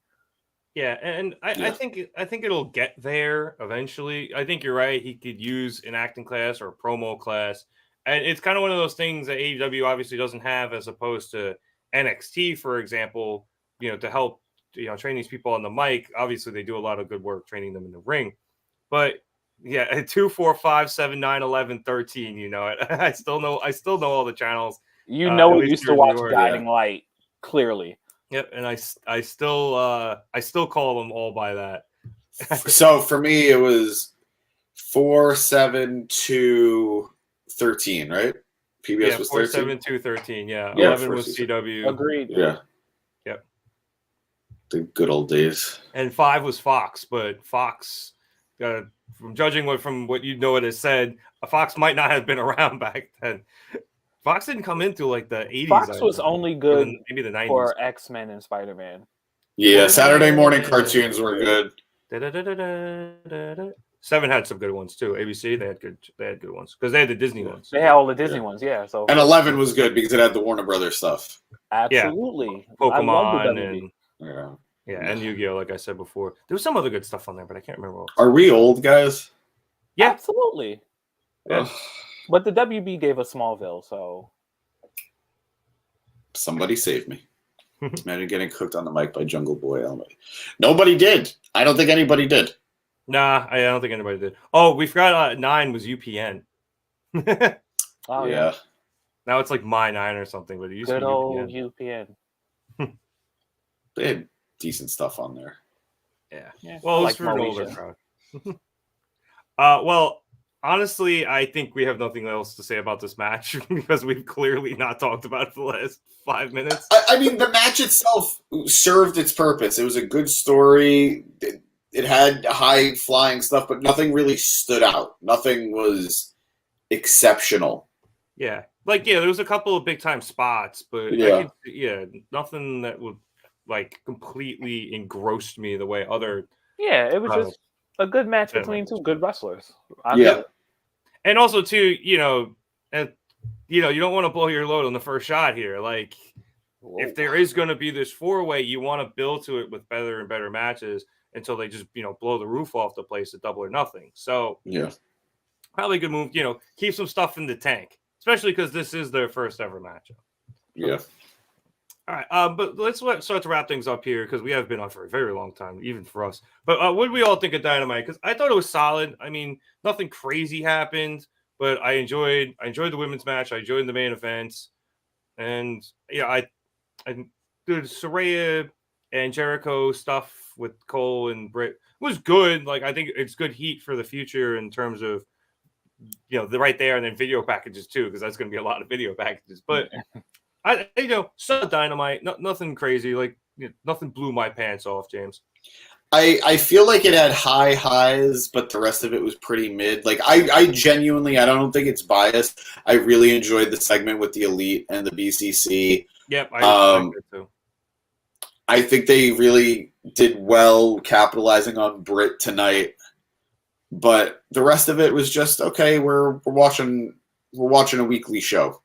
Speaker 2: Yeah, and I think it'll get there eventually. I think you're right. He could use an acting class or a promo class. And it's kind of one of those things that AEW obviously doesn't have, as opposed to NXT, for example, to help, train these people on the mic. Obviously, they do a lot of good work training them in the ring. But yeah, 2, 4, 5, 7, 9, 11, 13, you know it. I still know all the channels.
Speaker 3: You know,
Speaker 2: at
Speaker 3: we
Speaker 2: least
Speaker 3: used
Speaker 2: here
Speaker 3: to
Speaker 2: in New
Speaker 3: watch
Speaker 2: York.
Speaker 3: Guiding Light, clearly.
Speaker 2: Yep, and I still call them all by that.
Speaker 1: So for me, it was 4, 7, 2, 13, right? PBS was
Speaker 2: 4,
Speaker 1: 13.
Speaker 2: 7, 2, 13. Yeah,
Speaker 1: Yeah,
Speaker 2: 11 was CW.
Speaker 3: Agreed.
Speaker 1: Yeah.
Speaker 2: Yep.
Speaker 1: The good old days.
Speaker 2: And 5 was Fox, but Fox, from judging from what you know it has said, Fox might not have been around back then. Fox didn't come into like the 80s.
Speaker 3: Fox was only good
Speaker 2: maybe the 90s
Speaker 3: for X-Men and Spider-Man.
Speaker 1: Yeah, Saturday morning cartoons were good.
Speaker 2: 7 had some good ones too. ABC, they had good ones because they had the Disney ones.
Speaker 3: They had all the Disney ones, yeah. So
Speaker 1: And 11 was good because it had the Warner Brothers stuff.
Speaker 3: absolutely,
Speaker 2: Pokemon
Speaker 1: Yeah.
Speaker 2: and Yu-Gi-Oh, like I said before. There was some other good stuff on there, but I can't remember what.
Speaker 1: Are we old, guys?
Speaker 2: Yeah,
Speaker 3: absolutely.
Speaker 2: Yeah.
Speaker 3: But the WB gave us Smallville, so
Speaker 1: Somebody save me. Imagine getting cooked on the mic by Jungle Boy Elmay. Nobody did. I don't think anybody did.
Speaker 2: Nah, I don't think anybody did. Oh, we forgot 9 was UPN.
Speaker 3: oh yeah,
Speaker 2: Now it's like My 9 or something, but it used
Speaker 3: good
Speaker 2: to be
Speaker 3: old
Speaker 2: UPN.
Speaker 1: They had decent stuff on there.
Speaker 2: Yeah. Well, it was for an older crowd. Well, honestly, I think we have nothing else to say about this match because we've clearly not talked about it for the last 5 minutes.
Speaker 1: I mean, the match itself served its purpose. It was a good story. It had high flying stuff, but nothing really stood out. Nothing was exceptional.
Speaker 2: Yeah. There was a couple of big time spots, but nothing that would completely engrossed me the way other.
Speaker 3: Yeah, it was just a good match between two good wrestlers.
Speaker 2: And also too, you don't want to blow your load on the first shot here. Like, if there is going to be this 4-way, you want to build to it with better and better matches until they just blow the roof off the place at Double or Nothing. So probably a good move. Keep some stuff in the tank, especially because this is their first ever matchup.
Speaker 1: Yeah.
Speaker 2: All right, but let's start to wrap things up here because we have been on for a very long time, even for us. But what did we all think of Dynamite? Because I thought it was solid. I mean, nothing crazy happened, but I enjoyed the women's match. I enjoyed the main events, and I Soraya and Jericho stuff with Cole and Britt was good. Like, I think it's good heat for the future in terms of, the right there, and then video packages too, because that's going to be a lot of video packages. But so Dynamite, nothing crazy. Like, nothing blew my pants off, James.
Speaker 1: I feel like it had high highs, but the rest of it was pretty mid. Like, I genuinely, I don't think it's biased. I really enjoyed the segment with the Elite and the BCC.
Speaker 2: Yep, I like it too.
Speaker 1: I think they really did well capitalizing on Britt tonight. But the rest of it was just, okay, we're watching a weekly show,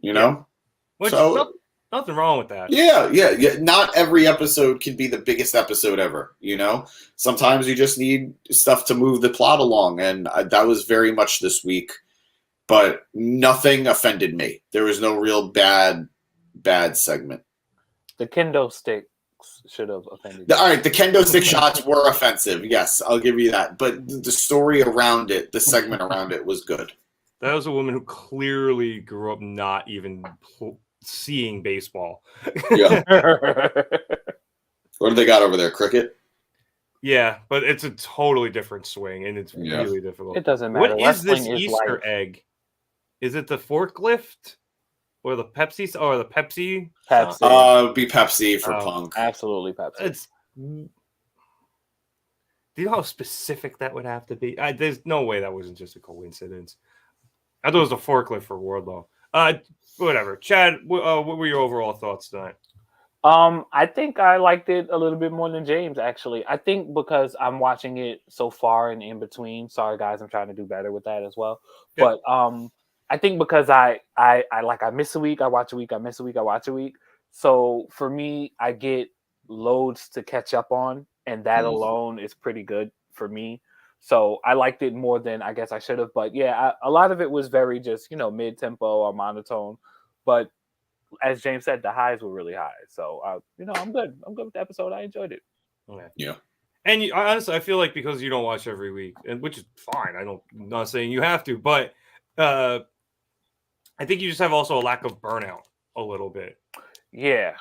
Speaker 2: Which,
Speaker 1: so
Speaker 2: nothing wrong with that.
Speaker 1: Yeah. Not every episode can be the biggest episode ever, Sometimes you just need stuff to move the plot along, and that was very much this week. But nothing offended me. There was no real bad segment.
Speaker 3: The kendo sticks should have offended you.
Speaker 1: All right, the kendo stick shots were offensive. Yes, I'll give you that. But the story around it, the segment around it, was good.
Speaker 2: That was a woman who clearly grew up not even seeing baseball.
Speaker 1: Yeah. What do they got over there? Cricket?
Speaker 2: Yeah, but it's a totally different swing, and it's really difficult.
Speaker 3: It doesn't matter.
Speaker 2: What is this Easter egg? Is it the forklift? Or the Pepsi? Or the Pepsi?
Speaker 3: Pepsi.
Speaker 1: Be Pepsi for Punk.
Speaker 3: Absolutely Pepsi.
Speaker 2: Do you know how specific that would have to be? There's no way that wasn't just a coincidence. I thought it was a forklift for Wardlow. Whatever. Chad, what were your overall thoughts tonight?
Speaker 3: I think I liked it a little bit more than James, actually. I think because I'm watching it so far and in between. Sorry, guys, I'm trying to do better with that as well. Yep. But I think because I miss a week, I watch a week, I miss a week, I watch a week. So for me, I get loads to catch up on, and that alone is pretty good for me. So I liked it more than I guess I should have. But yeah, a lot of it was very just, mid-tempo or monotone. But as James said, the highs were really high. So, I'm good. I'm good with the episode. I enjoyed it.
Speaker 2: Okay.
Speaker 1: Yeah.
Speaker 2: And honestly, I feel like because you don't watch every week, and which is fine. I'm not saying you have to, but I think you just have also a lack of burnout a little bit.
Speaker 3: Yeah.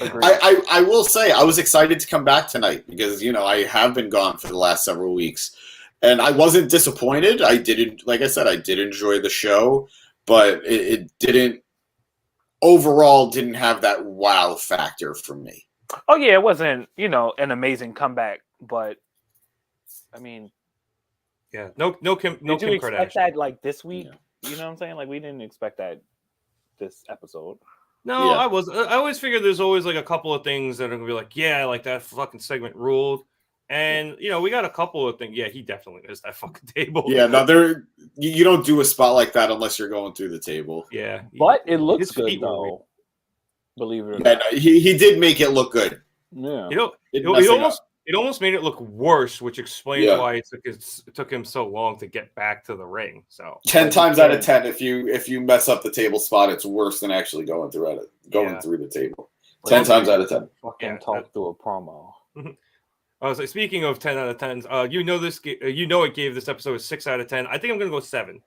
Speaker 3: Agreed.
Speaker 1: I will say I was excited to come back tonight because, I have been gone for the last several weeks. And I wasn't disappointed. I did enjoy the show, but it didn't have that wow factor for me.
Speaker 3: Oh, yeah, it wasn't, an amazing comeback, but I mean,
Speaker 2: yeah, no Kim
Speaker 3: expect that like this week? Yeah. You know what I'm saying? Like, we didn't expect that this episode.
Speaker 2: No, yeah. I always figured there's always like a couple of things that are gonna be like, yeah, like that fucking segment ruled. And we got a couple of things. Yeah, he definitely missed that fucking table.
Speaker 1: Yeah, no, you don't do a spot like that unless you're going through the table.
Speaker 2: Yeah,
Speaker 3: but it looks good though. Believe it or not,
Speaker 1: he did make it look good.
Speaker 3: Yeah,
Speaker 2: it almost made it look worse, which explains why it took him so long to get back to the ring. So
Speaker 1: 10 times out of 10, if you mess up the table spot, it's worse than actually going through the table. 10 times out of 10.
Speaker 3: Fucking talk through a promo.
Speaker 2: So speaking of 10 out of 10s, it gave this episode a 6 out of 10. I think I'm gonna go 7.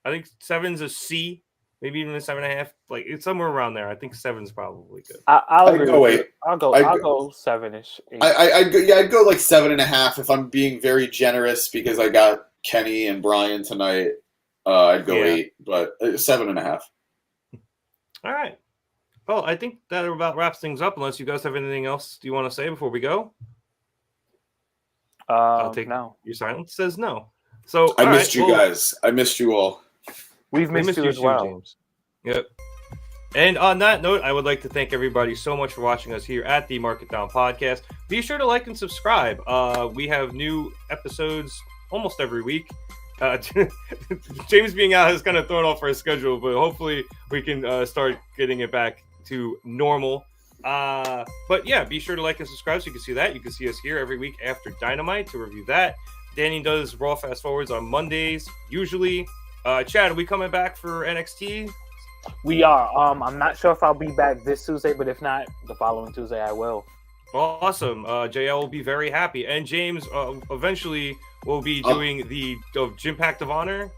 Speaker 2: I think 7's a C, maybe even a 7.5. Like, it's somewhere around there. I think 7's probably good.
Speaker 3: I'll go 8. I'll go 7ish.
Speaker 1: I'd go like 7.5 if I'm being very generous because I got Kenny and Brian tonight. I'd go 8, but 7.5.
Speaker 2: All right. Well, I think that about wraps things up. Unless you guys have anything else you want to say before we go. I'll take
Speaker 3: no.
Speaker 2: Your silence says no. So
Speaker 1: I missed you guys. I missed you all.
Speaker 3: We've missed you as well.
Speaker 2: James. Yep. And on that note, I would like to thank everybody so much for watching us here at the Market Down Podcast. Be sure to like and subscribe. We have new episodes almost every week. James being out has kind of thrown off our schedule, but hopefully we can start getting it back to normal. But yeah, be sure to like and subscribe so you can see that. You can see us here every week after Dynamite to review that. Danny does Raw Fast Forwards on Mondays, usually. Chad, are we coming back for NXT?
Speaker 3: We are. I'm not sure if I'll be back this Tuesday, but if not, the following Tuesday I will.
Speaker 2: Awesome. JL will be very happy. And James eventually will be doing the Gym Pact of Honor.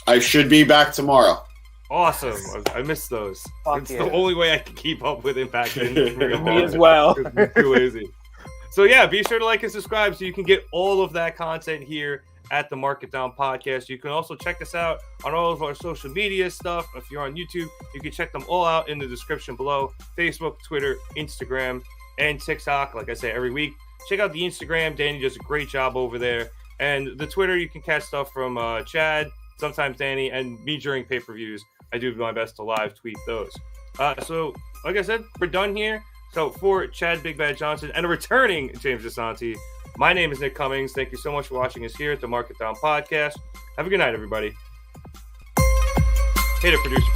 Speaker 1: I should be back tomorrow.
Speaker 2: Awesome. I miss those.
Speaker 3: Fuck
Speaker 2: It's
Speaker 3: yeah.
Speaker 2: the only way I can keep up with Impact and Ring of
Speaker 3: Me
Speaker 2: Honor.
Speaker 3: as well.
Speaker 2: I'm too lazy. So yeah, be sure to like and subscribe so you can get all of that content here at the Mark It Down podcast. You can also check us out on all of our social media stuff. If you're on YouTube, you can check them all out in the description below. Facebook, Twitter, Instagram, and TikTok. Like I say, every week. Check out the Instagram. Danny does a great job over there. And the Twitter, you can catch stuff from Chad, sometimes Danny, and me during pay-per-views. I do my best to live tweet those. So, like I said, we're done here. So, for Chad Big Bad Johnson and a returning James DeSanti, my name is Nick Cummings. Thank you so much for watching us here at the Mark It Down podcast. Have a good night, everybody. Hey there, producer.